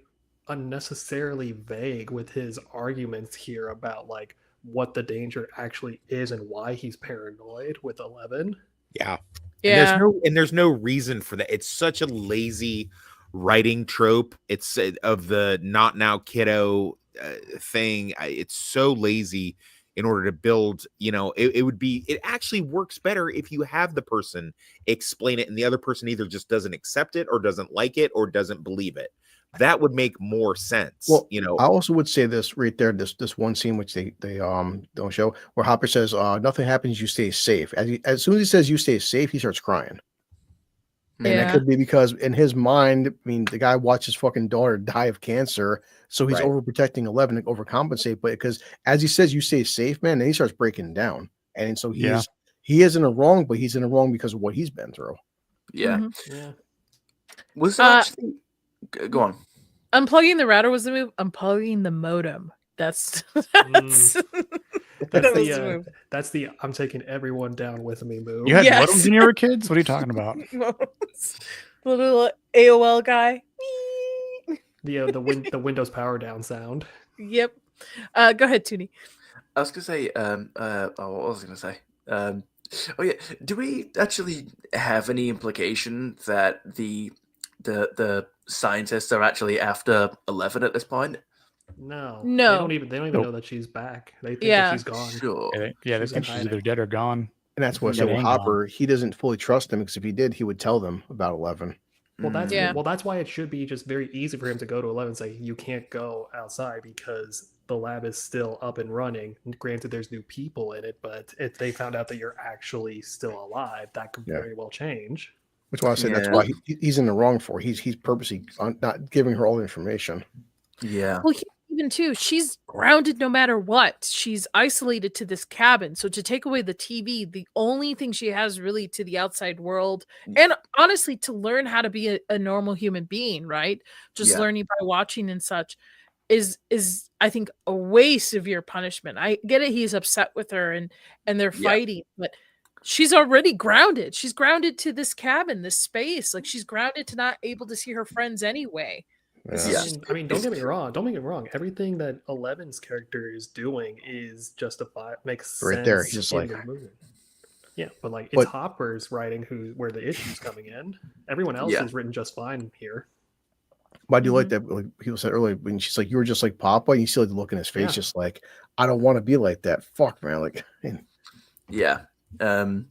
unnecessarily vague with his arguments here about like what the danger actually is and why he's paranoid with 11. Yeah. Yeah. And there's no reason for that. It's such a lazy writing trope. It's of the not now kiddo thing. It's so lazy in order to build, it actually works better if you have the person explain it and the other person either just doesn't accept it or doesn't like it or doesn't believe it. That would make more sense. Well, I also would say this right there, this one scene which they don't show, where Hopper says, nothing happens, you stay safe. As soon as he says you stay safe, he starts crying. And that could be because in his mind, I mean, the guy watched his fucking daughter die of cancer, so he's overprotecting 11 to overcompensate. But because as he says you stay safe, man, then he starts breaking down. And so he is in the wrong, but he's in the wrong because of what he's been through. Yeah. Mm-hmm. Yeah. Was that actually... Go on. Unplugging the router was the move. Unplugging the modem. That's the I'm taking everyone down with me move. You had modems when you were kids? What are you talking about? Little AOL guy. The Windows power down sound. Yep. Go ahead, Toonie. I was gonna say, what was I gonna say? Oh yeah, do we actually have any implication that the scientists are actually after 11 at this point? No. They don't even know that she's back. They think that she's gone. Sure. They think she's either dead or gone. And that's what Hopper, he doesn't fully trust them, because if he did, he would tell them about 11. Well, that's why it should be just very easy for him to go to 11 and say, you can't go outside because the lab is still up and running. Granted, there's new people in it, but if they found out that you're actually still alive, that could very well change. That's why I said that's why he's in the wrong for. He's purposely not giving her all the information. Yeah. Well, even too, she's grounded no matter what. She's isolated to this cabin. So to take away the TV, the only thing she has really to the outside world, and honestly, to learn how to be a normal human being, right? Just learning by watching and such. is I think a way severe punishment. I get it, he's upset with her and they're fighting, but she's already grounded. She's grounded to this cabin, this space. Like she's grounded to not able to see her friends anyway. I mean, don't get me wrong. Everything that Eleven's character is doing is justified, makes right sense. there. He's just in like, the movie. Yeah, but like it's Hopper's writing where the issue's coming in. Everyone else is written just fine here. But I do like that. Like people said earlier, when she's like, "You were just like Papa," and you see like the look in his face, just like, "I don't want to be like that." Fuck, man. Like, yeah. I'm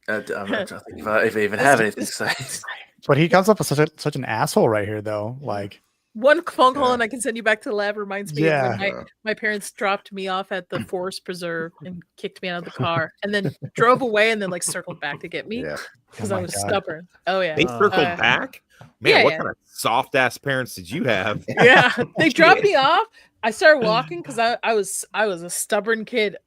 trying to think if I even have anything to say. But he comes up with such an asshole right here, though. Like one phone call and I can send you back to the lab reminds me of when Yeah. my parents dropped me off at the forest preserve and kicked me out of the car and then drove away and then like circled back to get me because Oh I my was God. stubborn. Oh yeah. They circled back? Man, Yeah, what yeah. kind of soft ass parents did you have? Yeah, they dropped me off. I started walking because I was a stubborn kid,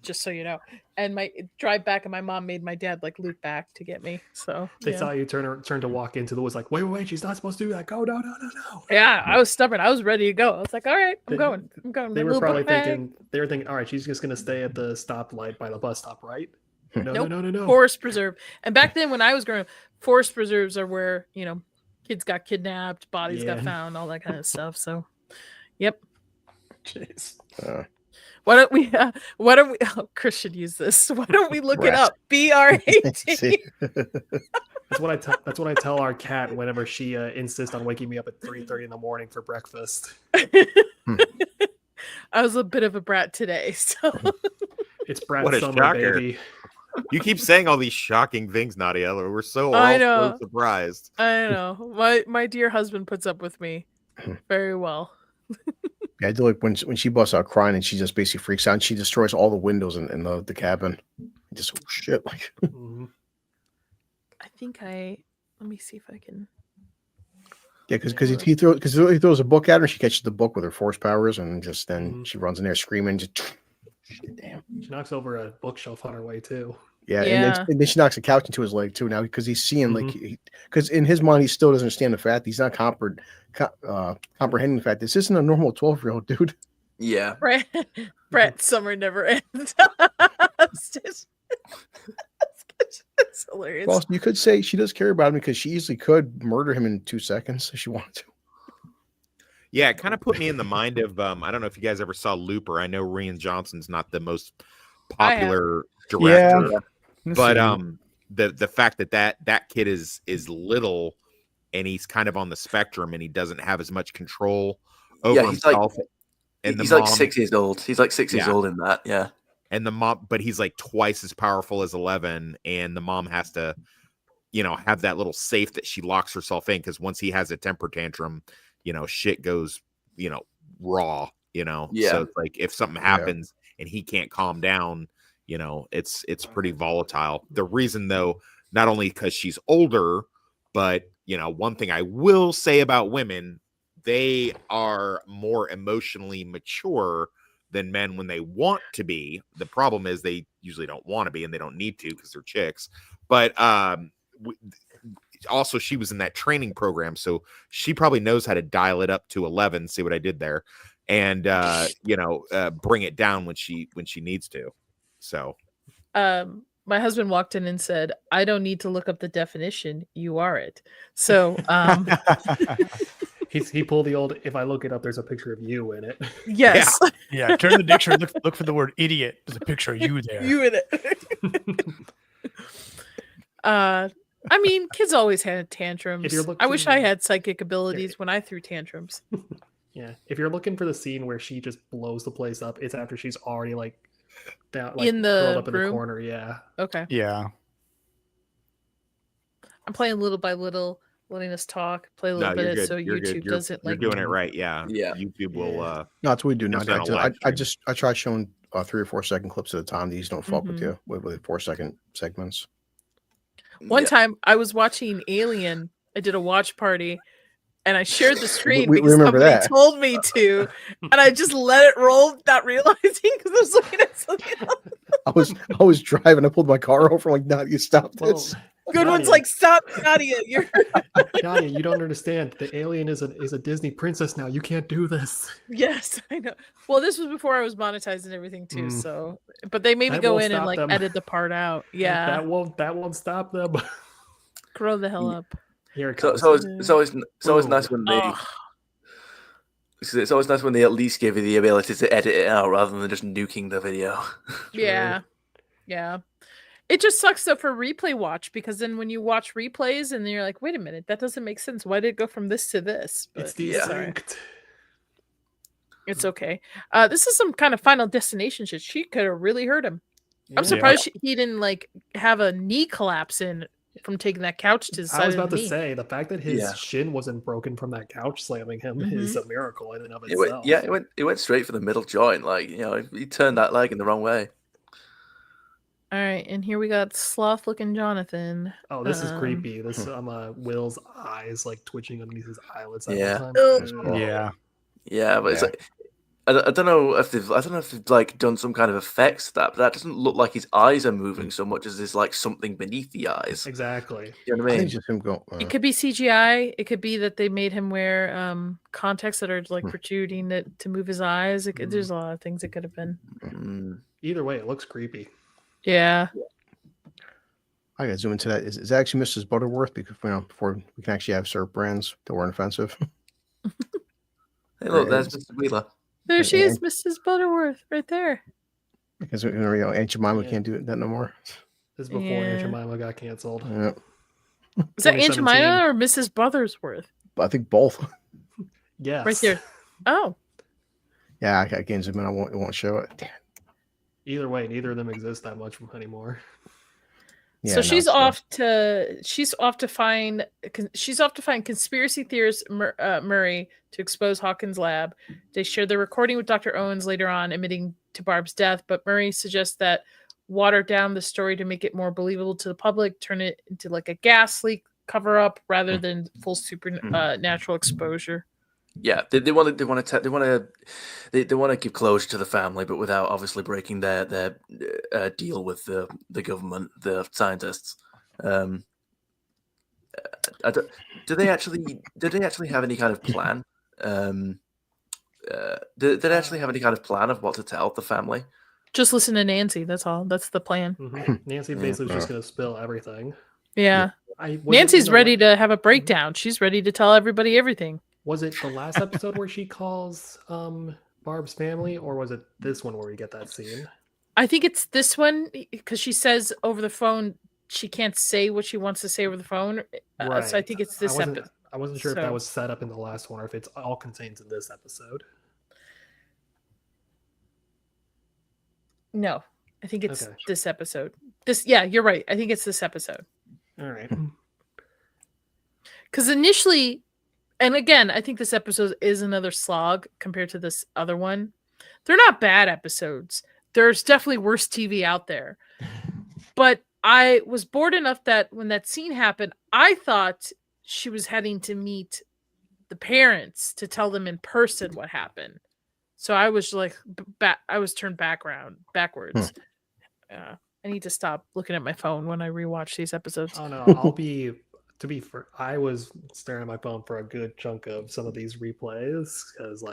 just so you know. And my drive back, and my mom made my dad like loop back to get me. So They saw you turn to walk into the woods, like, wait, she's not supposed to do that. Go, no. yeah, I was stubborn. I was ready to go. I was like, all right, I'm going. They were Little probably book bag. thinking, all right, she's just gonna stay at the stoplight by the bus stop, right? No, Nope. no. Forest preserve. And back then, when I was growing up, forest preserves are where kids got kidnapped, bodies got found, all that kind of stuff. So, yep. Jeez. Why don't we? Oh, Chris should use this. Why don't we look it up? BRAT. That's what I tell our cat whenever she insists on waking me up at 3:30 in the morning for breakfast. I was a bit of a brat today, so it's brat What a summer, shocker. baby. You keep saying all these shocking things, Nadia. We're so I all know. so surprised. I know. My dear husband puts up with me very well. I do like when she busts out crying and she just basically freaks out and she destroys all the windows in the cabin. Just shit like. I think let me see if I can. Yeah, because he throws a book at her. She catches the book with her force powers and just then she runs in there screaming. Just shit, damn. She knocks over a bookshelf on her way too. Yeah, and then she knocks a couch into his leg too now because he's seeing like because in his mind he still doesn't understand the fact he's not comprehending the fact this isn't a normal 12-year-old dude. Yeah, Brett, summer never ends. It's hilarious. Well, you could say she does care about him because she easily could murder him in 2 seconds if she wanted to. Yeah, it kind of put me in the mind of I don't know if you guys ever saw Looper. I know Rian Johnson's not the most popular director, but the fact that kid is little and he's kind of on the spectrum and he doesn't have as much control over himself. He's like 6 years old. He's like 6 years old in that. Yeah. And the mom, but he's like twice as powerful as 11. And the mom has to, have that little safe that she locks herself in. Cause once he has a temper tantrum, shit goes, raw, So it's like if something happens and he can't calm down, it's pretty volatile. The reason though, not only because she's older, but one thing I will say about women, they are more emotionally mature than men when they want to be. The problem is they usually don't want to be and they don't need to because they're chicks. But also she was in that training program, so she probably knows how to dial it up to 11. See what I did there, and bring it down when she needs to. So, my husband walked in and said, "I don't need to look up the definition. You are it." So, he pulled the old. If I look it up, there's a picture of you in it. Yes. Yeah. Turn the dictionary. Look for the word idiot. There's a picture of you there. You in it. I mean, kids always had tantrums. I wish I had psychic abilities when I threw tantrums. Yeah. If you're looking for the scene where she just blows the place up, it's after she's already down, in the curled up in room? the corner. Yeah. Okay. Yeah. I'm playing little by little, letting us talk, play a little bit so YouTube doesn't you're doing it right. Yeah. YouTube will No, that's what we do now. I I try showing 3 or 4 second clips at a time. These don't fuck with you with 4 second segments. One time I was watching Alien. I did a watch party and I shared the screen We because remember somebody that. told me to. And I just let it roll, not realizing because I was looking at something else. I was driving. I pulled my car over like, no, you stop this. Goodwin's Nadia. like, stop, Nadia. You're Nadia, you don't understand. The alien is a Disney princess now. You can't do this. Yes, I know. Well, this was before I was monetizing everything too. Mm. So, but they made me That go won't in and stop like them. edit the part out. Yeah, That won't stop them. grow the hell up. Here it So, comes. it's always Boom. nice when they. Oh, It's always nice when they at least give you the ability to edit it out rather than just nuking the video. yeah, yeah. It just sucks though for replay watch because then when you watch replays and you're like, wait a minute, that doesn't make sense. Why did it go from this to this? It's But it's all right. desynced. It's okay. This is some kind of Final Destination shit. She could have really hurt him. I'm Yeah. surprised he didn't like have a knee collapse in from taking that couch to the side I was of about the to knee. say the fact that his Yeah. shin wasn't broken from that couch slamming him is a miracle in and of It itself. went, it went straight for the middle joint. Like, you know, he turned that leg in the wrong way. All right, and here we got sloth-looking Jonathan. Oh, this is creepy. This Will's eyes like twitching underneath his eyelids. That Yeah. one Ugh. time. Yeah. Yeah, but it's Yeah. like I don't know if they've like done some kind of effects to that, but that doesn't look like his eyes are moving so much as there's like something beneath the eyes. Exactly. You know what I I think mean? it's just him going. It could be CGI. It could be that they made him wear contacts that are like protruding to move his eyes. There's a lot of things it could have been. Mm. Either way, it looks creepy. Yeah. I gotta zoom into that. Is it actually Mrs. Butterworth? Because before we can actually have served brands that weren't offensive. Hey, look, there's Mr. Wheeler. There she is, Mrs. Butterworth, right there. Because Aunt Jemima can't do that no more. This is before Aunt Jemima got canceled. Yeah. Is that Aunt 2017. Jemima or Mrs. Buttersworth? But I think both. Yes. Right there. Oh. Yeah, I can't zoom in. It won't show it. Damn. Either way, neither of them exist that much anymore. Yeah, So no, she's it's, off to find conspiracy theorist Murray to expose Hawkins Lab. They share the recording with Dr. Owens later on, admitting to Barb's death, but Murray suggests that water down the story to make it more believable to the public, turn it into like a gas leak cover up rather than full supernatural exposure. Yeah, they want to give closure to the family, but without obviously breaking their deal with the government, the scientists. Do they actually have any kind of plan? Do they actually have any kind of plan of what to tell the family? Just listen to Nancy. That's all. That's the plan. Mm-hmm. Nancy basically is just going to spill everything. Yeah. Nancy's ready to have a breakdown. She's ready to tell everybody everything. Was it the last episode where she calls Barb's family, or was it this one where we get that scene? I think it's this one because she says over the phone she can't say what she wants to say over the phone. Right. So I think it's this episode. I wasn't sure if that was set up in the last one or if it's all contained in this episode. No, I think it's this episode. Yeah, you're right. I think it's this episode. All right. Because initially, and again, I think this episode is another slog compared to this other one. They're not bad episodes. There's definitely worse TV out there. But I was bored enough that when that scene happened, I thought she was heading to meet the parents to tell them in person what happened. So I was like, I was turned backwards. I need to stop looking at my phone when I rewatch these episodes. Oh no, I was staring at my phone for a good chunk of some of these replays because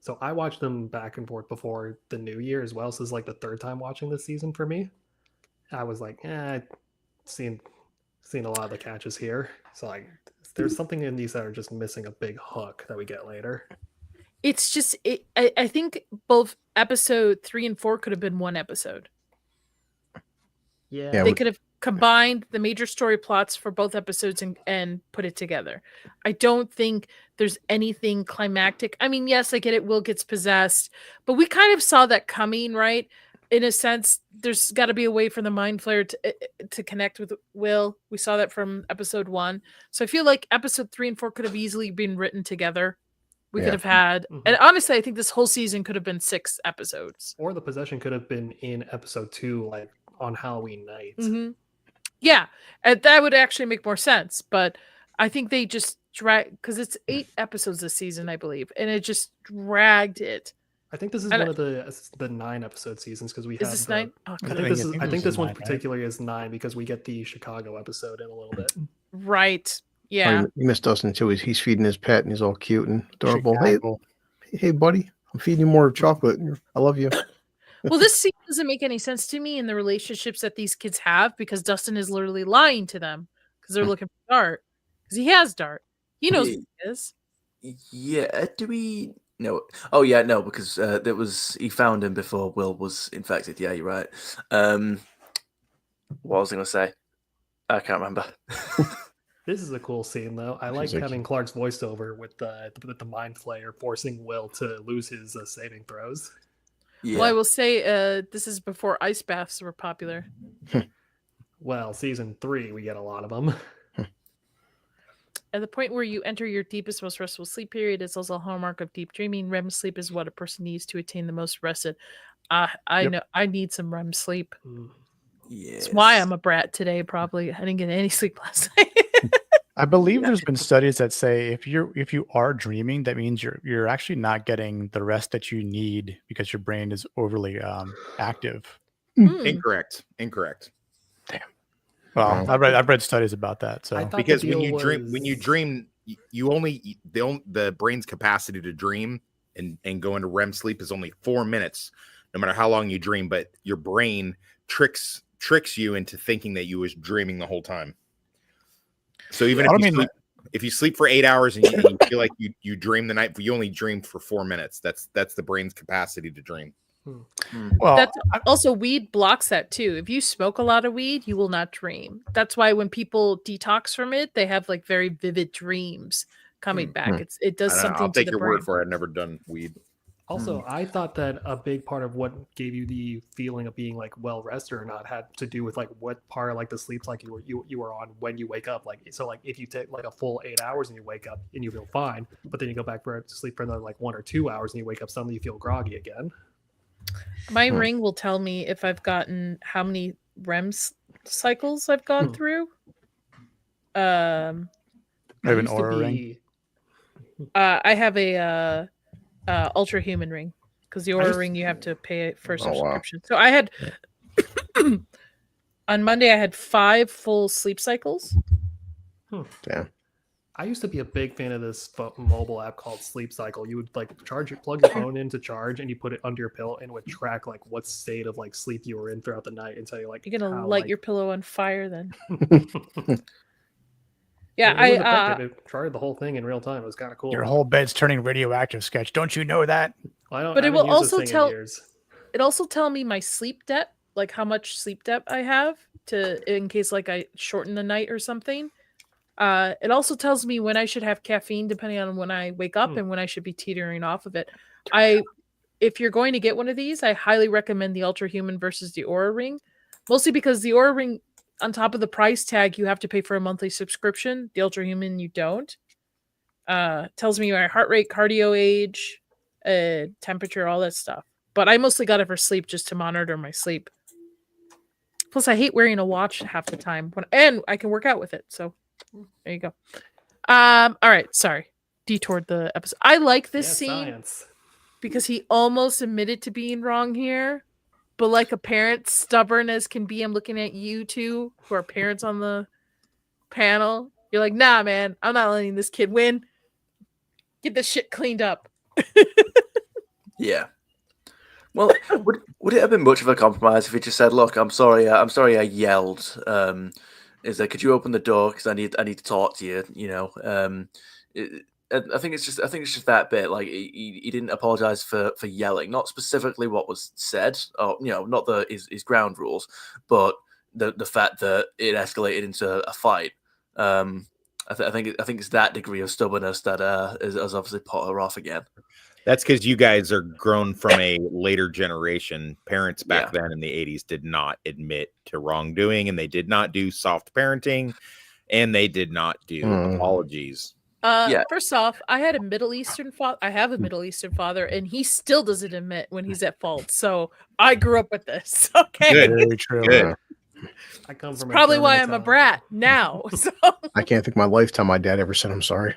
so I watched them back and forth before the new year as well. So it's like the third time watching this season for me. I was like, seen a lot of the catches here. So there's something in these that are just missing a big hook that we get later. It's just, I think both episode 3 and 4 could have been one episode. Yeah. They could have combined the major story plots for both episodes and put it together. I don't think there's anything climactic. I mean, yes, I get it. Will gets possessed, but we kind of saw that coming, right? In a sense, there's got to be a way for the mind flayer to connect with Will. We saw that from episode 1. So I feel like episode 3 and 4 could have easily been written together. We could have had, and honestly, I think this whole season could have been 6 episodes. Or the possession could have been in episode 2, like on Halloween night. Mm-hmm. Yeah, and that would actually make more sense. But I think they just dragged, because it's 8 episodes this season, I believe, and it just dragged it. I think this is one of the 9 episode seasons because we have. Is this 9? Oh, I think this one particularly is 9 because we get the Chicago episode in a little bit. Right. Oh, Yeah. you missed Dustin too. He's feeding his pet and he's all cute and adorable. Chicago. Hey, buddy, I'm feeding you more chocolate. I love you. Well, this scene doesn't make any sense to me in the relationships that these kids have because Dustin is literally lying to them because they're looking for Dart because he has Dart. He knows who he is. Yeah. Do we? No. Oh yeah, no, because he found him before Will was infected. Yeah, you're right. What was I going to say? I can't remember. This is a cool scene, though. I like having Clark's voiceover with the mind flayer forcing Will to lose his saving throws. Yeah. Well, I will say this is before ice baths were popular. Well, season 3, we get a lot of them. At the point where you enter your deepest, most restful sleep period is also a hallmark of deep dreaming. REM sleep is what a person needs to attain the most rested. I know I need some REM sleep. Yes. That's why I'm a brat today. Probably I didn't get any sleep last night. I believe there's been studies that say if you are dreaming, that means you're actually not getting the rest that you need because your brain is overly active. Incorrect. Damn. Well, I've read studies about that. So because when you dream, the brain's capacity to dream and go into REM sleep is only 4 minutes, no matter how long you dream. But your brain tricks you into thinking that you was dreaming the whole time. So even if you sleep for 8 hours and you feel like you dream the night, you only dreamed for 4 minutes. That's the brain's capacity to dream. Well, that's also weed blocks that too. If you smoke a lot of weed, you will not dream. That's why when people detox from it, they have like very vivid dreams coming back. It does something. I'll take to the your brain. word for it. I've never done weed. Also, I thought that a big part of what gave you the feeling of being like well rested or not had to do with like what part of like the sleep cycle you were on when you wake up. Like so, like if you take like a full 8 hours and you wake up and you feel fine, but then you go back to sleep for another like 1 or 2 hours and you wake up suddenly you feel groggy again. My ring will tell me if I've gotten how many REM cycles I've gone through. I have an aura ring. I have a ultra human ring because the aura ring you have to pay for subscription. So I had on Monday I had 5 full sleep cycles. Damn. I used to be a big fan of this mobile app called Sleep Cycle. You would like plug your phone in to charge, and you put it under your pillow, and it would track like what state of like sleep you were in throughout the night, and tell you like you're gonna light your pillow on fire then. Yeah, I tried the whole thing in real time. It was kind of cool. Your whole bed's turning radioactive, Sketch. Don't you know that? Well, but it will also tell me my sleep depth, like how much sleep depth I have in case like I shorten the night or something. It also tells me when I should have caffeine, depending on when I wake up and when I should be teetering off of it. If you're going to get one of these, I highly recommend the Ultra Human versus the Aura Ring, mostly because the Aura Ring, on top of the price tag, you have to pay for a monthly subscription. The Ultra Human, you don't. Tells me my heart rate, cardio age, temperature, all that stuff. But I mostly got it for sleep, just to monitor my sleep. Plus, I hate wearing a watch half the time, and I can work out with it. So there you go. All right, sorry, detoured the episode. I like this scene because he almost admitted to being wrong here. But like a parent, stubborn as can be, I'm looking at you two, who are parents on the panel. You're like, nah, man, I'm not letting this kid win. Get this shit cleaned up. Yeah. Well, would it have been much of a compromise if he just said, "Look, I'm sorry I yelled. Could you open the door because I need to talk to you." You know, I think it's just that bit. Like he didn't apologize for yelling, not specifically what was said, or not his ground rules, but the fact that it escalated into a fight. I think it's that degree of stubbornness that has obviously put her off again. That's because you guys are grown from a later generation. Parents back then in the 80s did not admit to wrongdoing, and they did not do soft parenting, and they did not do apologies. First off, I have a Middle Eastern father, and he still doesn't admit when he's at fault. So I grew up with this. Okay, good. Very true. Good. I come from probably why I'm a brat now. So I can't think my lifetime my dad ever said I'm sorry.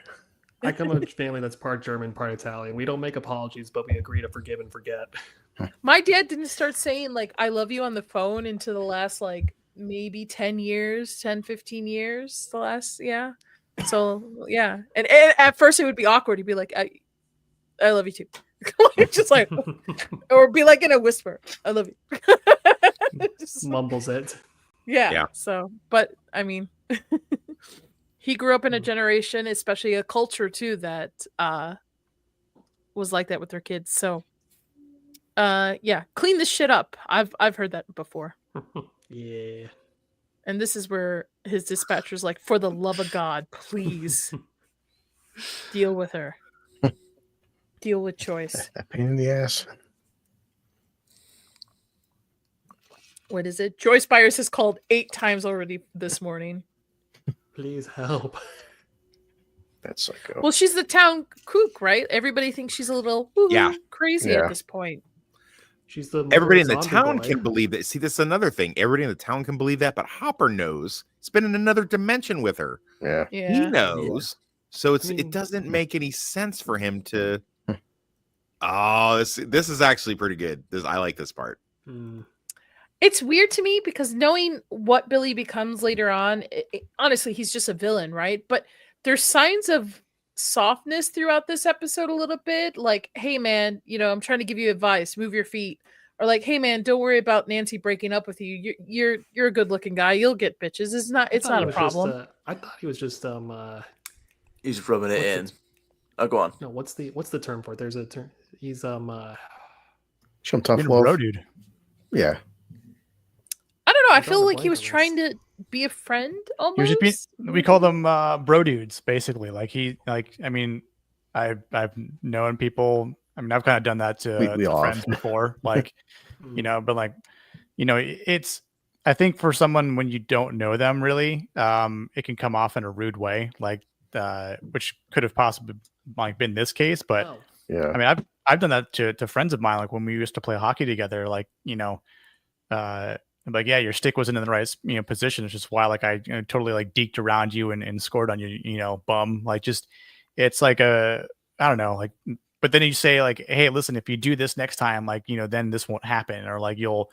I come from a family that's part German, part Italian. We don't make apologies, but we agree to forgive and forget. My dad didn't start saying like I love you on the phone into the last like maybe 10 years, 10, 15 years. The last, yeah. So yeah. And at first it would be awkward. He'd be like, I love you too. Just like, or be like in a whisper, I love you. Just, Mumbles it. yeah. So, but I mean, he grew up in a generation, especially a culture too, that was like that with their kids. So, yeah, clean this shit up. I've heard that before. Yeah. And this is where his dispatcher's like, for the love of God, please deal with her. Deal with Joyce. That pain in the ass. What is it? Joyce Byers has called 8 times already this morning. Please help. That's psycho. Well, she's the town kook, right? Everybody thinks she's a little crazy at this point. She's the everybody in the zombie town boy. can believe that. See, this is another thing. Everybody in the town can believe that, but Hopper knows. He's been in another dimension with her. Yeah. He knows. So I mean- it doesn't make any sense for him to. Oh, this is actually pretty good. I like this part. It's weird to me because knowing what Billy becomes later on, honestly, he's just a villain, right? But there's signs of softness throughout this episode a little bit. Like, hey, man, I'm trying to give you advice. Move your feet. Or like, hey, man, don't worry about Nancy breaking up with you. You're a good looking guy. You'll get bitches. It's not a problem. I thought he was just He's rubbing it in. Oh, go on. No, what's the term for it? There's a term. He's Some tough Being a love. bro dude. Yeah. I don't know. I I'm drawing feel a like he blank was on this. trying to be a friend He was almost. just we call them bro dudes, basically. I mean, I've known people. I mean, I've kind of done that to We all have. friends before, but it's. I think for someone when you don't know them really, it can come off in a rude way, which could have possibly been this case. But Yeah. I mean, I've done that to friends of mine, like when we used to play hockey together. Yeah, your stick wasn't in the right position. It's just why I totally deked around you and scored on you, bum. It's like I don't know, but then you say hey, listen, if you do this next time, then this won't happen, or you'll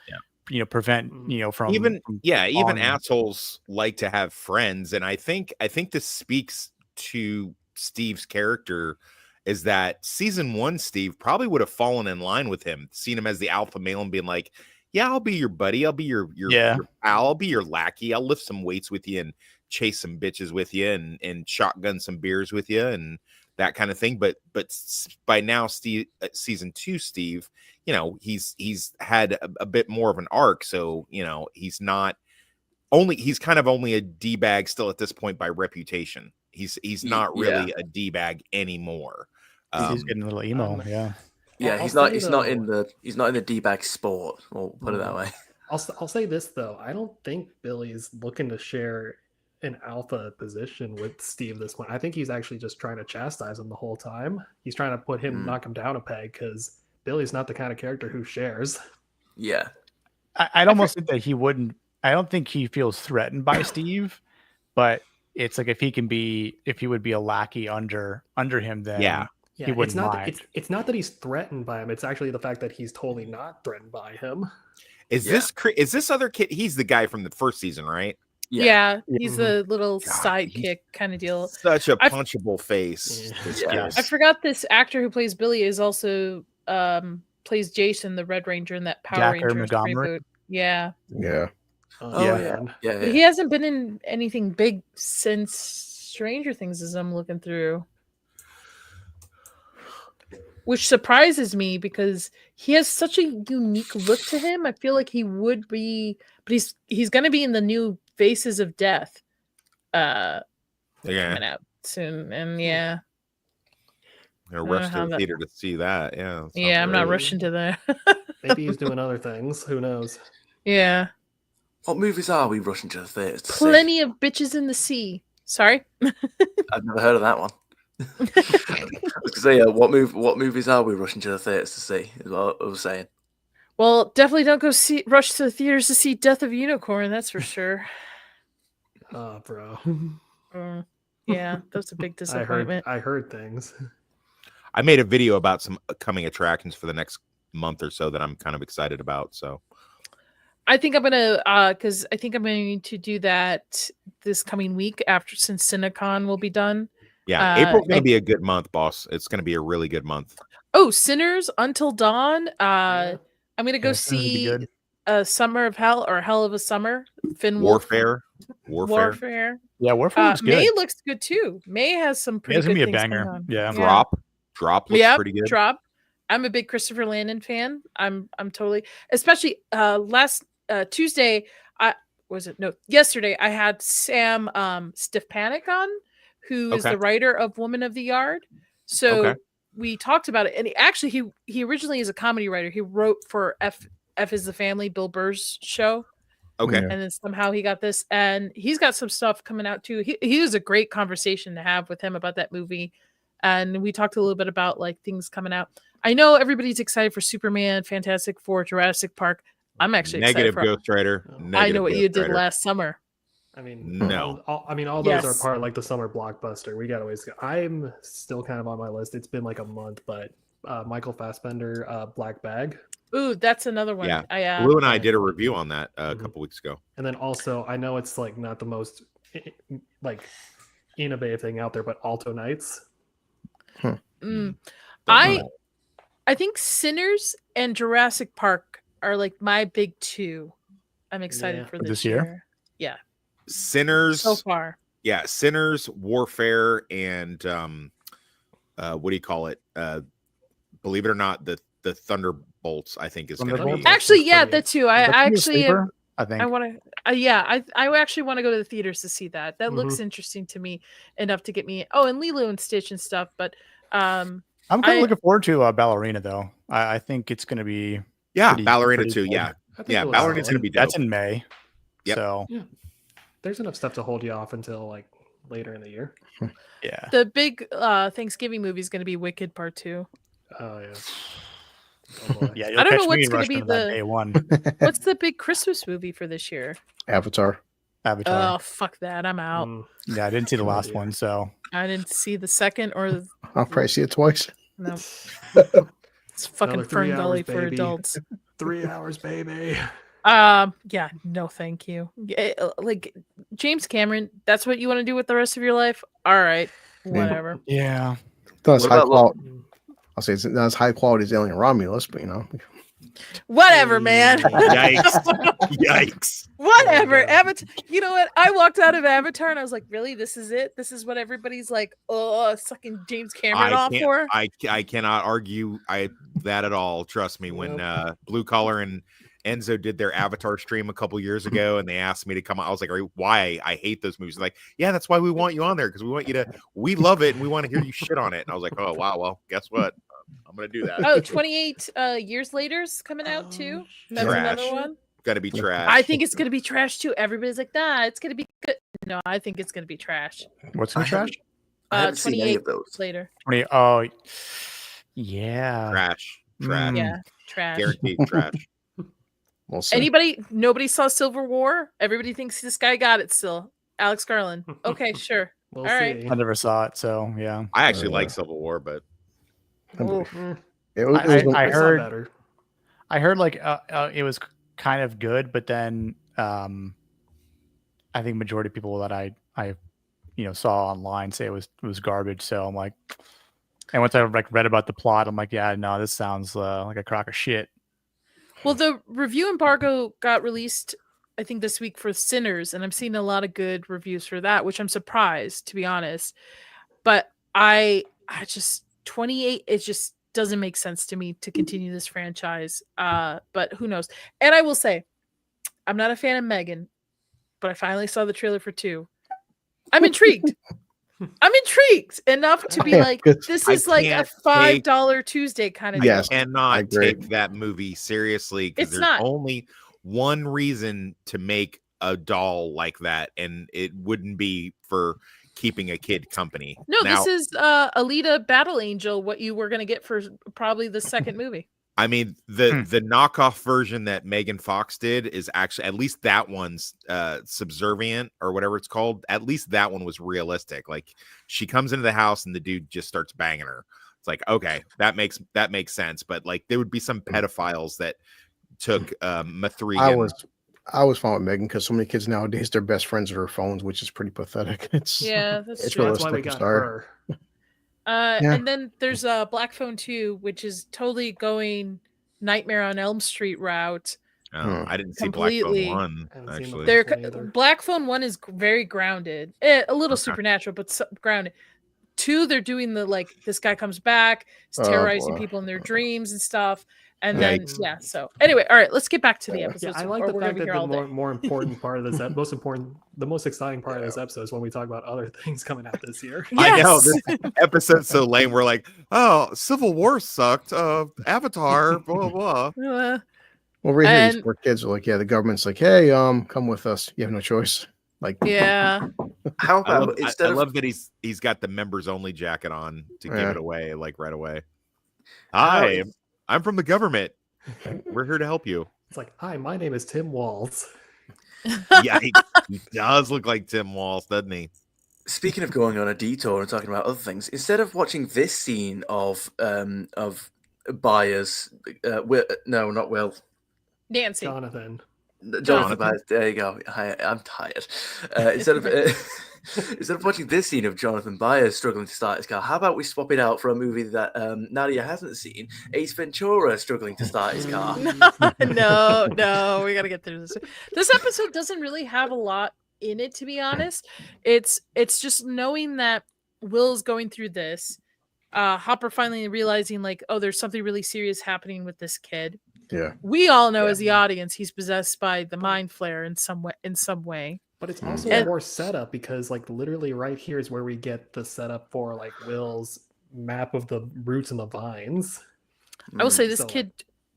prevent from even falling. assholes like to have friends, and I think this speaks to Steve's character. Is that season 1 Steve probably would have fallen in line with him, seen him as the alpha male and being like, yeah, I'll be your buddy. I'll be your pal. I'll be your lackey. I'll lift some weights with you and chase some bitches with you and shotgun some beers with you and that kind of thing. But by now, Steve, season 2 Steve, he's had a bit more of an arc. So, he's kind of only a D-bag still at this point by reputation. He's not really a D-bag anymore. He's getting a little emo. Yeah, I'll he's not say in the D-bag sport. We'll put it that way. I'll say this though. I don't think Billy's looking to share an alpha position with Steve this point. I think he's actually just trying to chastise him the whole time. He's trying to knock him down a peg because Billy's not the kind of character who shares. Yeah. I'd almost think that he wouldn't. I don't think he feels threatened by Steve, but it's if he would be a lackey under him, then he wouldn't mind. It's not that he's threatened by him. It's actually the fact that he's totally not threatened by him. Is this other kid? He's the guy from the first season, right? Yeah, he's a little sidekick kind of deal. Such a punchable face. I forgot this actor who plays Billy is also plays Jason, the Red Ranger in that Power Jacker Rangers Montgomery? reboot. Yeah. Yeah. But he hasn't been in anything big since Stranger Things, as I'm looking through. Which surprises me because he has such a unique look to him. I feel like he would be, but he's going to be in the new Faces of Death coming out soon. And I rush to the theater to see that. Yeah, I'm not rushing to that. Maybe he's doing other things. Who knows? Yeah. What movies are we rushing to the theaters to Plenty of Bitches in the Sea. Sorry? I've never heard of that one. I was going to say, what movies are we rushing to the theaters to see? Is what I was saying. Well, definitely don't rush to the theaters to see Death of a Unicorn. That's for sure. Oh, bro. Yeah. Yeah, that's a big disappointment. I heard things. I made a video about some coming attractions for the next month or so that I'm kind of excited about. So I think I'm gonna because I think I'm going to do that this coming week since Cinecon will be done. yeah, April's gonna be a good month, boss. It's gonna be a really good month. Oh, Sinners Until Dawn. I'm gonna go see Summer of Hell or Hell of a Summer. Finn Warfare. Yeah, Warfare looks good. May looks good too. May has some pretty good be a things banger. going on. Yeah. Drop looks pretty good. Drop. I'm a big Christopher Landon fan. I'm totally, especially last Tuesday. Yesterday I had Sam Stiff Panic on, who is the writer of Woman of the Yard. So we talked about it, and he originally is a comedy writer. He wrote for F is the Family, Bill Burr's show. Okay. And then somehow he got this, and he's got some stuff coming out too. He was a great conversation to have with him about that movie. And we talked a little bit about like things coming out. I know everybody's excited for Superman, Fantastic Four, Jurassic Park. I'm actually negative excited for Ghost Rider. I know what you did last summer. I mean, no. All those are part of like the summer blockbuster. We got always go. I'm still kind of on my list. It's been like a month, but Michael Fassbender, Black Bag. Ooh, that's another one. Yeah, Blue and I did a review on that a couple weeks ago. And then also, I know it's like not the most like innovative thing out there, but Alto Nights. I think Sinners and Jurassic Park are like my big two. I'm excited for this year. Yeah. Sinners so far. Yeah, Sinners, Warfare, and what do you call it? Believe it or not, the Thunderbolts, I think, is going to be actually that too. I actually I think I want to. I actually want to go to the theaters to see that. That looks interesting to me enough to get me. Oh, and Lilo and Stitch and stuff. But I'm kind of looking forward to Ballerina though. I think it's going to be Ballerina too. Cool. Yeah, Ballerina's going to be dope. That's in May. Yep. So there's enough stuff to hold you off until like later in the year. Yeah. The big Thanksgiving movie is going to be Wicked Part 2. Oh yeah. Yeah, I don't know what's going to be day one. What's the big Christmas movie for this year? Avatar. Oh, fuck that. I'm out. Yeah, I didn't see the last one, so I didn't see the second or I'll probably see it twice. No. It's fucking Fern Gully for adults. 3 hours, baby. Yeah, no thank you. Like James Cameron, that's what you want to do with the rest of your life? All right. Whatever. Yeah. That's high quality. I'll say it's not as high quality as Alien Romulus, but you know. Whatever, man. Yikes. Whatever. Avatar. You know what? I walked out of Avatar and I was like, really? This is it? This is what everybody's like, sucking James Cameron off for? I cannot argue that at all. Trust me. When Blue Collar and Enzo did their Avatar stream a couple years ago and they asked me to come on, I was like, why? I hate those movies. Like, yeah, that's why we want you on there, because we love it and we want to hear you shit on it. And I was like, oh wow, well, guess what? I'm gonna do that. 28 years later's coming out too. That's trash. another one. Gotta be trash. I think it's gonna be trash too. Everybody's like, nah, it's gonna be good. No, I think it's gonna be trash. What's gonna be trash? I haven't seen any of those. Later. 20. Oh, yeah. Trash. Yeah, trash. Guaranteed trash. Nobody saw Civil War. Everybody thinks this guy got it still. Alex Garland. Okay, sure. We'll All right. I never saw it, so yeah. I actually like Civil War, but I heard like it was kind of good, but then I think majority of people that I saw online say it was garbage. So I'm like, and once I like read about the plot, I'm like, yeah, no, this sounds like a crock of shit. Well, the review embargo got released, I think, this week for Sinners, and I'm seeing a lot of good reviews for that, which I'm surprised, to be honest. But I just 28, it just doesn't make sense to me to continue this franchise. But who knows? And I will say, I'm not a fan of Megan, but I finally saw the trailer for 2. I'm intrigued. I'm intrigued enough to be like, this is like a $5 Tuesday kind of deal. I cannot take that movie seriously, because there's not. only one reason to make a doll like that, and it wouldn't be for keeping a kid company. No, this is Alita Battle Angel, what you were going to get for probably the second movie. I mean, the knockoff version that Megan Fox did is actually, at least that one's subservient or whatever it's called. At least that one was realistic. Like, she comes into the house and the dude just starts banging her. It's like, okay, that makes sense. But like, there would be some pedophiles that took Mathregan. I was fine with Megan because so many kids nowadays, their best friends are their phones, which is pretty pathetic. It's that's it's true. That's why we realistic. got her. And then there's Black Phone 2, which is totally going Nightmare on Elm Street route. Oh, I didn't see Completely. Black Phone 1, actually. Black Phone 1 is very grounded. A little supernatural, but grounded. 2, they're doing the, like, this guy comes back, he's terrorizing people in their dreams and stuff. And then, so anyway, all right, let's get back to the episode. Yeah, I like the fact that the more important part of this, the most exciting part of this episode is when we talk about other things coming out this year. Yes! I know, this episode's so lame. We're like, oh, Civil War sucked. Avatar, blah, blah. Well, right here, these poor kids are like, the government's like, hey, come with us. You have no choice. Like, how about I love that he's got the members only jacket on to give it away, like right away. Hi, I'm from the government. We're here to help you. It's like, hi, my name is Tim Walz. Yeah, he does look like Tim Walz, doesn't he? Speaking of going on a detour and talking about other things, instead of watching this scene of Byers, no, not Will, Nancy, Jonathan Byers. There you go. Hi, I'm tired. Instead of watching this scene of Jonathan Byers struggling to start his car, how about we swap it out for a movie that Nadia hasn't seen? Ace Ventura struggling to start his car. No, we gotta get through this. This episode doesn't really have a lot in it, to be honest. It's just knowing that Will's going through this. Hopper finally realizing, like, oh, there's something really serious happening with this kid. Yeah, we all know as the audience he's possessed by the mind flare in some way. But it's also more setup because, like, literally right here is where we get the setup for, like, Will's map of the roots and the vines. I will say this kid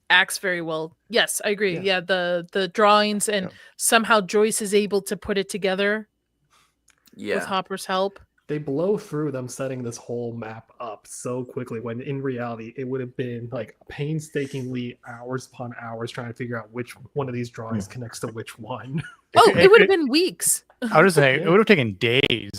acts very well. Yes, I agree. Yeah, the drawings and somehow Joyce is able to put it together with Hopper's help. They blow through them setting this whole map up so quickly when in reality it would have been like painstakingly hours upon hours trying to figure out which one of these drawings connects to which one. Oh, it would have been weeks. I would say it would have taken days,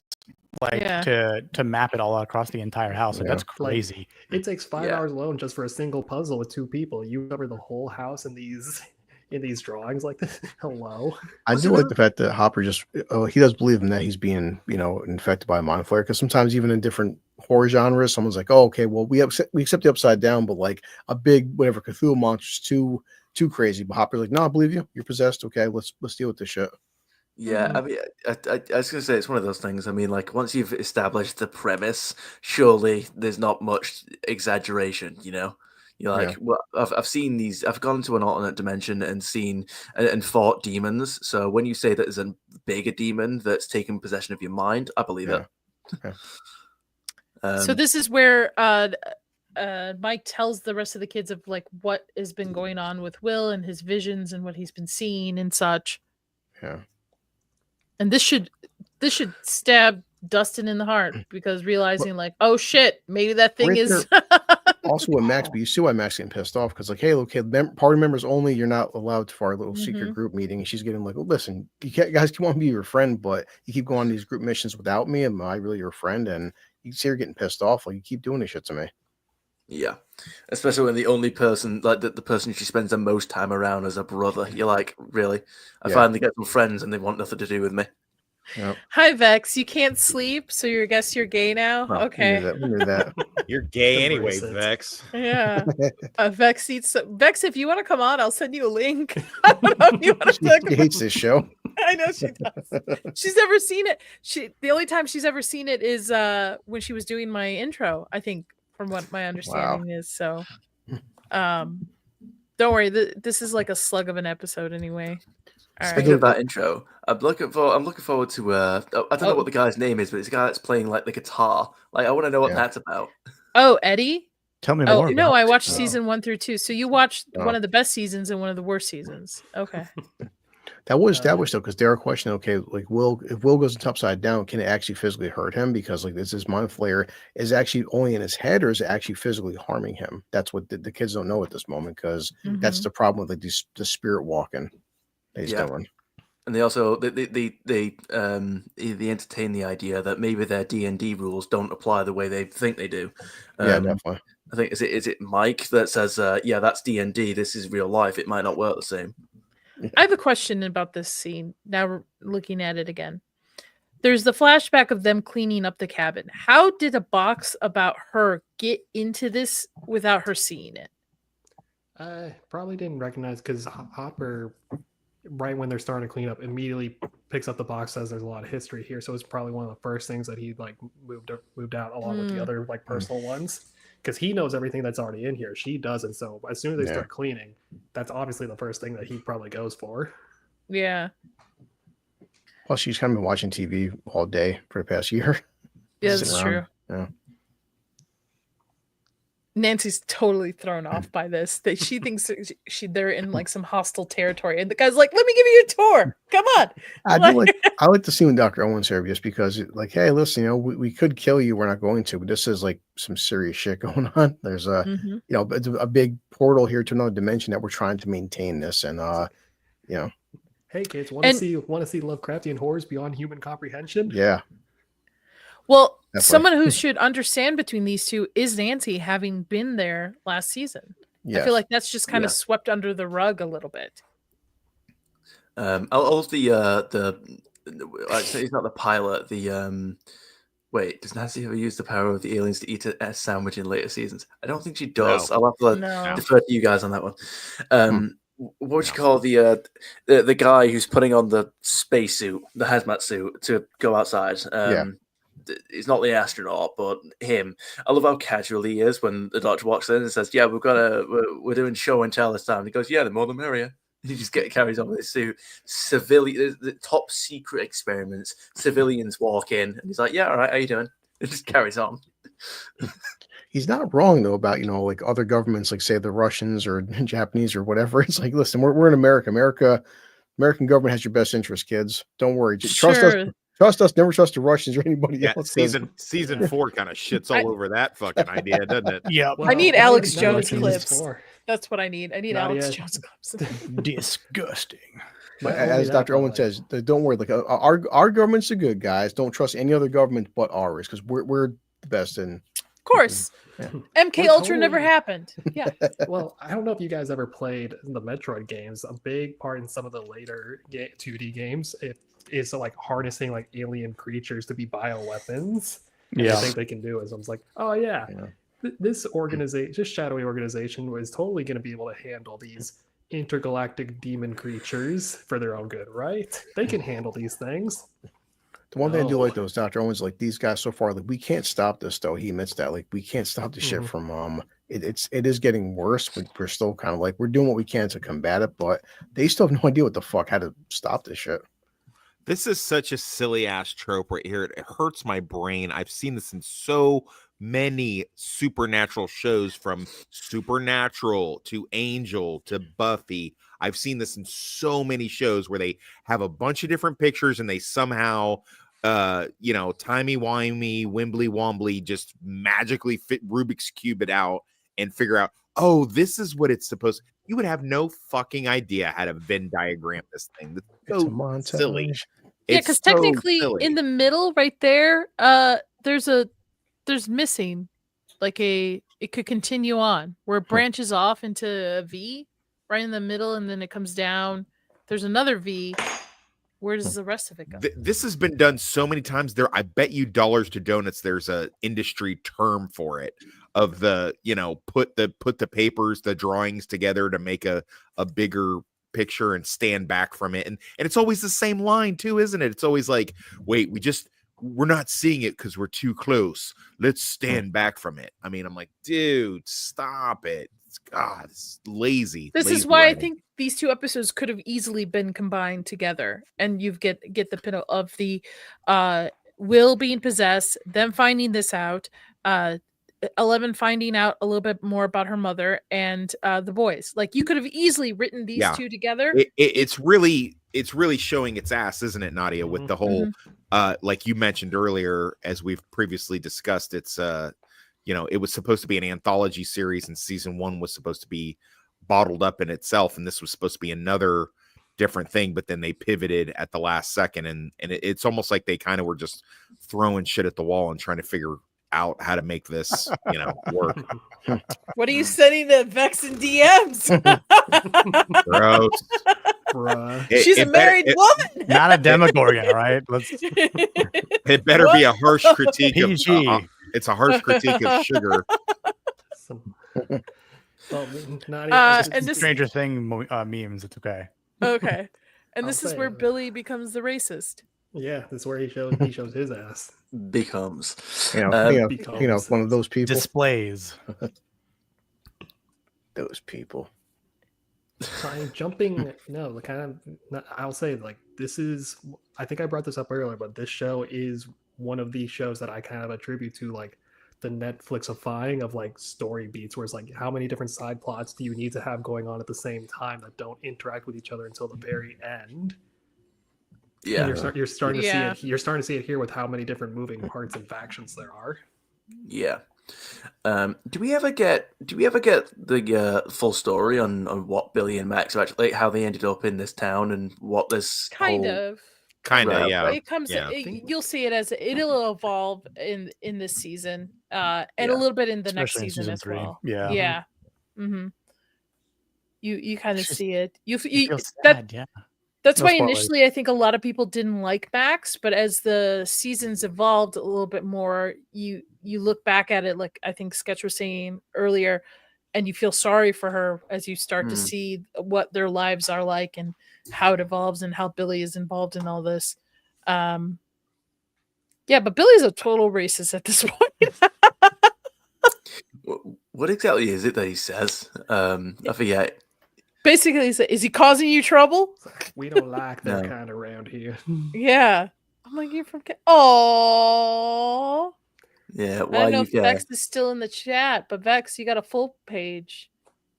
like to map it all across the entire house. Like, that's crazy. Like, it takes 5 hours alone just for a single puzzle with 2 people. You cover the whole house in these drawings like this. Hello. I do like the fact that Hopper he does believe in that he's being, infected by a mind flare, because sometimes even in different horror genres, someone's like, oh, okay, well, we accept the upside down, but like a big whatever Cthulhu monster's too crazy. But Hopper's like, no, I believe you. You're possessed. Okay, let's deal with this shit. Yeah, I mean, I was gonna say it's one of those things. I mean, like, once you've established the premise, surely there's not much exaggeration, You're like, well, I've seen these. I've gone to an alternate dimension and seen and fought demons. So when you say that there's a bigger demon that's taken possession of your mind, I believe it. Okay. So this is where Mike tells the rest of the kids of, like, what has been going on with Will and his visions and what he's been seeing and such. Yeah. And this should stab Dustin in the heart, because realizing, like, oh shit, maybe that thing is. Also with Max, but you see why Max getting pissed off, because like, hey, okay, party members only, you're not allowed for our little secret group meeting. And she's getting like, well, listen, guys keep wanting to be your friend, but you keep going on these group missions without me. Am I really your friend? And you see her getting pissed off, like, you keep doing this shit to me. Yeah, especially when the only person, like the person she spends the most time around is a brother. You're like, really? I finally get some friends and they want nothing to do with me. Yep. Hi, Vex. You can't sleep, so I guess you're gay now? Oh, okay. We knew that. You're gay anyway, Vex. Yeah. Vex needs Vex, if you want to come on, I'll send you a link. I don't know if you want to She hates this show. I know she does. She's never seen it. The only time she's ever seen it is when she was doing my intro, I think, from what my understanding is. So don't worry, this is like a slug of an episode anyway. Speaking of that intro, I'm looking forward to I don't know what the guy's name is, but it's a guy that's playing like the guitar. Like, I want to know what that's about. Oh, Eddie? Tell me more. No, I watched season 1 through 2. So you watched one of the best seasons and one of the worst seasons. Okay. That was established though, because Derek questioned, okay, like if Will goes upside down, can it actually physically hurt him? Because like this mind flayer is actually only in his head, or is it actually physically harming him? That's what the kids don't know at this moment, because that's the problem with like the spirit walking that he's doing. And they also they entertain the idea that maybe their D&D rules don't apply the way they think they do. Yeah, definitely. I think is it Mike that says, yeah, that's D&D. This is real life. It might not work the same. I have a question about this scene. Now we're looking at it again. There's the flashback of them cleaning up the cabin. How did a box about her get into this without her seeing it? I probably didn't recognize, because Hopper, right when they're starting to clean up, immediately picks up the box, says there's a lot of history here. So it's probably one of the first things that he like moved out along with the other like personal ones. Because he knows everything that's already in here. She doesn't. So as soon as they start cleaning, that's obviously the first thing that he probably goes for. Yeah. Plus, she's kind of been watching TV all day for the past year. Yeah, that's true. Yeah. Nancy's totally thrown off by this. That she thinks they're in like some hostile territory, and the guy's like, "Let me give you a tour. Come on." I like to see when Dr. Owen's here, just because, like, hey, listen, we could kill you. We're not going to, but this is like some serious shit going on. There's it's a big portal here to another dimension that we're trying to maintain this, and Hey kids, want to see Lovecraftian horrors beyond human comprehension? Yeah. Well, Definitely. someone who should understand between these two is Nancy, having been there last season. Yes. I feel like that's just kind of swept under the rug a little bit. I love the actually, it's not the pilot. Wait, does Nancy ever use the power of the aliens to eat a sandwich in later seasons? I don't think she does. No. I'll have to defer to you guys on that one. What would you call the guy who's putting on the spacesuit, the hazmat suit, to go outside? He's not the astronaut, but him. I love how casual he is when the doctor walks in and says, "Yeah, we're doing show and tell this time." And he goes, "Yeah, the more the merrier." And he just carries on with his suit. The top secret experiments. Civilians walk in, and he's like, "Yeah, all right, how you doing?" It just carries on. He's not wrong though about like other governments, like say the Russians or Japanese or whatever. It's like, listen, we're in America. American government has your best interest, kids. Don't worry. Just trust us. Trust us. Never trust the Russians or anybody else. Season 4 kind of shits all over that fucking idea, doesn't it? Yeah. I need Alex Jones clips. That's what I need. I need Alex Jones clips. Disgusting. But as Dr. Owen says, don't worry. Like our government's the good guys. Don't trust any other government but ours, because we're the best. And of course, MK Ultra never happened. Yeah. Well, I don't know if you guys ever played the Metroid games. A big part in some of the later 2D games is like harnessing like alien creatures to be bioweapons. Yeah, I think they can do it. So I was like, oh yeah. This organization, this shadowy organization, was totally going to be able to handle these intergalactic demon creatures for their own good, right? They can handle these things. The one thing I do like though is Dr. Owen's like, these guys so far, like, we can't stop this though. He admits that, like, we can't stop the shit from it is getting worse, but we're still kind of like, we're doing what we can to combat it, but they still have no idea what the fuck, how to stop this shit. This is such a silly ass trope right here. It hurts my brain. I've seen this in so many supernatural shows, from Supernatural to Angel to Buffy. I've seen this in so many shows where they have a bunch of different pictures and they somehow timey-wimey, wimbly-wombly just magically fit Rubik's Cube it out and figure out, oh, this is what it's supposed to. You would have no fucking idea how to Venn diagram this thing. It's so silly. Yeah, because technically in the middle right there, there's missing like it could continue on where it branches off into a V right in the middle, and then it comes down. There's another V. Where does the rest of it go? This has been done so many times. I bet you dollars to donuts there's a industry term for it, of the, put the papers, the drawings together to make a bigger picture and stand back from it. And it's always the same line too, isn't it? It's always like, wait, we're not seeing it because we're too close. Let's stand back from it. I mean, I'm like, dude, stop it. God, it's lazy. This is why writing. I think these two episodes could have easily been combined together, and you get the pin of the Will being possessed, them finding this out, 11 finding out a little bit more about her mother, and the boys. Like, you could have easily written these two together. It's really it's really showing its ass, isn't it, Nadia? With the whole, like you mentioned earlier, as we've previously discussed, it's it was supposed to be an anthology series, and season 1 was supposed to be bottled up in itself, and this was supposed to be another different thing, but then they pivoted at the last second, and it's almost like they kind of were just throwing shit at the wall and trying to figure out how to make this work. What are you sending to Vex and DMs? Gross. Bruh. She's a married woman. Not a Demogorgon, right? It better be a harsh critique of it's a harsh critique of sugar. And this Stranger Thing memes. It's okay. Okay, and this is say where it. Billy becomes the racist. Yeah, this is where he shows his ass. Becomes. One of those people. Displays. Those people. I'm jumping. No, I'll say like this is. I think I brought this up earlier, but this show is one of these shows that I kind of attribute to like the Netflixifying of like story beats, where it's like how many different side plots do you need to have going on at the same time that don't interact with each other until the very end. Yeah, and you're starting to see it. You're starting to see it here with how many different moving parts and factions there are. Yeah. Do we ever get the full story on what Billy and Max are actually, like, how they ended up in this town and what this Kind of, yeah. It comes. You'll see it as it'll evolve in this season, and a little bit in the Especially next season as 3. well. Yeah. Yeah. Mm-hmm. You kind of see it. You feel sad, yeah. That's No why spoilers. initially I think a lot of people didn't like Max, but as the seasons evolved a little bit more, you look back at it, like I think Sketch was saying earlier, and you feel sorry for her as you start to see what their lives are like and how it evolves and how Billy is involved in all this. Yeah, but Billy's a total racist at this point. What exactly is it that he says? I forget. Basically, is he causing you trouble? We don't like that No. kind around here. Yeah. I'm like, you're from... Oh. Yeah, I why don't know you if Vex is still in the chat, but Vex, you got a full page.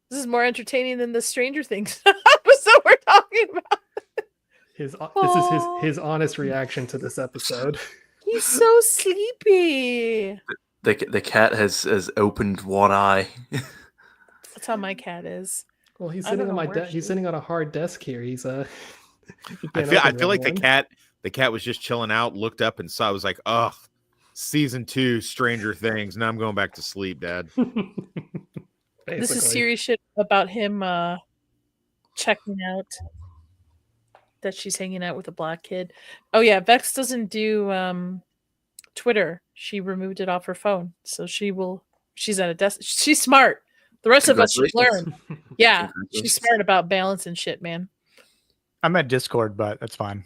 This is more entertaining than the Stranger Things episode we're talking about. This is his honest reaction to this episode. He's so sleepy. The cat has opened one eye. That's how my cat is. Well, he's I sitting don't on know my where desk. He's sitting on a hard desk here. He's I feel like the cat was just chilling out, looked up and saw. I was like, "Ugh, season 2, Stranger Things." Now I'm going back to sleep, Dad. This is serious shit about him checking out that she's hanging out with a black kid. Oh yeah, Vex doesn't do Twitter. She removed it off her phone, so she's at a desk. She's smart. The rest of us should learn. Yeah, she's smart about balance and shit, man. I'm at Discord, but that's fine.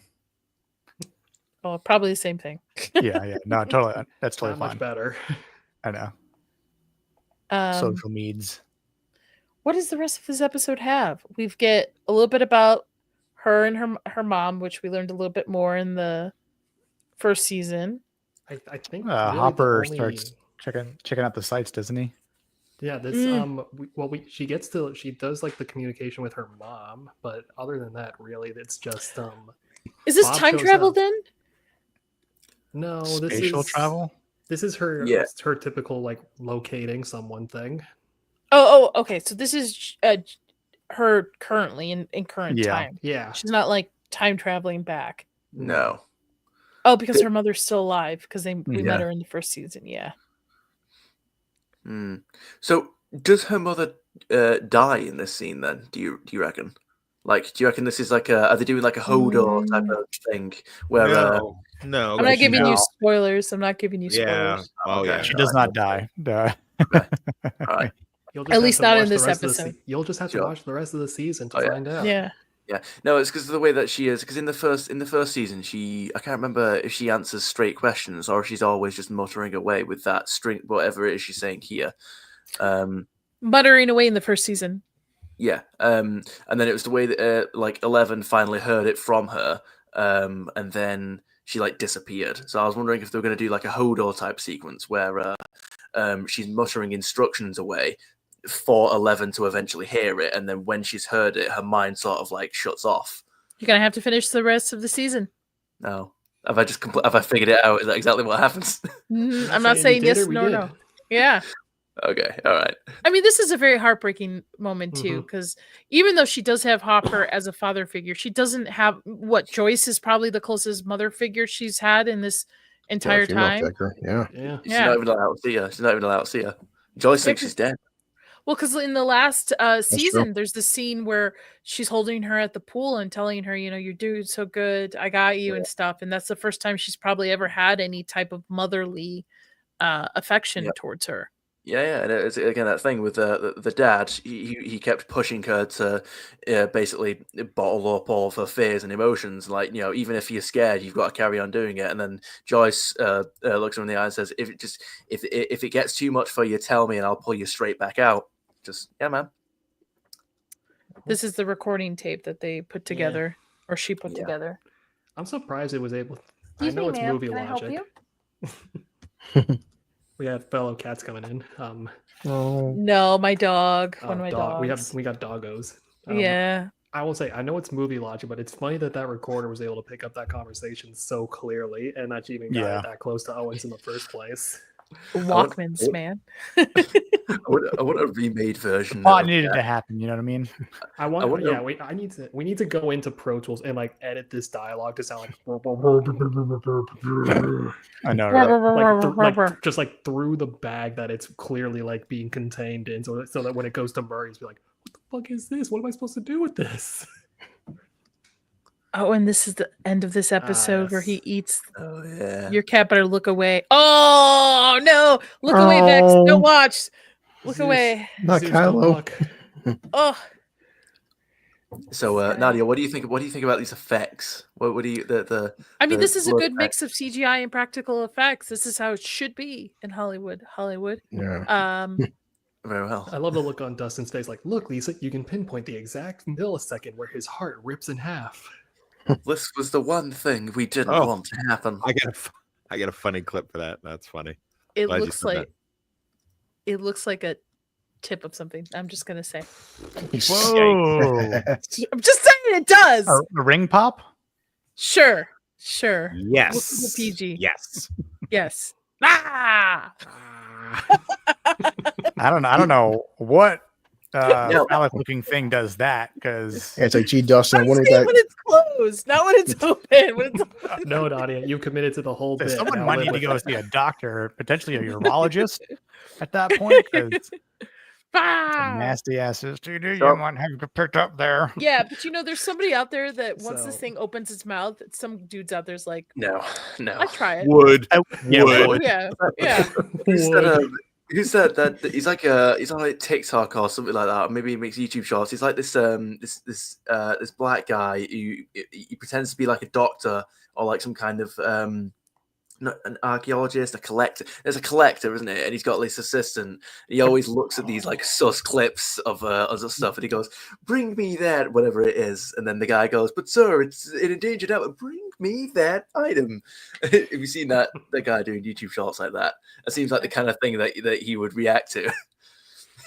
Oh, probably the same thing. Yeah. No, totally. That's totally Not fine. much better. I know. Social meds. What does the rest of this episode have? We've get a little bit about her and her mom, which we learned a little bit more in the first season. I think Hopper starts checking out the sites, doesn't he? Yeah, this she does like the communication with her mom, but other than that, really, it's just Is this Bob time shows travel up. then? No, Spatial travel. This is her her typical like locating someone thing. Oh, okay. So this is her currently in current time. Yeah, She's not like time traveling back. No. Oh, because her mother's still alive because we met her in the first season. Yeah. So does her mother die in this scene then? Do you reckon? Like, do you reckon this is like are they doing like a Hodor type of thing where no, I'm not giving you spoilers. I'm not giving you spoilers. Yeah. Oh yeah. She does not die. All right. At least not in this episode. You'll just have to watch the rest of the season to find out. Yeah. Yeah, no, it's because of the way that she is. Because in the first season, I can't remember if she answers straight questions or if she's always just muttering away with that string, whatever it is she's saying here. Muttering away in the first season. Yeah, and then it was the way that like 11 finally heard it from her, and then she like disappeared. So I was wondering if they were going to do like a Hodor type sequence where she's muttering instructions away for 11 to eventually hear it, and then when she's heard it, her mind sort of like shuts off. You're gonna have to finish the rest of the season. No. Have I figured it out? Is that exactly what happens? I'm not saying yes nor no. Yeah. Okay, all right. I mean, this is a very heartbreaking moment too, because even though she does have Hopper as a father figure, she doesn't have what Joyce is probably the closest mother figure she's had in this entire time. Yeah. She's not even allowed to see her. Joyce thinks she's dead. Well, because in the last season, there's the scene where she's holding her at the pool and telling her, you're doing so good, I got you and stuff. And that's the first time she's probably ever had any type of motherly affection towards her. Yeah, and it's again that thing with the dad. He kept pushing her to basically bottle up all of her fears and emotions. Like, even if you're scared, you've got to carry on doing it. And then Joyce looks her in the eye and says, "If it gets too much for you, tell me, and I'll pull you straight back out." Just man. This is the recording tape that they put together, or she put together. I'm surprised it was able. Excuse I know me, it's ma'am. movie Can I help logic. you? We have fellow cats coming in. No, my dog. One of my dogs. We got doggos. Yeah. I will say, I know it's movie logic, but it's funny that recorder was able to pick up that conversation so clearly, and that she even got it that close to Owens in the first place. Walkmans, man. I want a remade version. What needed to happen? You know what I mean? We need to go into Pro Tools and edit this dialogue to sound like. I know, right? Just through the bag that it's clearly being contained in, so that when it goes to Murray, he's be like, "What the fuck is this? What am I supposed to do with this?" Oh, and this is the end of this episode where he eats. Oh yeah. Your cat better look away. Oh no! Look away, Vex. Don't watch. Look away. Not Kylo. Oh. So Nadia, what do you think? What do you think about these effects? What do you I mean, this is a good mix of CGI and practical effects. This is how it should be in Hollywood. Yeah. Very well. I love the look on Dustin's face. Look, Lisa, you can pinpoint the exact millisecond where his heart rips in half. This was the one thing we didn't want to happen. I got a funny clip for that. That's funny. It looks like a tip of something. I'm just gonna say. Whoa! I'm just saying it does. A ring pop? Sure. Yes. PG. Yes. Ah! I don't know what phallic looking thing does that, because it's like, gee, Dustin, I wonder when it's closed, not when it's open. When it's open. No, Nadia, you committed to the whole bit. Someone might need to go see a doctor, potentially a urologist at that point, because nasty ass STD you might have to pick up there. Yeah, but there's somebody out there that once this thing opens its mouth, some dudes out there's like, no, I try it. Would. Yeah. Who said that? He's on like TikTok or something like that. Or maybe he makes YouTube shorts. He's like this black guy who he pretends to be like a doctor or like some kind of an archaeologist, a collector. There's a collector, isn't it? And he's got this assistant. He always looks at these sus clips of other stuff, and he goes, "Bring me that, whatever it is." And then the guy goes, "But sir, it's in endangered element. Bring me that item." Have you seen that guy doing YouTube shorts like that? It seems like the kind of thing that he would react to.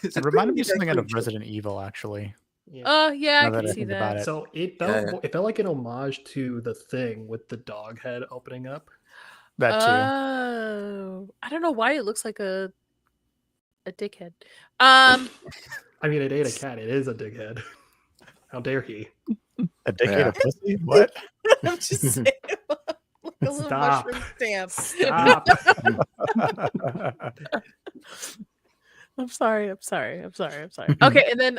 It reminded me of something out of Resident Evil, actually. Yeah, I can see that. So it felt like an homage to The Thing with the dog head opening up. That too. Oh, I don't know why it looks like a dickhead. I mean, it ate a cat. It is a dickhead. How dare he? A dickhead of pussy? What? I'm just saying. Like a little mushroom stamp. Stop. I'm sorry. Okay, and then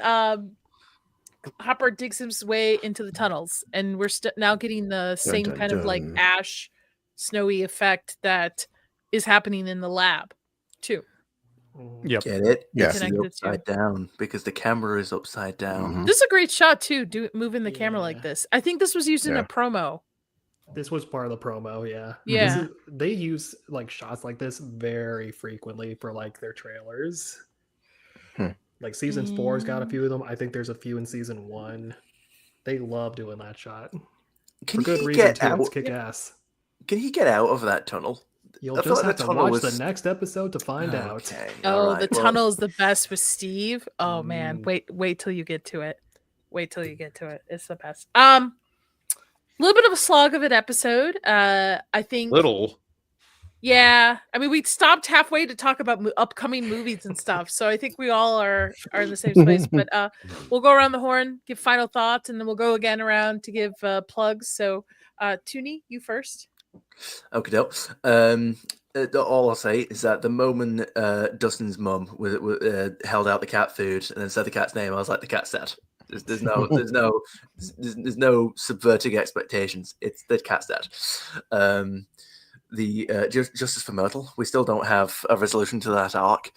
Hopper digs his way into the tunnels, and we're now getting the same kind of like ash, snowy effect that is happening in the lab too. Yep. Get it? Yes. It's upside down because the camera is upside down. This is a great shot too. Moving the camera like this. I think this was used in a promo. This was part of the promo. Yeah. They use shots like this very frequently for their trailers. Like season 4's got a few of them. I think there's a few in season 1. They love doing that shot. For good reason too. It's kick ass. Can he get out of that tunnel? You'll just have to watch the next episode to find out. The tunnel is the best with Steve. Oh man, wait till you get to it. It's the best. little bit of a slog of an episode. I think Little. Yeah, I mean, we stopped halfway to talk about upcoming movies and stuff, so I think we all are in the same space. But we'll go around the horn, give final thoughts, and then we'll go again around to give plugs. So, Toonie, you first. Okay, doke. All I'll say is that the moment Dustin's mum held out the cat food and then said the cat's name, I was like, the cat's dead. There's no subverting expectations. It's the cat's dead. The Justice for Myrtle, we still don't have a resolution to that arc,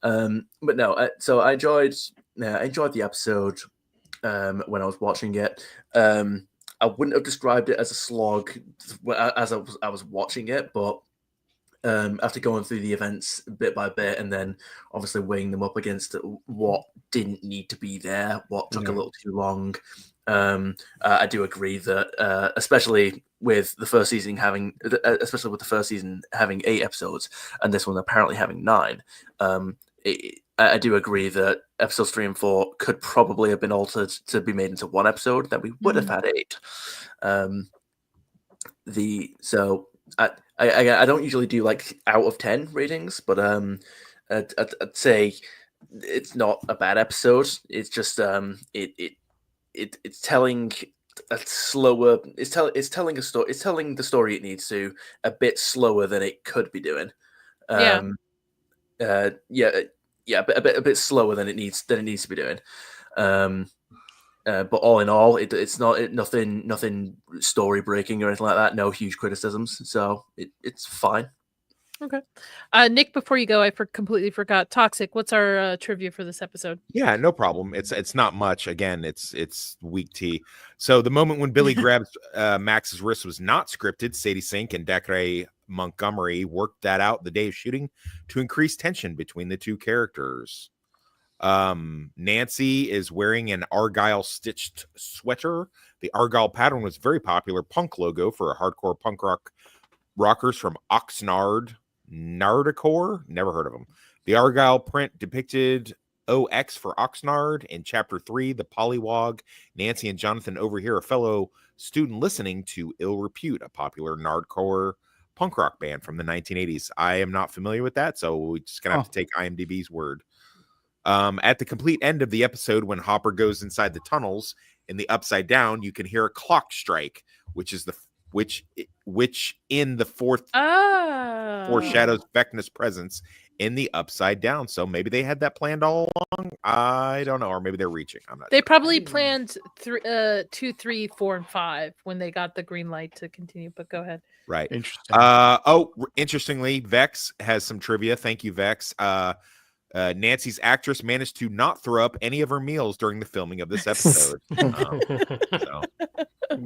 but no. So I enjoyed the episode when I was watching it. I wouldn't have described it as a slog as I was watching it, but after going through the events bit by bit and then obviously weighing them up against what didn't need to be there, what took a little too long, I do agree that especially with the first season having 8 episodes and this one apparently having 9, I do agree that episodes 3 and 4 could probably have been altered to be made into one episode, that we would have had 8. I don't usually do like out of 10 ratings, but I'd say it's not a bad episode. It's just it's telling a slower. It's telling a story. It's telling the story it needs to a bit slower than it could be doing. A bit slower than it needs to be doing. But all in all, it's nothing story breaking or anything like that. No huge criticisms, so it's fine. Okay, Nick, before you go, I completely forgot. Toxic. What's our trivia for this episode? Yeah, no problem. It's not much. Again, it's weak tea. So the moment when Billy grabs Max's wrist was not scripted. Sadie Sink and Dacre Montgomery worked that out the day of shooting to increase tension between the two characters. Nancy is wearing an Argyle stitched sweater. The Argyle pattern was very popular punk logo for a hardcore punk rockers from Oxnard, Nardacore. Never heard of them. The Argyle print depicted OX for Oxnard. In chapter 3, the Pollywog, Nancy and Jonathan overhear a fellow student listening to Ill Repute, a popular Nardcore punk rock band from the 1980s. I am not familiar with that, so we're just gonna have to take IMDb's word. At the complete end of the episode, when Hopper goes inside the tunnels in the Upside Down, you can hear a clock strike, which in the fourth foreshadows Vecna's presence in the Upside Down. So maybe they had that planned all along. I don't know, or maybe they're reaching. I'm not. They probably planned 2, 3, 4, and 5 when they got the green light to continue. But go ahead. Right. Interesting. Interestingly, Vex has some trivia. Thank you, Vex. Nancy's actress managed to not throw up any of her meals during the filming of this episode.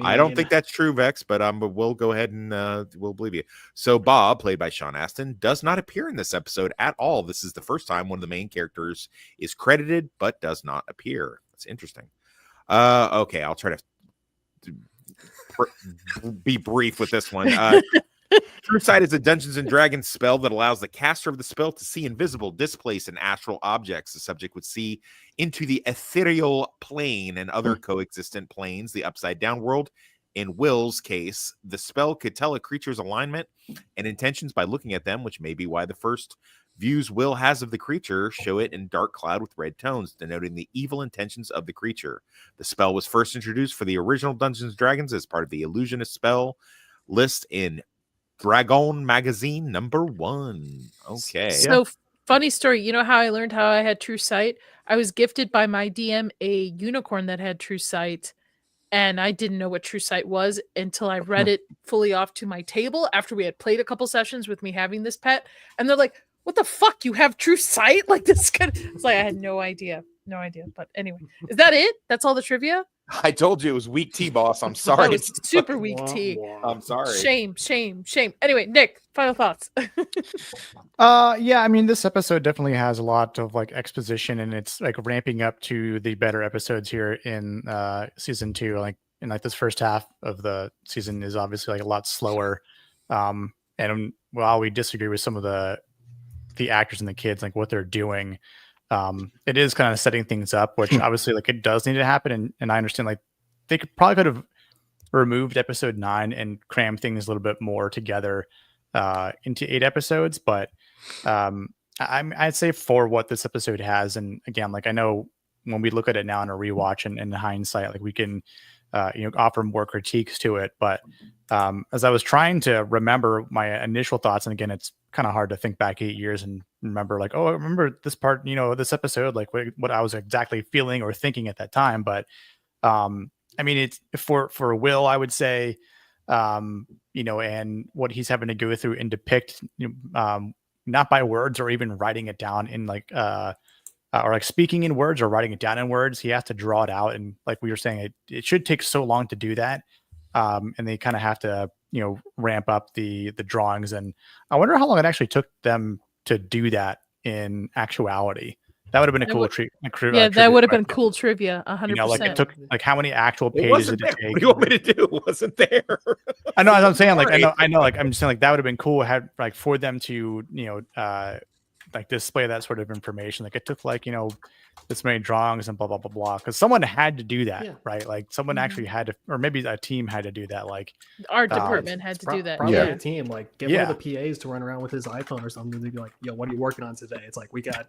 I don't think that's true, Vex, but we'll go ahead and we'll believe you. So Bob, played by Sean Astin, does not appear in this episode at all. This is the first time one of the main characters is credited but does not appear. That's interesting. Okay, I'll try to be brief with this one. True Sight is a Dungeons and Dragons spell that allows the caster of the spell to see invisible, displaced, and astral objects. The subject would see into the ethereal plane and other coexistent planes, the Upside Down world. In Will's case, the spell could tell a creature's alignment and intentions by looking at them, which may be why the first views Will has of the creature show it in dark cloud with red tones, denoting the evil intentions of the creature. The spell was first introduced for the original Dungeons and Dragons as part of the Illusionist spell list in Dragon Magazine #1. Okay. So funny story. You know how I learned how I had true sight? I was gifted by my DM a unicorn that had true sight, and I didn't know what true sight was until I read it fully off to my table after we had played a couple sessions with me having this pet. And they're like, "What the fuck? You have true sight?" Like this kind of, it's like I had no idea. But anyway, is that it? That's all the trivia? I told you it was weak tea, boss. I'm sorry. That was super weak tea. I'm sorry. Shame. Anyway, Nick, final thoughts. Yeah, I mean, this episode definitely has a lot of like exposition, and it's like ramping up to the better episodes here in season 2. Like in like this first half of the season is obviously like a lot slower. And while we disagree with some of the actors and the kids, like what they're doing, it is kind of setting things up, which obviously like it does need to happen. And I understand like they could have removed episode 9 and crammed things a little bit more together into 8 episodes. But I'd say for what this episode has, and again, like I know when we look at it now in a rewatch and in hindsight, like we can offer more critiques to it. But as I was trying to remember my initial thoughts, and again, it's kind of hard to think back 8 years and remember like, oh, I remember this part, this episode, like what I was exactly feeling or thinking at that time. But I mean, it's for Will, I would say, and what he's having to go through and depict, not by words or even writing it down in like, or like speaking in words or writing it down in words. He has to draw it out. And like we were saying, it should take so long to do that. And they kind of have to, ramp up the drawings. And I wonder how long it actually took them to do that in actuality. That would have been a cool treat. Yeah, that would have been cool trivia. 100%. Like it took like how many actual pages did it take? What do you want me to do? It wasn't there. I know. As I'm saying, like I know. Like I'm just saying, like that would have been cool. Had like for them to like display that sort of information. Like it took like this many drawings and blah blah blah blah. Because someone had to do that, right? Like someone actually had to, or maybe a team had to do that. Like our department had to do that. Probably a team. Like get one of the PAs to run around with his iPhone or something. They'd be like, "Yo, what are you working on today?" It's like we got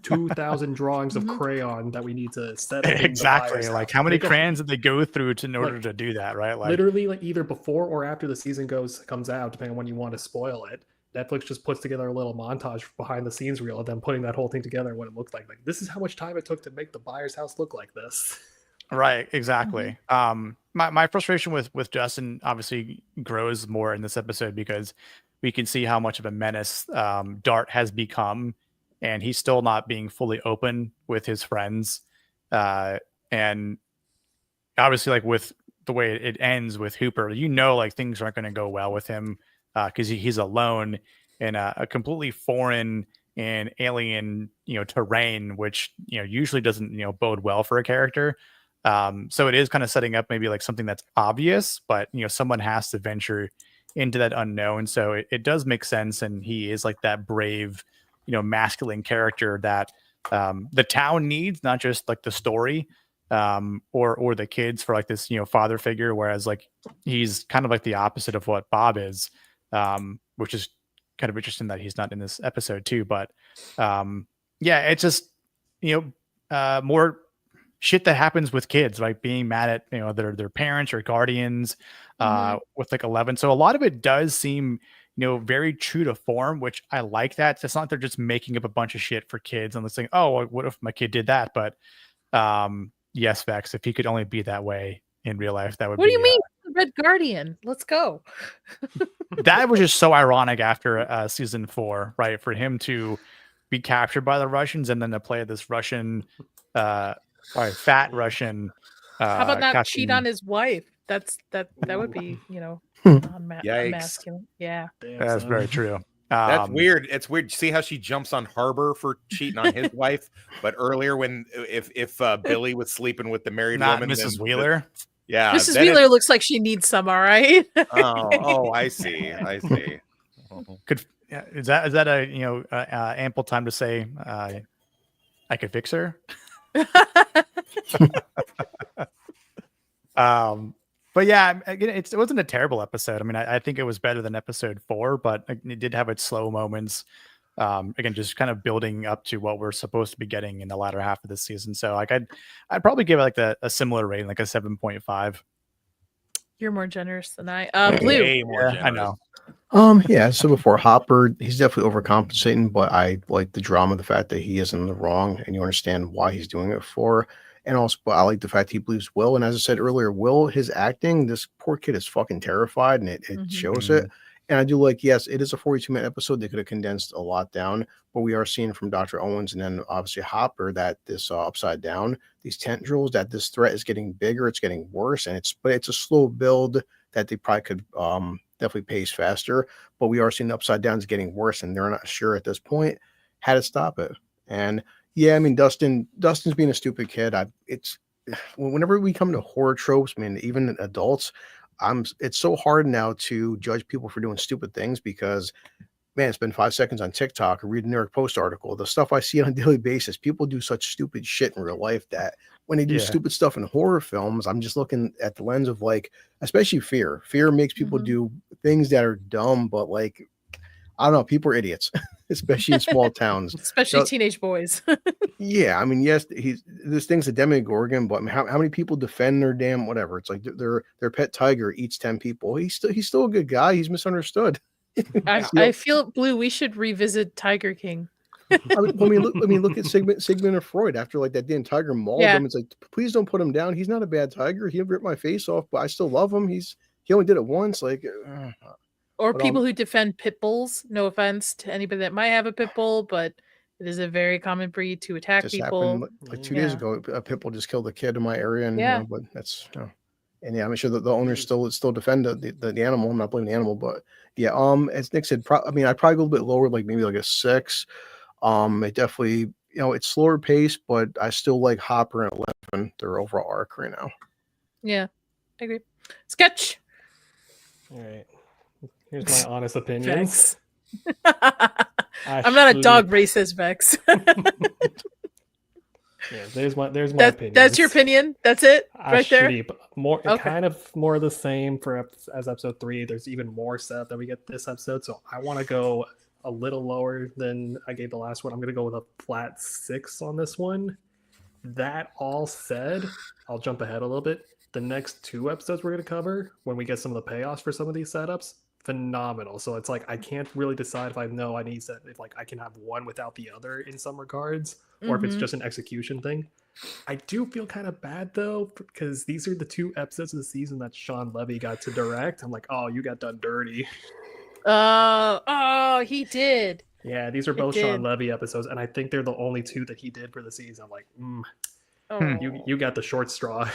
2,000 drawings of crayon that we need to set up. Exactly. Like how many crayons did they go through in order to do that, right? Like literally, like either before or after the season comes out, depending on when you want to spoil it. Netflix just puts together a little montage behind the scenes reel of them putting that whole thing together and what it looks like. Like this is how much time it took to make the buyer's house look like this. Right, exactly. My frustration with Dustin obviously grows more in this episode because we can see how much of a menace Dart has become, and he's still not being fully open with his friends. And obviously, like with the way it ends with Hooper, like things aren't going to go well with him. Because he's alone in a completely foreign and alien, terrain, which usually doesn't bode well for a character. So it is kind of setting up maybe like something that's obvious, but someone has to venture into that unknown. So it does make sense, and he is like that brave, masculine character that the town needs, not just like the story or the kids for like this father figure. Whereas like he's kind of like the opposite of what Bob is. Which is kind of interesting that he's not in this episode too. But it's just more shit that happens with kids, like being mad at their parents or guardians with like 11. So a lot of it does seem very true to form, which I like that. It's not like they're just making up a bunch of shit for kids and they're saying, oh, well, what if my kid did that? But yes, Vex, if he could only be that way in real life, that would. What do you mean? Red Guardian, let's go. That was just so ironic after season 4, right? For him to be captured by the Russians and then to play this Russian, fat Russian. How about not cheat on his wife? That would be, masculine. Yeah, that's very true. That's weird. It's weird. See how she jumps on Harbor for cheating on his wife, but earlier when if Billy was sleeping with the married woman, Mrs. Wheeler. Yeah, Mrs. Wheeler looks like she needs some. All right. I see. Is that a ample time to say I could fix her? But yeah, again, it wasn't a terrible episode. I mean, I think it was better than episode 4, but it did have its slow moments. Again, just kind of building up to what we're supposed to be getting in the latter half of this season. So like I'd probably give it like a similar rating, like a 7.5. You're more generous than I. Blue. Way more generous. I know. Yeah. So before Hopper, he's definitely overcompensating, but I like the drama, the fact that he is in the wrong and you understand why he's doing it for. And also, but I like the fact he believes Will. And as I said earlier, Will, his acting, this poor kid is fucking terrified, and it shows it. And I do like, yes, it is a 42-minute episode. They could have condensed a lot down, but we are seeing from Dr. Owens and then obviously Hopper that this upside down, these tendrils, that this threat is getting bigger, it's getting worse, and it's a slow build that they probably could definitely pace faster. But we are seeing the upside down is getting worse, and they're not sure at this point how to stop it. And yeah, I mean, Dustin's being a stupid kid. It's whenever we come to horror tropes, I mean, even adults, it's so hard now to judge people for doing stupid things because man, spend 5 seconds on TikTok or read a New York Post article. The stuff I see on a daily basis, people do such stupid shit in real life that when they do stupid stuff in horror films, I'm just looking at the lens of like, especially fear. Fear makes people do things that are dumb, but like, I don't know, people are idiots, especially in small towns, especially teenage boys. Yeah, I mean, yes, this thing's a Demogorgon, but I mean, how many people defend their damn whatever? It's like their pet tiger eats 10 people. He's still a good guy. He's misunderstood. I feel, Blue, we should revisit Tiger King. I mean, look at Sigmund or Freud. After like that damn tiger mauled him, it's like, please don't put him down. He's not a bad tiger. He ripped my face off, but I still love him. He only did it once. Like, or people who defend pit bulls. No offense to anybody that might have a pit bull, but it is a very common breed to attack people. Happened, like 2 days ago, a pit bull just killed a kid in my area, and but that's and I'm sure that the owners still defend the animal. I'm not blaming the animal, but as Nick said, I mean, I'd probably go a little bit lower, like maybe like a 6. It definitely, it's slower pace, but I still like Hopper and 11, their overall arc right now. Yeah, I agree. Sketch. All right. Here's my honest opinions. I'm not a dog racist, Vex. There's my opinion. That's your opinion. That's it, right there. More, kind of more of the same as episode 3. There's even more stuff that we get this episode, so I want to go a little lower than I gave the last one. I'm going to go with a flat 6 on this one. That all said, I'll jump ahead a little bit. The next 2 episodes we're going to cover, when we get some of the payoffs for some of these setups, phenomenal. So it's like I can't really decide if I know I need to, if like I can have one without the other in some regards, or if it's just an execution thing. I do feel kind of bad though, because these are the 2 episodes of the season that Sean Levy got to direct. I'm like, oh, you got done dirty. Oh, he did. Yeah, these are both Sean Levy episodes, and I think they're the only 2 that he did for the season. I'm like, you got the short straw.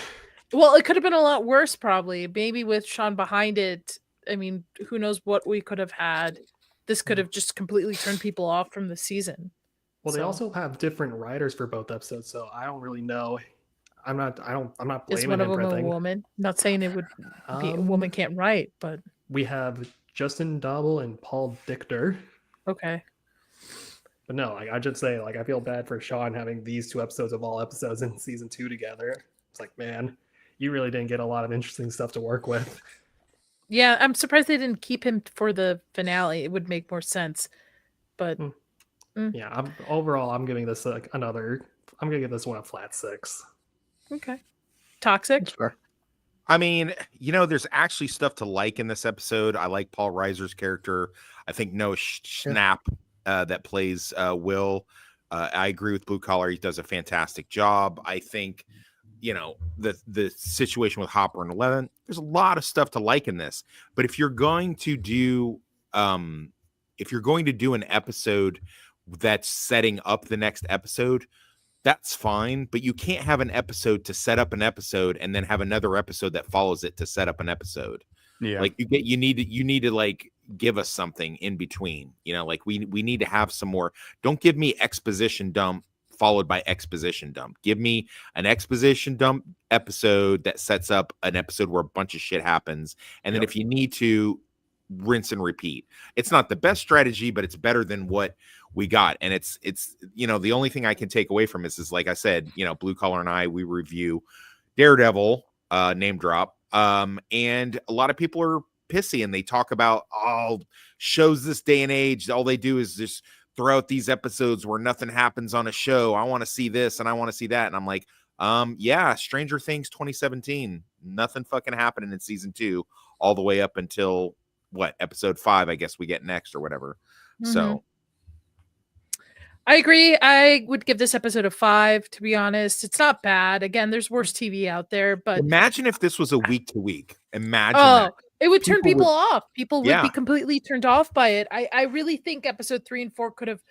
Well, it could have been a lot worse, probably. Maybe with Sean behind it. I mean, who knows what we could have had. This could have just completely turned people off from the season. Well, they also have different writers for both episodes, so I don't really know. I'm not blaming Is one of him for them a anything. Woman? Not saying it would be a woman can't write, but we have Justin Dobble and Paul Dichter. Okay. But no, I just say I feel bad for Sean having these 2 episodes of all episodes in season 2 together. It's like, man, you really didn't get a lot of interesting stuff to work with. Yeah, I'm surprised they didn't keep him for the finale. It would make more sense. But yeah, overall, I'm giving this I'm gonna give this one a flat 6. Okay. Toxic. I mean, there's actually stuff to like in this episode. I like Paul Reiser's character. I think Noah Schnapp that plays Will. I agree with Blue Collar. He does a fantastic job. I think, the situation with Hopper and 11, there's a lot of stuff to like in this. But if you're going to do an episode that's setting up the next episode, that's fine, but you can't have an episode to set up an episode and then have another episode that follows it to set up an episode. Yeah. Like you need to like give us something in between, like we need to have some more. Don't give me exposition dump followed by exposition dump. Give me an exposition dump episode that sets up an episode where a bunch of shit happens. And then if you need to, rinse and repeat. It's not the best strategy, but it's better than what we got. And it's the only thing I can take away from this is, like I said, Blue Collar and I, we review Daredevil, name drop. And a lot of people are pissy and they talk about shows this day and age. All they do is just throw out these episodes where nothing happens on a show. I want to see this and I want to see that. And I'm like, Stranger Things 2017, nothing fucking happening in season 2 all the way up until episode 5, I guess we get next or whatever. So I agree. I would give this episode a 5, to be honest. It's not bad. Again, there's worse TV out there, but imagine if this was a week to week. Imagine that. It would turn people off. People would be completely turned off by it. I really think episode 3 and 4 could have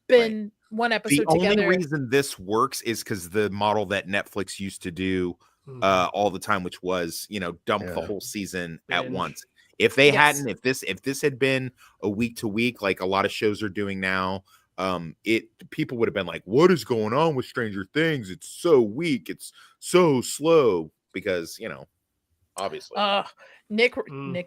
been one episode together. The only reason this works is because the model that Netflix used to do all the time, which was, dump the whole season at once. If they hadn't, if this had been a week to week, like a lot of shows are doing now, people would have been like, what is going on with Stranger Things? It's so weak. It's so slow because, obviously. Nick,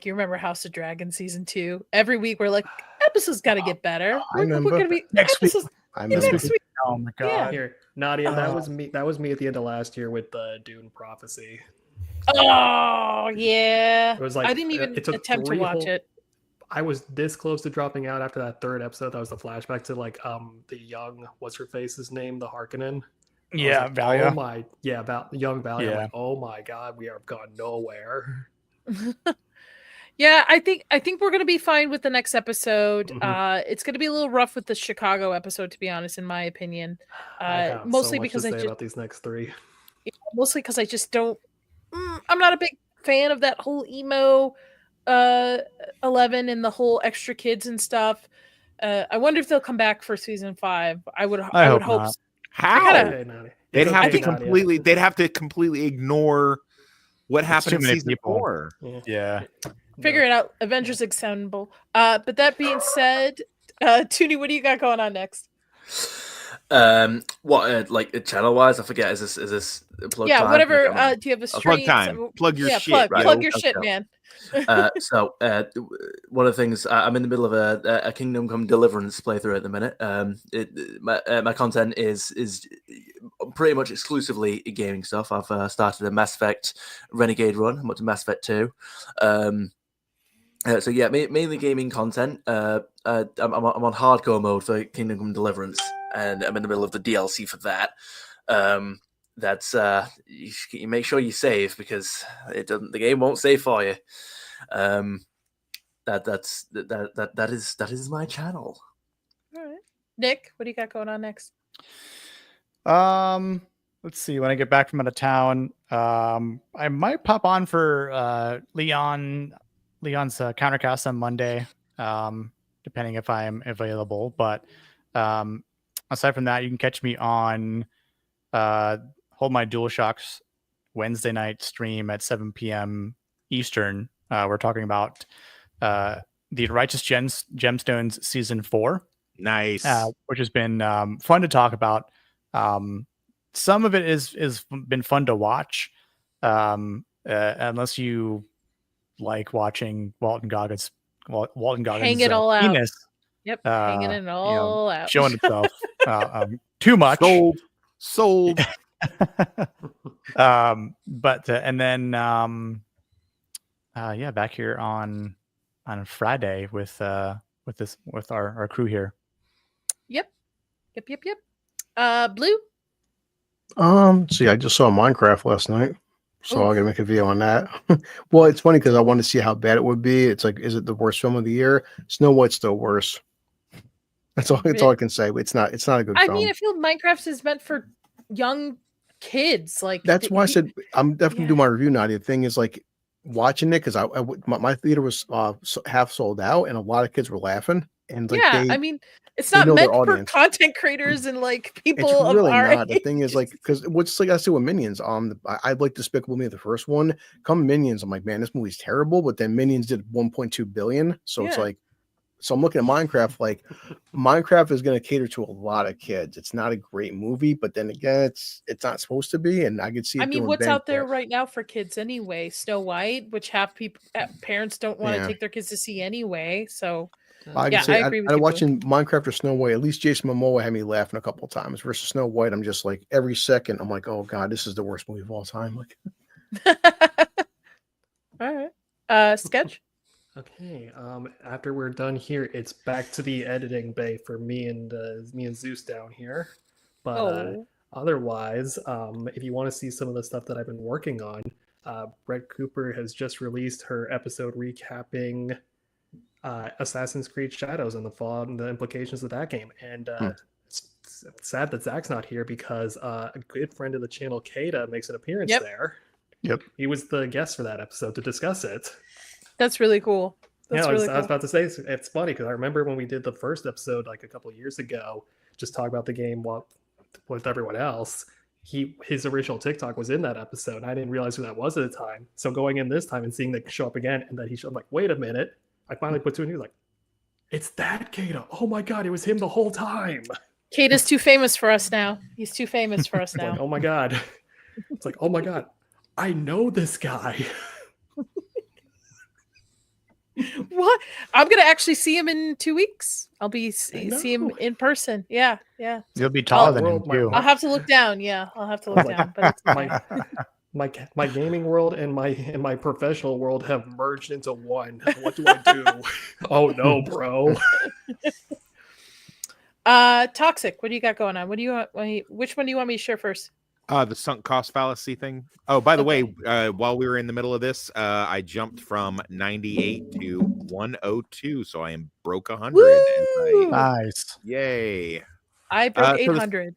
you remember House of Dragon season 2? Every week we're like, Episode's got to get better. I We're remember. gonna be Next week. episodes- I yeah, remember. next week. Oh my god. Yeah. Here, Nadia, that was me. That was me at the end of last year with the Dune Prophecy. Oh yeah. It was like I didn't even it took attempt to 3 watch whole- it. I was this close to dropping out after that 3rd episode. That was the flashback to like the young what's her face's name, the Harkonnen. I was Yeah, like, Valia. Oh my, yeah, about young Valia. I'm Yeah. like, oh my god, we are gone nowhere. Yeah, I think we're gonna be fine with the next episode. Mhm. It's gonna be a little rough with the Chicago episode, to be honest, in my opinion. I have Mostly so much because to I say just about these next 3. mostly because I just don't. I'm not a big fan of that whole emo 11 and the whole extra kids and stuff. I wonder if they'll come back for season 5. I would hope hope. not. How? gotta- Okay, Nadia. They'd It's have okay, to Nadia. completely. They'd have to completely ignore what It's happened too in many season people. 4. Yeah. Figure it out. Avengers Assemble. But that being said, Toonie, what do you got going on next? What like channel wise? I forget. Is this plug Yeah, time? whatever. I can't remember. Do you have a Plug stream? time. Plug your yeah, shit. plug yo. your shit, Okay. man. One of the things I'm in the middle of a Kingdom Come Deliverance playthrough at the minute. My content is pretty much exclusively gaming stuff. I've started a Mass Effect Renegade run. I'm up to Mass Effect 2. So yeah, mainly gaming content. I'm on hardcore mode for Kingdom Come Deliverance, and I'm in the middle of the DLC for that. That's you make sure you save because the game won't save for you. That is my channel. All right. Nick, what do you got going on next? Let's see. When I get back from out of town, I might pop on for Leon's Countercast on Monday, depending if I'm available. But aside from that, you can catch me on Hold My DualShocks Wednesday night stream at 7 p.m. Eastern. We're talking about the Righteous Gemstones Season 4. Nice. Which has been fun to talk about. Some of it is been fun to watch, unless you like watching Walton Goggins Hang it all out. penis, Yep, hanging it all out. showing itself too much. Sold. But and then back here on Friday with our crew here. Yep. Blue. See, I just saw Minecraft last night, so I'm gonna make a video on that. Well, it's funny because I want to see how bad it would be. It's like, is it the worst film of the year? Snow White's still worse. That's all. That's all I can say. It's not a good I film. mean, I feel Minecraft is meant for young kids. Like That's why I said I'm definitely do my review now. The thing is, like, watching it because my theater was half sold out, and a lot of kids were laughing. And like, I mean, it's not know their meant for audience. content creators and like people It's of really our not. The thing is, like, because what's like I see with Minions. I like Despicable Me, the first one. Come Minions, I'm like, man, this movie's terrible. But then Minions did 1.2 billion, so it's like, so I'm looking at Minecraft. Like, Minecraft is going to cater to a lot of kids. It's not a great movie, but then again, it's not supposed to be, and I could see. I mean, what's out there right now for kids anyway? Snow White, which half people parents don't want to take their kids to see anyway. So. I agree with you. Watching Minecraft or Snow White, at least Jason Momoa had me laughing a couple of times. Versus Snow White, I'm just like every second, I'm like, oh god, this is the worst movie of all time. Like, all right, sketch. Okay. After we're done here, it's back to the editing bay for me and Zeus down here. But otherwise, if you want to see some of the stuff that I've been working on, Brett Cooper has just released her episode recapping Assassin's Creed Shadows and the fallout and the implications of that game. And it's sad that Zach's not here because a good friend of the channel, Kata, makes an appearance there. Yep. He was the guest for that episode to discuss it. That's really cool. I was about to say, it's funny because I remember when we did the first episode like a couple of years ago, just talk about the game with everyone else. His original TikTok was in that episode. And I didn't realize who that was at the time. So going in this time and seeing that show up again and that I'm like, wait a minute. I finally put two and two, like, it's that Kata. Oh my god, it was him the whole time. Kata's too famous for us now. He's too famous for us now. Like, oh my god. It's like, oh my god, I know this guy. What? I'm gonna actually see him in 2 weeks. I'll be see him know. in person. Yeah. You'll be taller than him world, my too. I'll have to look down. Yeah, I'll have to look Like, down. But it's okay. my gaming world and my professional world have merged into one. What do I do? Oh no, bro. Toxic. What do you got going on? What do you want? Which one do you want me to share first? The sunk cost fallacy thing. Oh, by the Okay. way, while we were in the middle of this, I jumped from 98 to 102, so I am broke 100. Woo! Nice. Yay! I broke so the 800.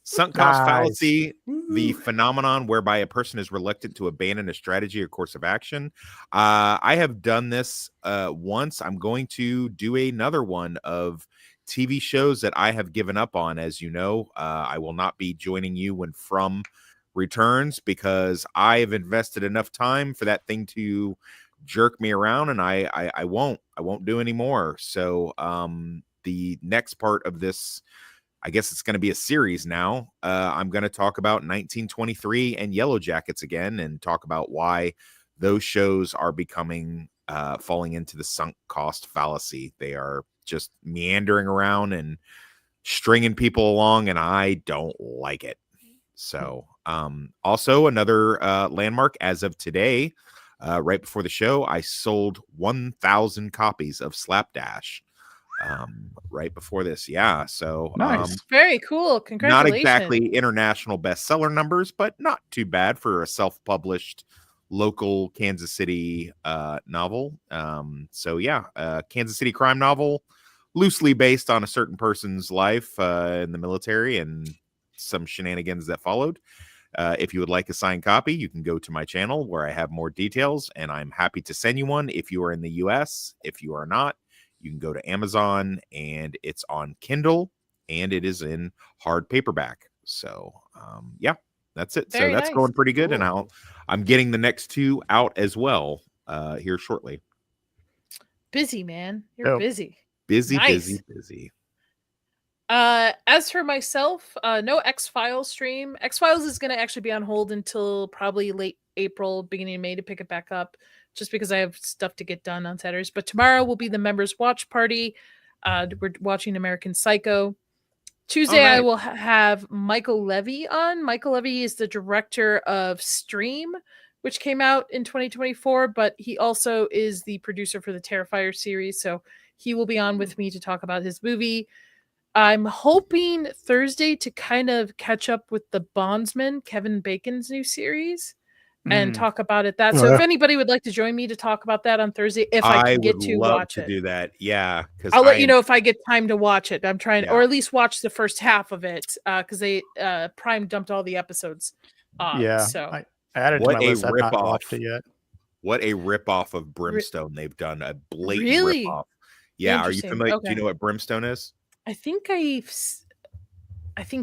Sunk cost Nice. fallacy, the phenomenon whereby a person is reluctant to abandon a strategy or course of action. I have done this once. I'm going to do another one of TV shows that I have given up on. As you know, I will not be joining you when From returns because I have invested enough time for that thing to jerk me around, and I won't do anymore. So the next part of this, I guess it's going to be a series now. I'm going to talk about 1923 and Yellow Jackets again and talk about why those shows are becoming falling into the sunk cost fallacy. They are just meandering around and stringing people along, and I don't like it. So also another landmark as of today, right before the show, I sold 1,000 copies of Slapdash. Right before this. Yeah. So Nice. Very cool. not Congratulations. exactly international bestseller numbers, but not too bad for a self-published local Kansas City novel. So yeah, Kansas City crime novel, loosely based on a certain person's life in the military and some shenanigans that followed. If you would like a signed copy, you can go to my channel where I have more details, and I'm happy to send you one if you are in the US. If you are not, you can go to Amazon, and it's on Kindle, and it is in hard paperback. So, yeah, that's it. Very so that's nice. going pretty good, Cool. and I'm getting the next two out as well here shortly. Busy, man. You're Dope. busy. Busy. As for myself, no X-Files stream. X-Files is going to actually be on hold until probably late April, beginning of May to pick it back up, just because I have stuff to get done on Saturdays. But tomorrow will be the members watch party. We're watching American Psycho. Tuesday, I nice. will have Michael Levy on. Michael Levy is the director of Stream, which came out in 2024, but he also is the producer for the Terrifier series. So he will be on with me to talk about his movie. I'm hoping Thursday to kind of catch up with The Bondsman, Kevin Bacon's new series, and talk about it. So if anybody would like to join me to talk about that on Thursday, if I can get would to love watch to it. do that. Yeah, because I'll let you know if I get time to watch it. I'm trying, Yeah. or at least watch the first half of it, because they Prime dumped all the episodes. Yeah. So I added to What my a list. I've not ripoff. watched it yet. What a ripoff of Brimstone they've done. A blatant Really? ripoff. Yeah, are you Interesting. familiar? Do you Okay. know what Brimstone is? I think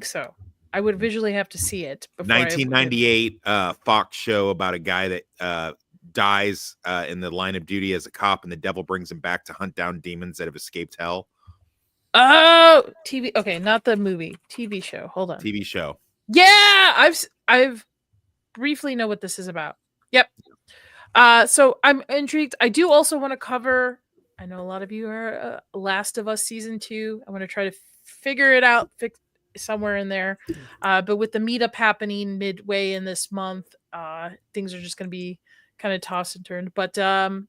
so. I would visually have to see it. Before 1998 Fox show about a guy that dies in the line of duty as a cop, and the devil brings him back to hunt down demons that have escaped hell. Oh, TV. Okay, not the movie. TV show. Hold on. TV show. Yeah, I've briefly know what this is about. Yep. So I'm intrigued. I do also want to cover. I know a lot of you are Last of Us season 2. I want to try to figure it out, somewhere in there. But with the meetup happening midway in this month, things are just going to be kind of tossed and turned. But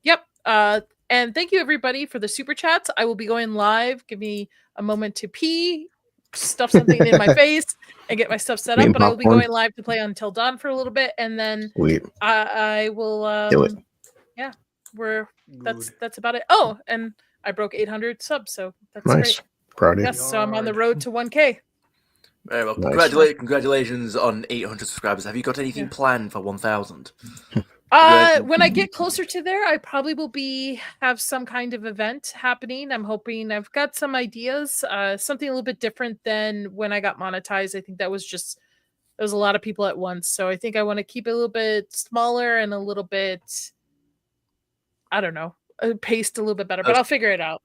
yep. And thank you everybody for the super chats. I will be going live. Give me a moment to pee, stuff something in my face, and get my stuff set up. But I will be popcorn. going live to play Until Dawn for a little bit, and then Sweet. I will. Do it. Yeah, that's about it. Oh, and I broke 800 subs, so that's Nice. great. Proud of you. Yes, so I'm on the road to 1K. Very well. Nice. Congratulations on 800 subscribers. Have you got anything planned for 1,000? When I get closer to there, I probably will have some kind of event happening. I'm hoping I've got some ideas, something a little bit different than when I got monetized. I think there was a lot of people at once. So I think I want to keep it a little bit smaller and a little bit, I don't know, paced a little bit better, but I'll figure it out.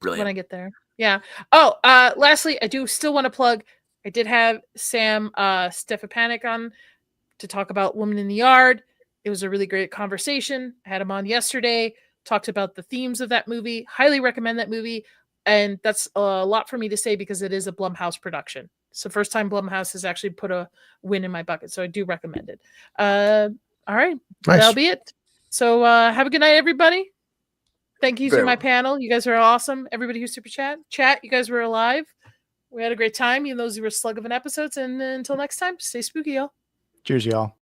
Brilliant. When I get there. Yeah. Oh, lastly, I do still want to plug. I did have Sam Stefapanic on to talk about Woman in the Yard. It was a really great conversation. I had him on yesterday, talked about the themes of that movie. Highly recommend that movie. And that's a lot for me to say because it is a Blumhouse production. It's the first time Blumhouse has actually put a win in my bucket. So I do recommend it. All right. Nice. That'll be it. So have a good night, everybody. Thank you to Very my well. panel. You guys are awesome. Everybody who super chat, you guys were alive. We had a great time. Even though those were slug of an episodes. And until next time, stay spooky, y'all. Cheers, y'all.